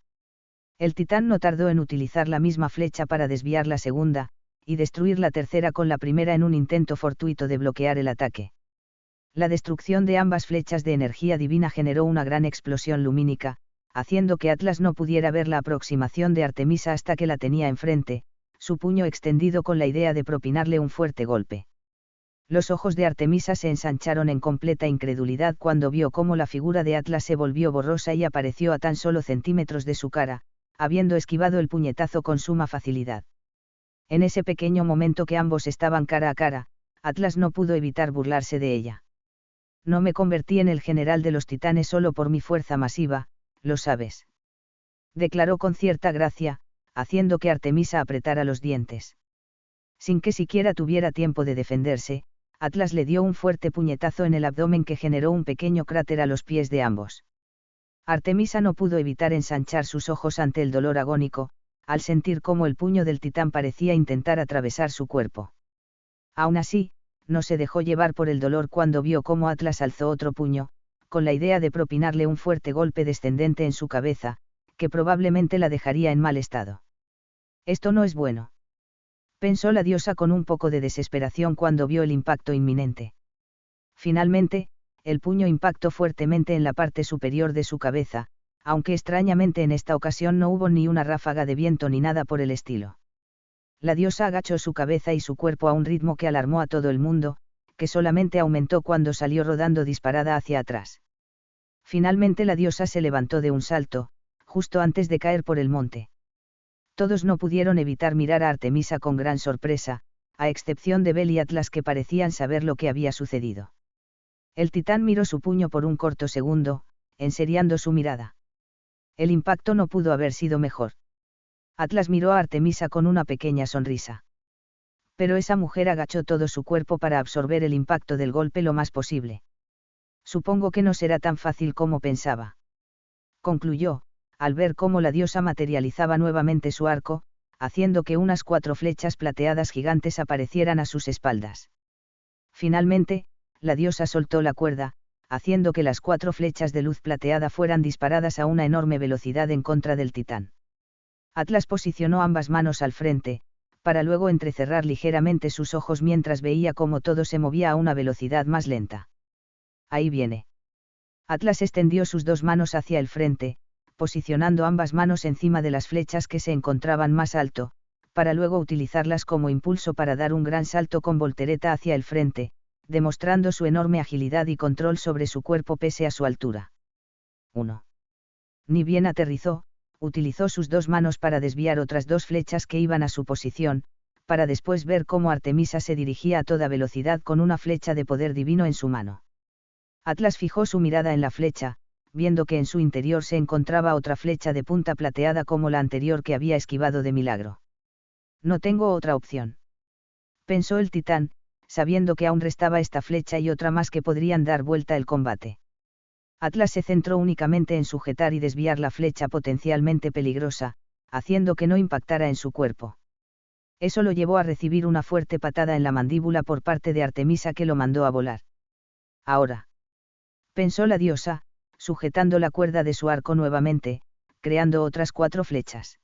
El titán no tardó en utilizar la misma flecha para desviar la segunda, y destruir la tercera con la primera en un intento fortuito de bloquear el ataque. La destrucción de ambas flechas de energía divina generó una gran explosión lumínica, haciendo que Atlas no pudiera ver la aproximación de Artemisa hasta que la tenía enfrente, su puño extendido con la idea de propinarle un fuerte golpe. Los ojos de Artemisa se ensancharon en completa incredulidad cuando vio cómo la figura de Atlas se volvió borrosa y apareció a tan solo centímetros de su cara, habiendo esquivado el puñetazo con suma facilidad. En ese pequeño momento que ambos estaban cara a cara, Atlas no pudo evitar burlarse de ella. No me convertí en el general de los titanes solo por mi fuerza masiva, lo sabes. Declaró con cierta gracia, haciendo que Artemisa apretara los dientes. Sin que siquiera tuviera tiempo de defenderse, Atlas le dio un fuerte puñetazo en el abdomen que generó un pequeño cráter a los pies de ambos. Artemisa no pudo evitar ensanchar sus ojos ante el dolor agónico, al sentir cómo el puño del titán parecía intentar atravesar su cuerpo. Aún así, no se dejó llevar por el dolor cuando vio cómo Atlas alzó otro puño, con la idea de propinarle un fuerte golpe descendente en su cabeza, que probablemente la dejaría en mal estado. Esto no es bueno, pensó la diosa con un poco de desesperación cuando vio el impacto inminente. Finalmente, el puño impactó fuertemente en la parte superior de su cabeza, aunque extrañamente en esta ocasión no hubo ni una ráfaga de viento ni nada por el estilo. La diosa agachó su cabeza y su cuerpo a un ritmo que alarmó a todo el mundo, que solamente aumentó cuando salió rodando disparada hacia atrás. Finalmente la diosa se levantó de un salto, justo antes de caer por el monte. Todos no pudieron evitar mirar a Artemisa con gran sorpresa, a excepción de Bel y Atlas, que parecían saber lo que había sucedido. El titán miró su puño por un corto segundo, enseriando su mirada. El impacto no pudo haber sido mejor. Atlas miró a Artemisa con una pequeña sonrisa. Pero esa mujer agachó todo su cuerpo para absorber el impacto del golpe lo más posible. Supongo que no será tan fácil como pensaba. Concluyó, al ver cómo la diosa materializaba nuevamente su arco, haciendo que unas 4 flechas plateadas gigantes aparecieran a sus espaldas. Finalmente, la diosa soltó la cuerda, haciendo que las 4 flechas de luz plateada fueran disparadas a una enorme velocidad en contra del titán. Atlas posicionó ambas manos al frente, para luego entrecerrar ligeramente sus ojos mientras veía cómo todo se movía a una velocidad más lenta. Ahí viene. Atlas extendió sus 2 manos hacia el frente, posicionando ambas manos encima de las flechas que se encontraban más alto, para luego utilizarlas como impulso para dar un gran salto con voltereta hacia el frente, demostrando su enorme agilidad y control sobre su cuerpo pese a su altura. 1. Ni bien aterrizó, utilizó sus 2 manos para desviar otras 2 flechas que iban a su posición, para después ver cómo Artemisa se dirigía a toda velocidad con una flecha de poder divino en su mano. Atlas fijó su mirada en la flecha, viendo que en su interior se encontraba otra flecha de punta plateada como la anterior que había esquivado de milagro. No tengo otra opción. Pensó el titán, sabiendo que aún restaba esta flecha y otra más que podrían dar vuelta el combate. Atlas se centró únicamente en sujetar y desviar la flecha potencialmente peligrosa, haciendo que no impactara en su cuerpo. Eso lo llevó a recibir una fuerte patada en la mandíbula por parte de Artemisa, que lo mandó a volar. Ahora, pensó la diosa, sujetando la cuerda de su arco nuevamente, creando otras 4 flechas.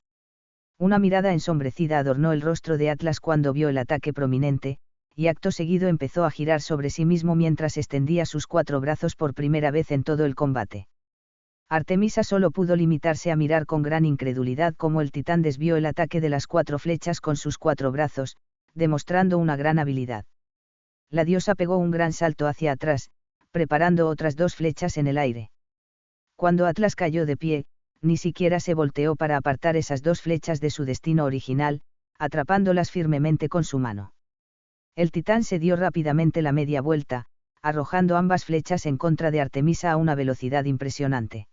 Una mirada ensombrecida adornó el rostro de Atlas cuando vio el ataque prominente, y acto seguido empezó a girar sobre sí mismo mientras extendía sus 4 brazos por primera vez en todo el combate. Artemisa solo pudo limitarse a mirar con gran incredulidad cómo el titán desvió el ataque de las 4 flechas con sus 4 brazos, demostrando una gran habilidad. La diosa pegó un gran salto hacia atrás, preparando otras 2 flechas en el aire. Cuando Atlas cayó de pie, ni siquiera se volteó para apartar esas 2 flechas de su destino original, atrapándolas firmemente con su mano. El titán se dio rápidamente la media vuelta, arrojando ambas flechas en contra de Artemisa a una velocidad impresionante.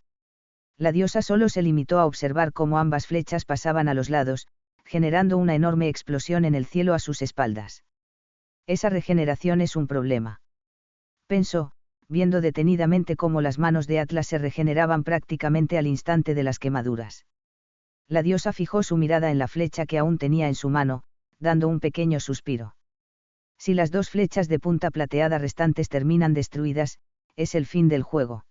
La diosa solo se limitó a observar cómo ambas flechas pasaban a los lados, generando una enorme explosión en el cielo a sus espaldas. Esa regeneración es un problema. Pensó, viendo detenidamente cómo las manos de Atlas se regeneraban prácticamente al instante de las quemaduras. La diosa fijó su mirada en la flecha que aún tenía en su mano, dando un pequeño suspiro. Si las 2 flechas de punta plateada restantes terminan destruidas, es el fin del juego.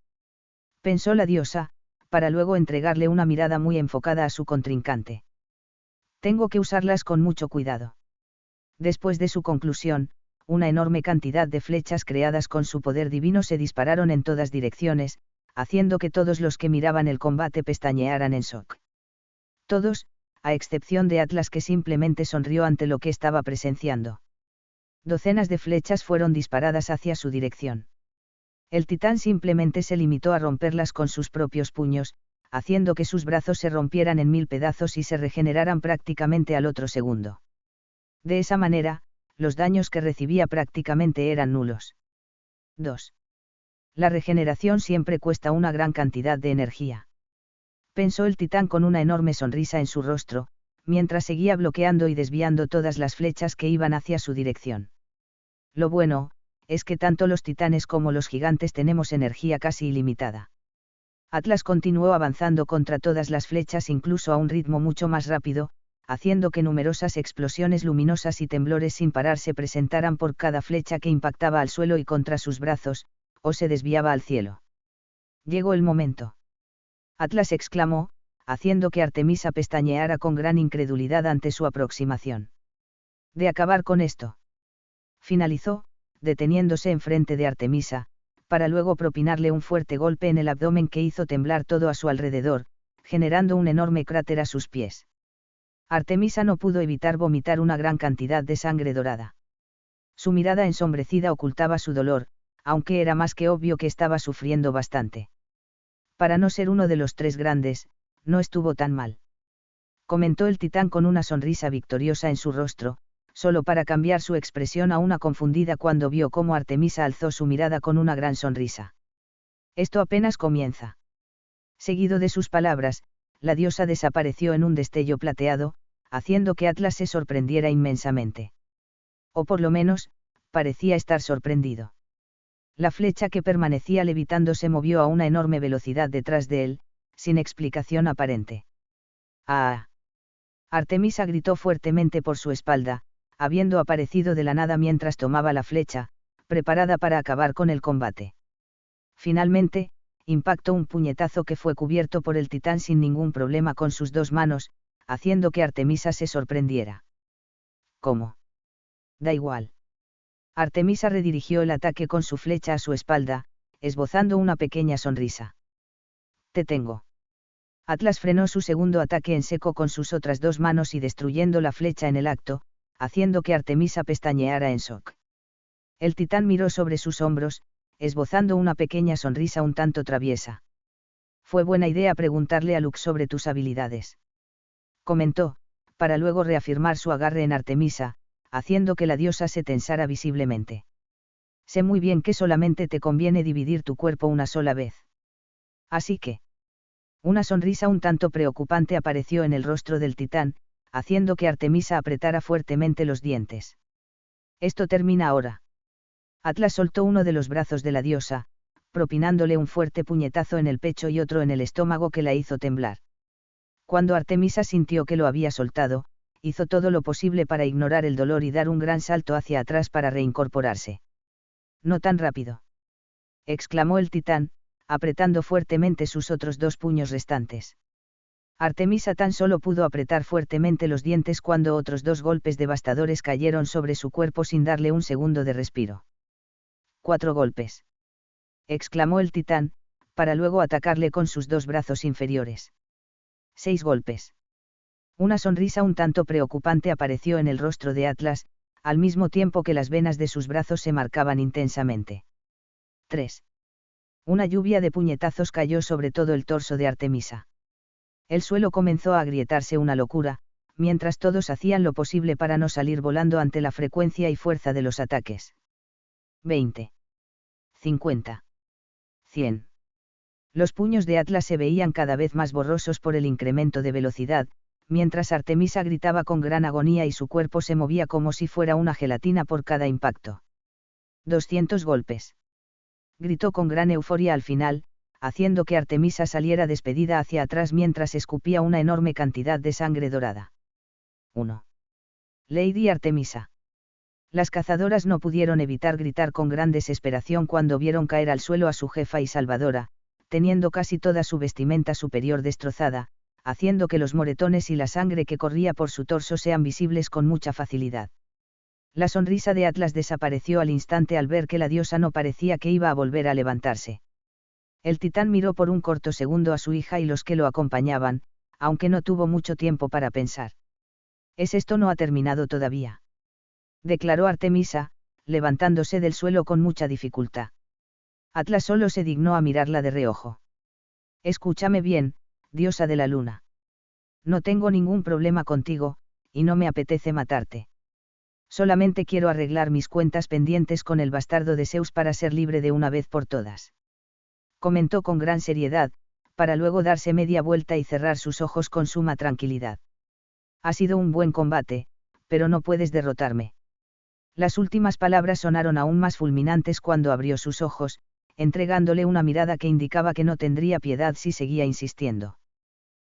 Pensó la diosa, para luego entregarle una mirada muy enfocada a su contrincante. Tengo que usarlas con mucho cuidado. Después de su conclusión, una enorme cantidad de flechas creadas con su poder divino se dispararon en todas direcciones, haciendo que todos los que miraban el combate pestañearan en shock. Todos, a excepción de Atlas, que simplemente sonrió ante lo que estaba presenciando. Docenas de flechas fueron disparadas hacia su dirección. El titán simplemente se limitó a romperlas con sus propios puños, haciendo que sus brazos se rompieran en 1000 pedazos y se regeneraran prácticamente al otro segundo. De esa manera, los daños que recibía prácticamente eran nulos. 2. La regeneración siempre cuesta una gran cantidad de energía. Pensó el titán con una enorme sonrisa en su rostro, mientras seguía bloqueando y desviando todas las flechas que iban hacia su dirección. Lo bueno, es que tanto los titanes como los gigantes tenemos energía casi ilimitada. Atlas continuó avanzando contra todas las flechas incluso a un ritmo mucho más rápido, haciendo que numerosas explosiones luminosas y temblores sin parar se presentaran por cada flecha que impactaba al suelo y contra sus brazos, o se desviaba al cielo. Llegó el momento. Atlas exclamó, haciendo que Artemisa pestañeara con gran incredulidad ante su aproximación. De acabar con esto. Finalizó, deteniéndose enfrente de Artemisa, para luego propinarle un fuerte golpe en el abdomen que hizo temblar todo a su alrededor, generando un enorme cráter a sus pies. Artemisa no pudo evitar vomitar una gran cantidad de sangre dorada. Su mirada ensombrecida ocultaba su dolor, aunque era más que obvio que estaba sufriendo bastante. Para no ser uno de los tres grandes, no estuvo tan mal. Comentó el titán con una sonrisa victoriosa en su rostro, solo para cambiar su expresión a una confundida cuando vio cómo Artemisa alzó su mirada con una gran sonrisa. Esto apenas comienza. Seguido de sus palabras, la diosa desapareció en un destello plateado, haciendo que Atlas se sorprendiera inmensamente. O por lo menos, parecía estar sorprendido. La flecha que permanecía levitando se movió a una enorme velocidad detrás de él, sin explicación aparente. ¡Ah! Artemisa gritó fuertemente por su espalda, habiendo aparecido de la nada mientras tomaba la flecha, preparada para acabar con el combate. Finalmente, impactó un puñetazo que fue cubierto por el titán sin ningún problema con sus dos manos, haciendo que Artemisa se sorprendiera. ¿Cómo? Da igual. Artemisa redirigió el ataque con su flecha a su espalda, esbozando una pequeña sonrisa. Te tengo. Atlas frenó su segundo ataque en seco con sus otras dos manos y destruyendo la flecha en el acto, haciendo que Artemisa pestañeara en shock. El titán miró sobre sus hombros, esbozando una pequeña sonrisa un tanto traviesa. Fue buena idea preguntarle a Luke sobre tus habilidades. Comentó, para luego reafirmar su agarre en Artemisa, haciendo que la diosa se tensara visiblemente. Sé muy bien que solamente te conviene dividir tu cuerpo una sola vez. Así que. Una sonrisa un tanto preocupante apareció en el rostro del titán, haciendo que Artemisa apretara fuertemente los dientes. Esto termina ahora. Atlas soltó uno de los brazos de la diosa, propinándole un fuerte puñetazo en el pecho y otro en el estómago que la hizo temblar. Cuando Artemisa sintió que lo había soltado, hizo todo lo posible para ignorar el dolor y dar un gran salto hacia atrás para reincorporarse. No tan rápido. Exclamó el titán, apretando fuertemente sus otros dos puños restantes. Artemisa tan solo pudo apretar fuertemente los dientes cuando otros dos golpes devastadores cayeron sobre su cuerpo sin darle un segundo de respiro. 4 golpes. Exclamó el titán, para luego atacarle con sus dos brazos inferiores. 6 golpes. Una sonrisa un tanto preocupante apareció en el rostro de Atlas, al mismo tiempo que las venas de sus brazos se marcaban intensamente. 3. Una lluvia de puñetazos cayó sobre todo el torso de Artemisa. El suelo comenzó a agrietarse una locura, mientras todos hacían lo posible para no salir volando ante la frecuencia y fuerza de los ataques. 20. 50. 100. Los puños de Atlas se veían cada vez más borrosos por el incremento de velocidad, mientras Artemisa gritaba con gran agonía y su cuerpo se movía como si fuera una gelatina por cada impacto. 200 golpes. Gritó con gran euforia al final, haciendo que Artemisa saliera despedida hacia atrás mientras escupía una enorme cantidad de sangre dorada. 1. Lady Artemisa. Las cazadoras no pudieron evitar gritar con gran desesperación cuando vieron caer al suelo a su jefa y salvadora, teniendo casi toda su vestimenta superior destrozada, haciendo que los moretones y la sangre que corría por su torso sean visibles con mucha facilidad. La sonrisa de Atlas desapareció al instante al ver que la diosa no parecía que iba a volver a levantarse. El titán miró por un corto segundo a su hija y los que lo acompañaban, aunque no tuvo mucho tiempo para pensar. Esto no ha terminado todavía. Declaró Artemisa, levantándose del suelo con mucha dificultad. Atlas solo se dignó a mirarla de reojo. Escúchame bien, diosa de la luna. No tengo ningún problema contigo, y no me apetece matarte. Solamente quiero arreglar mis cuentas pendientes con el bastardo de Zeus para ser libre de una vez por todas. Comentó con gran seriedad, para luego darse media vuelta y cerrar sus ojos con suma tranquilidad. Ha sido un buen combate, pero no puedes derrotarme. Las últimas palabras sonaron aún más fulminantes cuando abrió sus ojos, entregándole una mirada que indicaba que no tendría piedad si seguía insistiendo.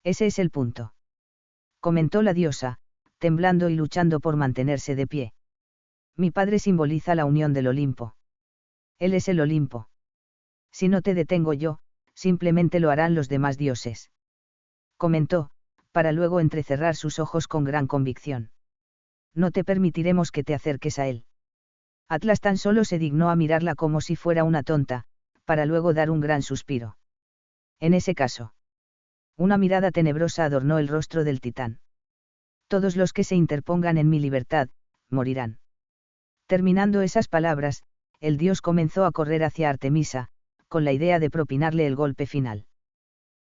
Ese es el punto. Comentó la diosa, temblando y luchando por mantenerse de pie. Mi padre simboliza la unión del Olimpo. Él es el Olimpo. Si no te detengo yo, simplemente lo harán los demás dioses. Comentó, para luego entrecerrar sus ojos con gran convicción. No te permitiremos que te acerques a él. Atlas tan solo se dignó a mirarla como si fuera una tonta, para luego dar un gran suspiro. En ese caso. Una mirada tenebrosa adornó el rostro del titán. Todos los que se interpongan en mi libertad, morirán. Terminando esas palabras, el dios comenzó a correr hacia Artemisa, con la idea de propinarle el golpe final.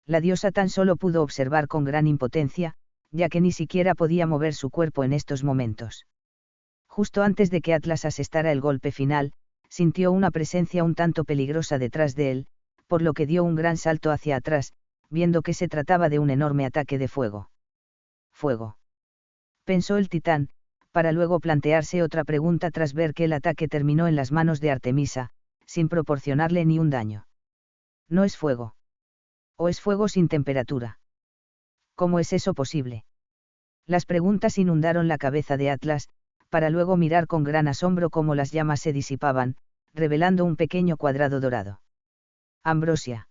La diosa tan solo pudo observar con gran impotencia, ya que ni siquiera podía mover su cuerpo en estos momentos. Justo antes de que Atlas asestara el golpe final, sintió una presencia un tanto peligrosa detrás de él, por lo que dio un gran salto hacia atrás, viendo que se trataba de un enorme ataque de fuego. Fuego. Pensó el titán, para luego plantearse otra pregunta tras ver que el ataque terminó en las manos de Artemisa, sin proporcionarle ni un daño. ¿No es fuego? ¿O es fuego sin temperatura? ¿Cómo es eso posible? Las preguntas inundaron la cabeza de Atlas, para luego mirar con gran asombro cómo las llamas se disipaban, revelando un pequeño cuadrado dorado. Ambrosia.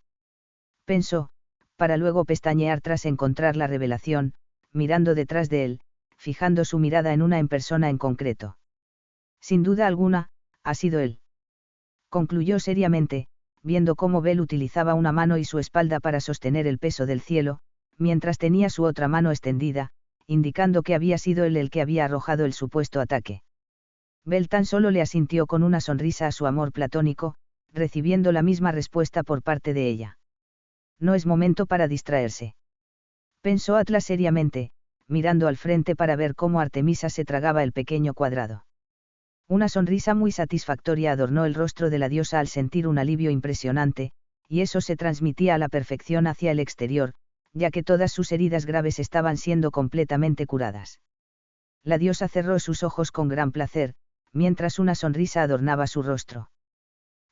Pensó, para luego pestañear tras encontrar la revelación, mirando detrás de él, fijando su mirada en una persona en concreto. Sin duda alguna, ha sido él. Concluyó seriamente, viendo cómo Bel utilizaba una mano y su espalda para sostener el peso del cielo, mientras tenía su otra mano extendida, indicando que había sido él el que había arrojado el supuesto ataque. Bel tan solo le asintió con una sonrisa a su amor platónico, recibiendo la misma respuesta por parte de ella. No es momento para distraerse. Pensó Atlas seriamente, mirando al frente para ver cómo Artemisa se tragaba el pequeño cuadrado. Una sonrisa muy satisfactoria adornó el rostro de la diosa al sentir un alivio impresionante, y eso se transmitía a la perfección hacia el exterior, ya que todas sus heridas graves estaban siendo completamente curadas. La diosa cerró sus ojos con gran placer, mientras una sonrisa adornaba su rostro.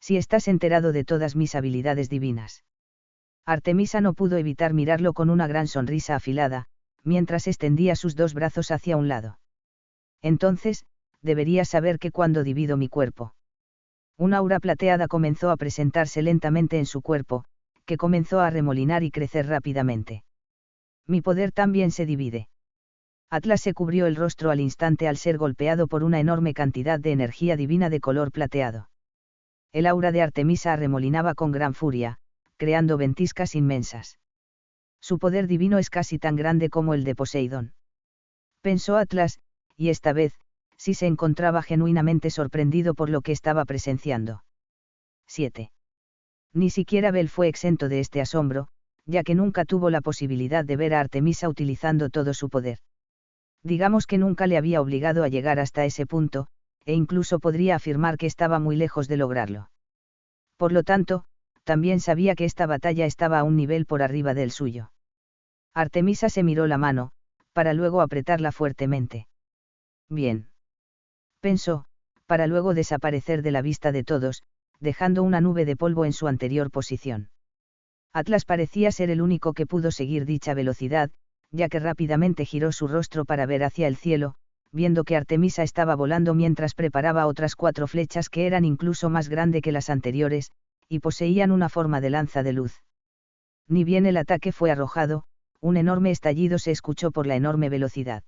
Si estás enterado de todas mis habilidades divinas. Artemisa no pudo evitar mirarlo con una gran sonrisa afilada, mientras extendía sus dos brazos hacia un lado. Entonces, deberías saber que cuando divido mi cuerpo. Una aura plateada comenzó a presentarse lentamente en su cuerpo, que comenzó a arremolinar y crecer rápidamente. Mi poder también se divide. Atlas se cubrió el rostro al instante al ser golpeado por una enorme cantidad de energía divina de color plateado. El aura de Artemisa arremolinaba con gran furia, creando ventiscas inmensas. Su poder divino es casi tan grande como el de Poseidón. Pensó Atlas, y esta vez, sí se encontraba genuinamente sorprendido por lo que estaba presenciando. 7. Ni siquiera Bel fue exento de este asombro, ya que nunca tuvo la posibilidad de ver a Artemisa utilizando todo su poder. Digamos que nunca le había obligado a llegar hasta ese punto, e incluso podría afirmar que estaba muy lejos de lograrlo. Por lo tanto, también sabía que esta batalla estaba a un nivel por arriba del suyo. Artemisa se miró la mano, para luego apretarla fuertemente. Bien. Pensó, para luego desaparecer de la vista de todos, dejando una nube de polvo en su anterior posición. Atlas parecía ser el único que pudo seguir dicha velocidad, ya que rápidamente giró su rostro para ver hacia el cielo, viendo que Artemisa estaba volando mientras preparaba otras 4 flechas que eran incluso más grandes que las anteriores, y poseían una forma de lanza de luz. Ni bien el ataque fue arrojado, un enorme estallido se escuchó por la enorme velocidad.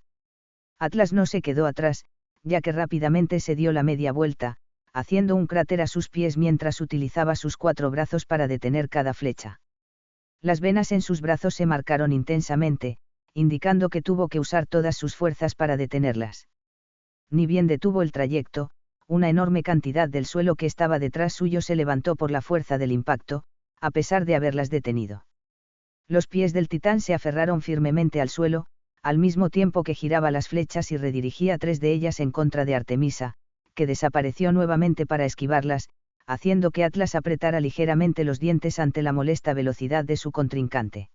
Atlas no se quedó atrás, ya que rápidamente se dio la media vuelta, haciendo un cráter a sus pies mientras utilizaba sus 4 brazos para detener cada flecha. Las venas en sus brazos se marcaron intensamente, indicando que tuvo que usar todas sus fuerzas para detenerlas. Ni bien detuvo el trayecto, una enorme cantidad del suelo que estaba detrás suyo se levantó por la fuerza del impacto, a pesar de haberlas detenido. Los pies del titán se aferraron firmemente al suelo, al mismo tiempo que giraba las flechas y redirigía 3 de ellas en contra de Artemisa, que desapareció nuevamente para esquivarlas, haciendo que Atlas apretara ligeramente los dientes ante la molesta velocidad de su contrincante.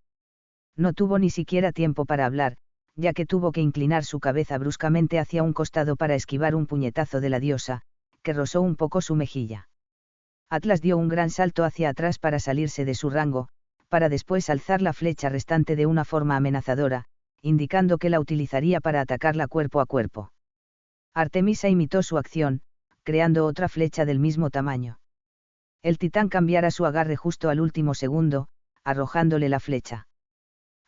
No tuvo ni siquiera tiempo para hablar, ya que tuvo que inclinar su cabeza bruscamente hacia un costado para esquivar un puñetazo de la diosa, que rozó un poco su mejilla. Atlas dio un gran salto hacia atrás para salirse de su rango, para después alzar la flecha restante de una forma amenazadora, indicando que la utilizaría para atacarla cuerpo a cuerpo. Artemisa imitó su acción, creando otra flecha del mismo tamaño. El titán cambiara su agarre justo al último segundo, arrojándole la flecha.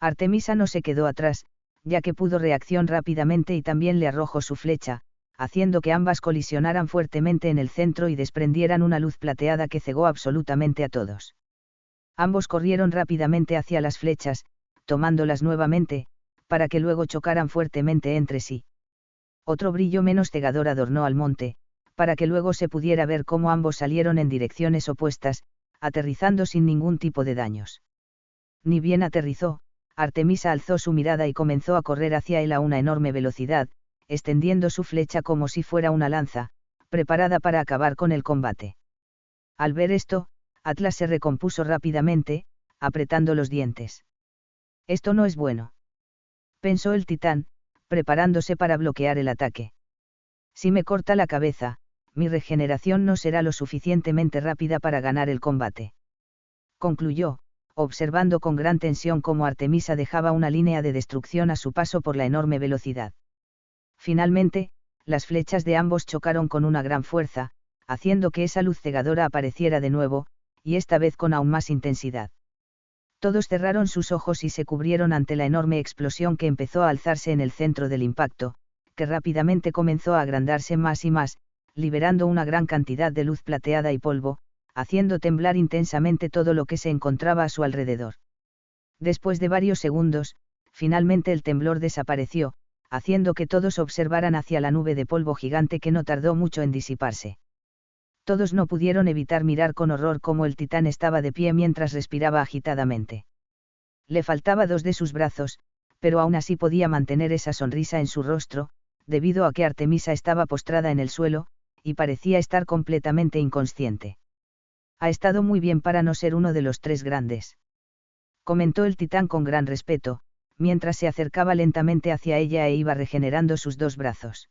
Artemisa no se quedó atrás, ya que pudo reacción rápidamente y también le arrojó su flecha, haciendo que ambas colisionaran fuertemente en el centro y desprendieran una luz plateada que cegó absolutamente a todos. Ambos corrieron rápidamente hacia las flechas, tomándolas nuevamente, para que luego chocaran fuertemente entre sí. Otro brillo menos cegador adornó al monte, para que luego se pudiera ver cómo ambos salieron en direcciones opuestas, aterrizando sin ningún tipo de daños. Ni bien aterrizó, Artemisa alzó su mirada y comenzó a correr hacia él a una enorme velocidad, extendiendo su flecha como si fuera una lanza, preparada para acabar con el combate. Al ver esto, Atlas se recompuso rápidamente, apretando los dientes. Esto no es bueno, pensó el titán, preparándose para bloquear el ataque. Si me corta la cabeza, mi regeneración no será lo suficientemente rápida para ganar el combate. Concluyó, observando con gran tensión cómo Artemisa dejaba una línea de destrucción a su paso por la enorme velocidad. Finalmente, las flechas de ambos chocaron con una gran fuerza, haciendo que esa luz cegadora apareciera de nuevo, y esta vez con aún más intensidad. Todos cerraron sus ojos y se cubrieron ante la enorme explosión que empezó a alzarse en el centro del impacto, que rápidamente comenzó a agrandarse más y más, liberando una gran cantidad de luz plateada y polvo, haciendo temblar intensamente todo lo que se encontraba a su alrededor. Después de varios segundos, finalmente el temblor desapareció, haciendo que todos observaran hacia la nube de polvo gigante que no tardó mucho en disiparse. Todos no pudieron evitar mirar con horror cómo el titán estaba de pie mientras respiraba agitadamente. Le faltaba 2 de sus brazos, pero aún así podía mantener esa sonrisa en su rostro, debido a que Artemisa estaba postrada en el suelo, y parecía estar completamente inconsciente. Ha estado muy bien para no ser uno de los 3 grandes, comentó el titán con gran respeto, mientras se acercaba lentamente hacia ella e iba regenerando sus 2 brazos.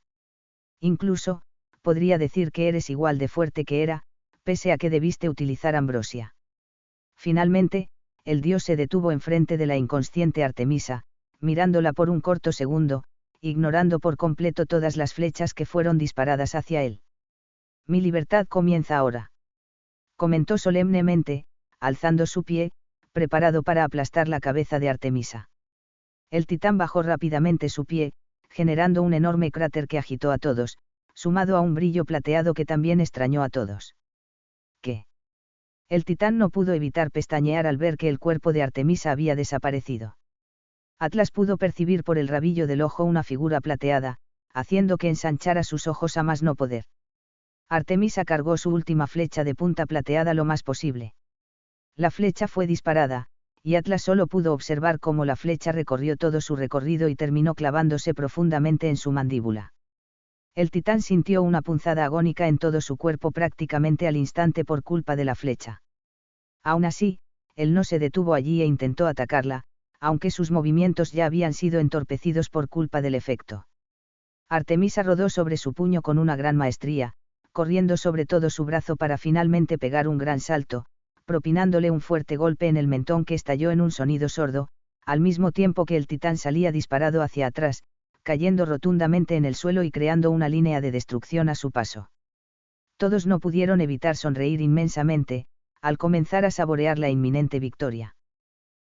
Incluso, podría decir que eres igual de fuerte que era, pese a que debiste utilizar ambrosia. Finalmente, el dios se detuvo enfrente de la inconsciente Artemisa, mirándola por un corto segundo, ignorando por completo todas las flechas que fueron disparadas hacia él. Mi libertad comienza ahora, comentó solemnemente, alzando su pie, preparado para aplastar la cabeza de Artemisa. El titán bajó rápidamente su pie, generando un enorme cráter que agitó a todos, sumado a un brillo plateado que también extrañó a todos. ¿Qué? El titán no pudo evitar pestañear al ver que el cuerpo de Artemisa había desaparecido. Atlas pudo percibir por el rabillo del ojo una figura plateada, haciendo que ensanchara sus ojos a más no poder. Artemisa cargó su última flecha de punta plateada lo más posible. La flecha fue disparada, y Atlas solo pudo observar cómo la flecha recorrió todo su recorrido y terminó clavándose profundamente en su mandíbula. El titán sintió una punzada agónica en todo su cuerpo prácticamente al instante por culpa de la flecha. Aún así, él no se detuvo allí e intentó atacarla, aunque sus movimientos ya habían sido entorpecidos por culpa del efecto. Artemisa rodó sobre su puño con una gran maestría, corriendo sobre todo su brazo para finalmente pegar un gran salto, propinándole un fuerte golpe en el mentón que estalló en un sonido sordo, al mismo tiempo que el titán salía disparado hacia atrás, cayendo rotundamente en el suelo y creando una línea de destrucción a su paso. Todos no pudieron evitar sonreír inmensamente, al comenzar a saborear la inminente victoria.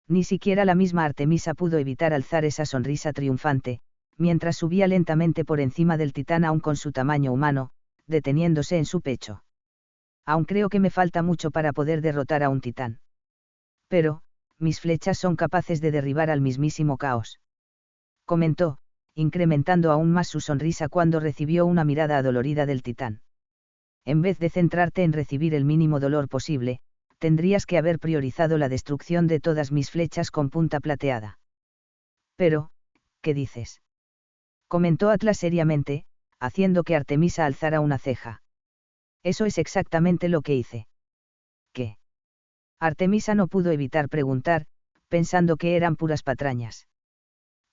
Ni siquiera la misma Artemisa pudo evitar alzar esa sonrisa triunfante, mientras subía lentamente por encima del titán aún con su tamaño humano, deteniéndose en su pecho. Aún creo que me falta mucho para poder derrotar a un titán. Pero, mis flechas son capaces de derribar al mismísimo caos, comentó, incrementando aún más su sonrisa cuando recibió una mirada adolorida del titán. En vez de centrarte en recibir el mínimo dolor posible, tendrías que haber priorizado la destrucción de todas mis flechas con punta plateada. Pero, ¿qué dices? Comentó Atlas seriamente, haciendo que Artemisa alzara una ceja. Eso es exactamente lo que hice. ¿Qué? Artemisa no pudo evitar preguntar, pensando que eran puras patrañas.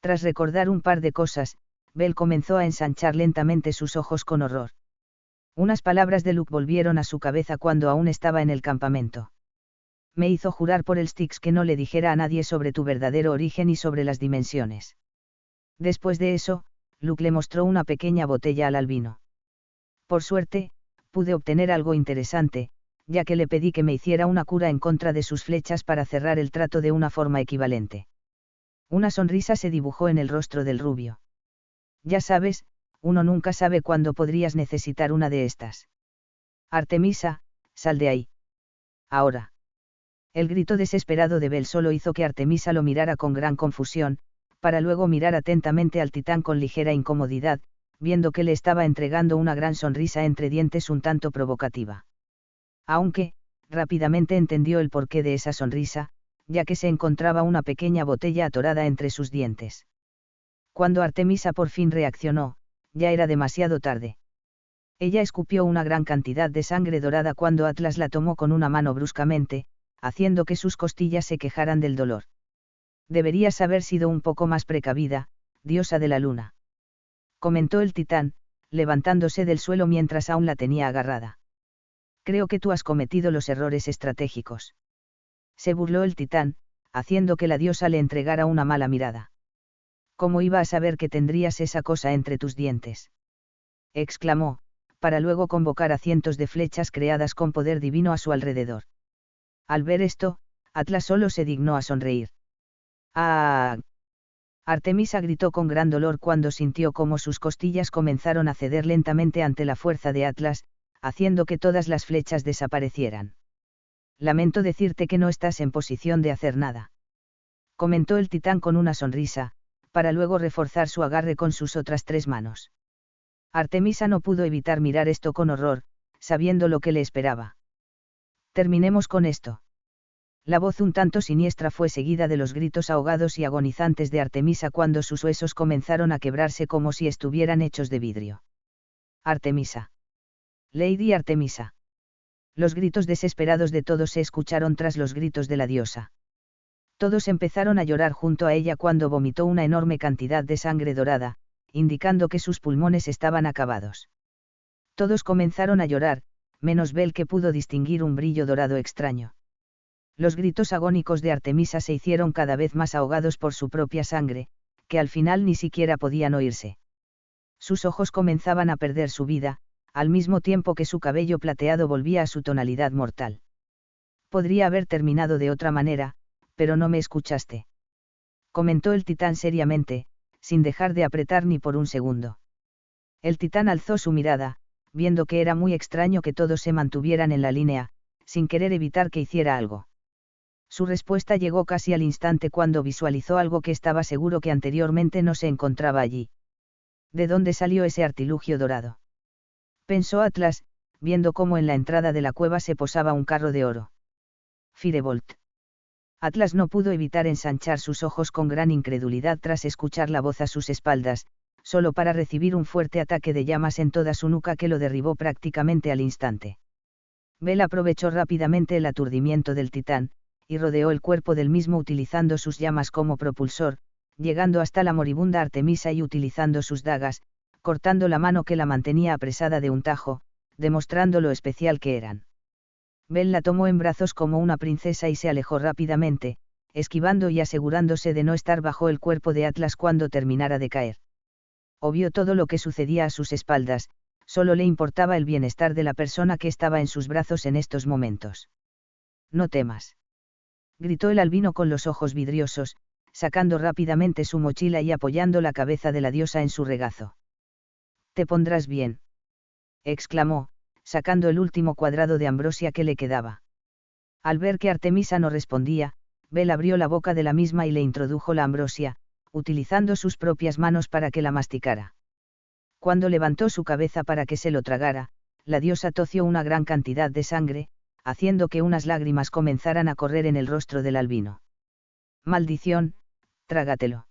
Tras recordar un par de cosas, Bell comenzó a ensanchar lentamente sus ojos con horror. Unas palabras de Luke volvieron a su cabeza cuando aún estaba en el campamento. Me hizo jurar por el Styx que no le dijera a nadie sobre tu verdadero origen y sobre las dimensiones. Después de eso, Luke le mostró una pequeña botella al albino. Por suerte, pude obtener algo interesante, ya que le pedí que me hiciera una cura en contra de sus flechas para cerrar el trato de una forma equivalente. Una sonrisa se dibujó en el rostro del rubio. Ya sabes, uno nunca sabe cuándo podrías necesitar una de estas. Artemisa, sal de ahí. Ahora. El grito desesperado de Bel solo hizo que Artemisa lo mirara con gran confusión, para luego mirar atentamente al titán con ligera incomodidad, viendo que le estaba entregando una gran sonrisa entre dientes un tanto provocativa. Aunque, rápidamente entendió el porqué de esa sonrisa, ya que se encontraba una pequeña botella atorada entre sus dientes. Cuando Artemisa por fin reaccionó, ya era demasiado tarde. Ella escupió una gran cantidad de sangre dorada cuando Atlas la tomó con una mano bruscamente, haciendo que sus costillas se quejaran del dolor. Deberías haber sido un poco más precavida, diosa de la luna. Comentó el titán, levantándose del suelo mientras aún la tenía agarrada. Creo que tú has cometido los errores estratégicos. Se burló el titán, haciendo que la diosa le entregara una mala mirada. ¿Cómo iba a saber que tendrías esa cosa entre tus dientes? Exclamó, para luego convocar a cientos de flechas creadas con poder divino a su alrededor. Al ver esto, Atlas solo se dignó a sonreír. ¡Ah! Artemisa gritó con gran dolor cuando sintió cómo sus costillas comenzaron a ceder lentamente ante la fuerza de Atlas, haciendo que todas las flechas desaparecieran. Lamento decirte que no estás en posición de hacer nada. Comentó el titán con una sonrisa, para luego reforzar su agarre con sus otras 3 manos. Artemisa no pudo evitar mirar esto con horror, sabiendo lo que le esperaba. Terminemos con esto. La voz un tanto siniestra fue seguida de los gritos ahogados y agonizantes de Artemisa cuando sus huesos comenzaron a quebrarse como si estuvieran hechos de vidrio. Artemisa. Lady Artemisa. Los gritos desesperados de todos se escucharon tras los gritos de la diosa. Todos empezaron a llorar junto a ella cuando vomitó una enorme cantidad de sangre dorada, indicando que sus pulmones estaban acabados. Todos comenzaron a llorar, menos Bel, que pudo distinguir un brillo dorado extraño. Los gritos agónicos de Artemisa se hicieron cada vez más ahogados por su propia sangre, que al final ni siquiera podían oírse. Sus ojos comenzaban a perder su vida, al mismo tiempo que su cabello plateado volvía a su tonalidad mortal. Podría haber terminado de otra manera, pero no me escuchaste. Comentó el titán seriamente, sin dejar de apretar ni por un segundo. El titán alzó su mirada, viendo que era muy extraño que todos se mantuvieran en la línea, sin querer evitar que hiciera algo. Su respuesta llegó casi al instante cuando visualizó algo que estaba seguro que anteriormente no se encontraba allí. ¿De dónde salió ese artilugio dorado? Pensó Atlas, viendo cómo en la entrada de la cueva se posaba un carro de oro. Firebolt. Atlas no pudo evitar ensanchar sus ojos con gran incredulidad tras escuchar la voz a sus espaldas, solo para recibir un fuerte ataque de llamas en toda su nuca que lo derribó prácticamente al instante. Bel aprovechó rápidamente el aturdimiento del titán, y rodeó el cuerpo del mismo utilizando sus llamas como propulsor, llegando hasta la moribunda Artemisa y utilizando sus dagas, cortando la mano que la mantenía apresada de un tajo, demostrando lo especial que eran. Bel la tomó en brazos como una princesa y se alejó rápidamente, esquivando y asegurándose de no estar bajo el cuerpo de Atlas cuando terminara de caer. Vio todo lo que sucedía a sus espaldas, solo le importaba el bienestar de la persona que estaba en sus brazos en estos momentos. No temas. Gritó el albino con los ojos vidriosos, sacando rápidamente su mochila y apoyando la cabeza de la diosa en su regazo. Te pondrás bien. Exclamó, sacando el último cuadrado de ambrosia que le quedaba. Al ver que Artemisa no respondía, Bel abrió la boca de la misma y le introdujo la ambrosia, utilizando sus propias manos para que la masticara. Cuando levantó su cabeza para que se lo tragara, la diosa tosió una gran cantidad de sangre, haciendo que unas lágrimas comenzaran a correr en el rostro del albino. Maldición, trágatelo.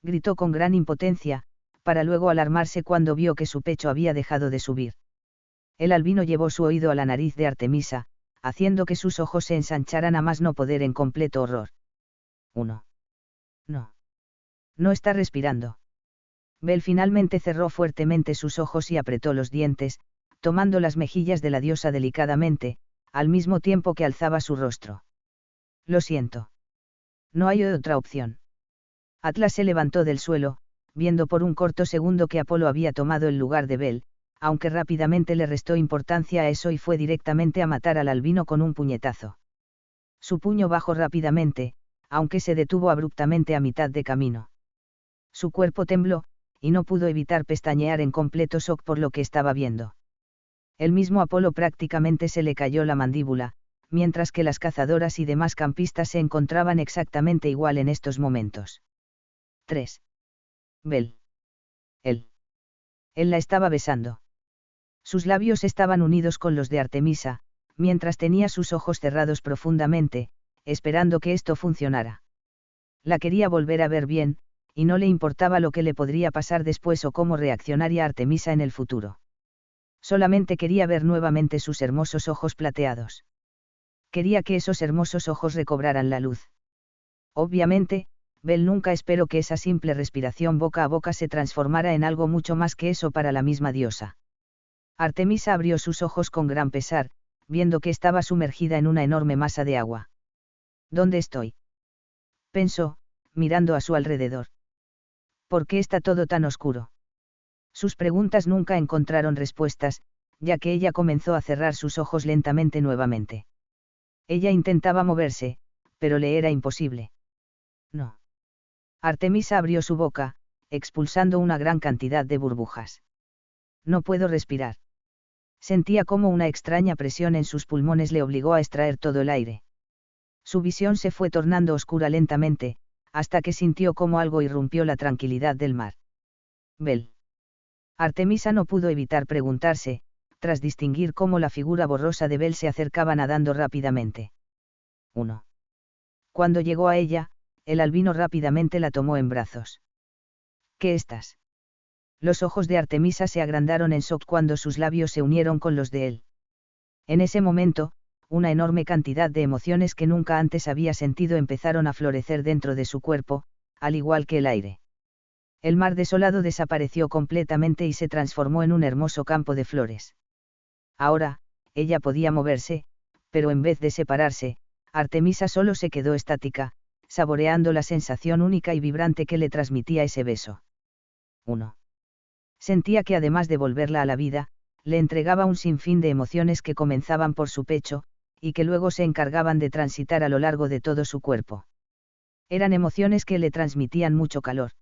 Gritó con gran impotencia, para luego alarmarse cuando vio que su pecho había dejado de subir. El albino llevó su oído a la nariz de Artemisa, haciendo que sus ojos se ensancharan a más no poder en completo horror. 1. No. No está respirando. Bel finalmente cerró fuertemente sus ojos y apretó los dientes, tomando las mejillas de la diosa delicadamente, al mismo tiempo que alzaba su rostro. Lo siento. No hay otra opción. Atlas se levantó del suelo, viendo por un corto segundo que Apolo había tomado el lugar de Bel, aunque rápidamente le restó importancia a eso y fue directamente a matar al albino con un puñetazo. Su puño bajó rápidamente, aunque se detuvo abruptamente a mitad de camino. Su cuerpo tembló, y no pudo evitar pestañear en completo shock por lo que estaba viendo. El mismo Apolo prácticamente se le cayó la mandíbula, mientras que las cazadoras y demás campistas se encontraban exactamente igual en estos momentos. 3. Bel. Él. Él la estaba besando. Sus labios estaban unidos con los de Artemisa, mientras tenía sus ojos cerrados profundamente, esperando que esto funcionara. La quería volver a ver bien, y no le importaba lo que le podría pasar después o cómo reaccionaría Artemisa en el futuro. Solamente quería ver nuevamente sus hermosos ojos plateados. Quería que esos hermosos ojos recobraran la luz. Obviamente, Bel nunca esperó que esa simple respiración boca a boca se transformara en algo mucho más que eso para la misma diosa. Artemisa abrió sus ojos con gran pesar, viendo que estaba sumergida en una enorme masa de agua. ¿Dónde estoy?, pensó, mirando a su alrededor. ¿Por qué está todo tan oscuro? Sus preguntas nunca encontraron respuestas, ya que ella comenzó a cerrar sus ojos lentamente nuevamente. Ella intentaba moverse, pero le era imposible. No. Artemisa abrió su boca, expulsando una gran cantidad de burbujas. No puedo respirar. Sentía como una extraña presión en sus pulmones le obligó a extraer todo el aire. Su visión se fue tornando oscura lentamente, hasta que sintió como algo irrumpió la tranquilidad del mar. Bel. Artemisa no pudo evitar preguntarse, tras distinguir cómo la figura borrosa de Bel se acercaba nadando rápidamente. 1. Cuando llegó a ella, el albino rápidamente la tomó en brazos. ¿Qué estás? Los ojos de Artemisa se agrandaron en shock cuando sus labios se unieron con los de él. En ese momento, una enorme cantidad de emociones que nunca antes había sentido empezaron a florecer dentro de su cuerpo, al igual que el aire. El mar desolado desapareció completamente y se transformó en un hermoso campo de flores. Ahora, ella podía moverse, pero en vez de separarse, Artemisa solo se quedó estática, saboreando la sensación única y vibrante que le transmitía ese beso. 1. Sentía que además de volverla a la vida, le entregaba un sinfín de emociones que comenzaban por su pecho, y que luego se encargaban de transitar a lo largo de todo su cuerpo. Eran emociones que le transmitían mucho calor.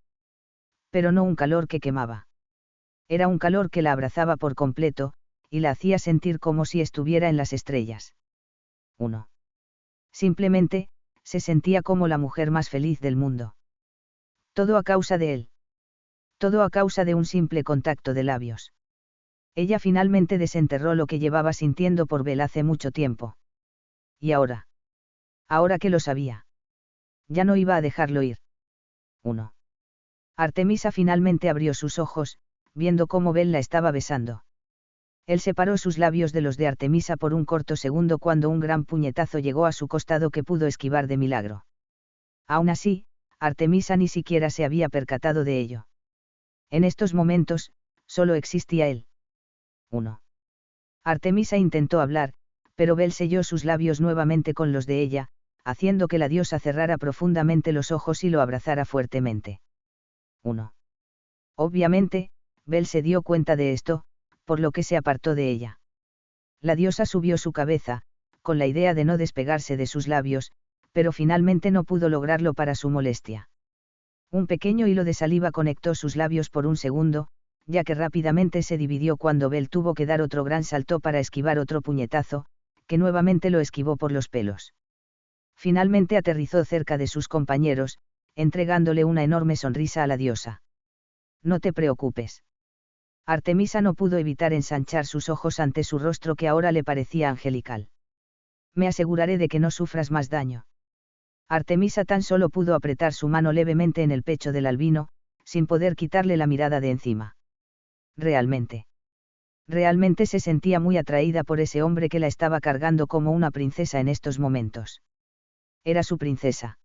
Pero no un calor que quemaba. Era un calor que la abrazaba por completo, y la hacía sentir como si estuviera en las estrellas. 1. Simplemente, se sentía como la mujer más feliz del mundo. Todo a causa de él. Todo a causa de un simple contacto de labios. Ella finalmente desenterró lo que llevaba sintiendo por Bel hace mucho tiempo. ¿Y ahora? Ahora que lo sabía. Ya no iba a dejarlo ir. 1. Artemisa finalmente abrió sus ojos, viendo cómo Bel la estaba besando. Él separó sus labios de los de Artemisa por un corto segundo cuando un gran puñetazo llegó a su costado que pudo esquivar de milagro. Aún así, Artemisa ni siquiera se había percatado de ello. En estos momentos, solo existía él. 1. Artemisa intentó hablar, pero Bel selló sus labios nuevamente con los de ella, haciendo que la diosa cerrara profundamente los ojos y lo abrazara fuertemente. 1. Obviamente, Bel se dio cuenta de esto, por lo que se apartó de ella. La diosa subió su cabeza, con la idea de no despegarse de sus labios, pero finalmente no pudo lograrlo para su molestia. Un pequeño hilo de saliva conectó sus labios por un segundo, ya que rápidamente se dividió cuando Bel tuvo que dar otro gran salto para esquivar otro puñetazo, que nuevamente lo esquivó por los pelos. Finalmente aterrizó cerca de sus compañeros, entregándole una enorme sonrisa a la diosa. No te preocupes. Artemisa no pudo evitar ensanchar sus ojos ante su rostro que ahora le parecía angelical. Me aseguraré de que no sufras más daño. Artemisa tan solo pudo apretar su mano levemente en el pecho del albino, sin poder quitarle la mirada de encima. Realmente se sentía muy atraída por ese hombre que la estaba cargando como una princesa en estos momentos. Era su princesa.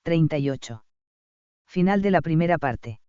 38. Final de la primera parte.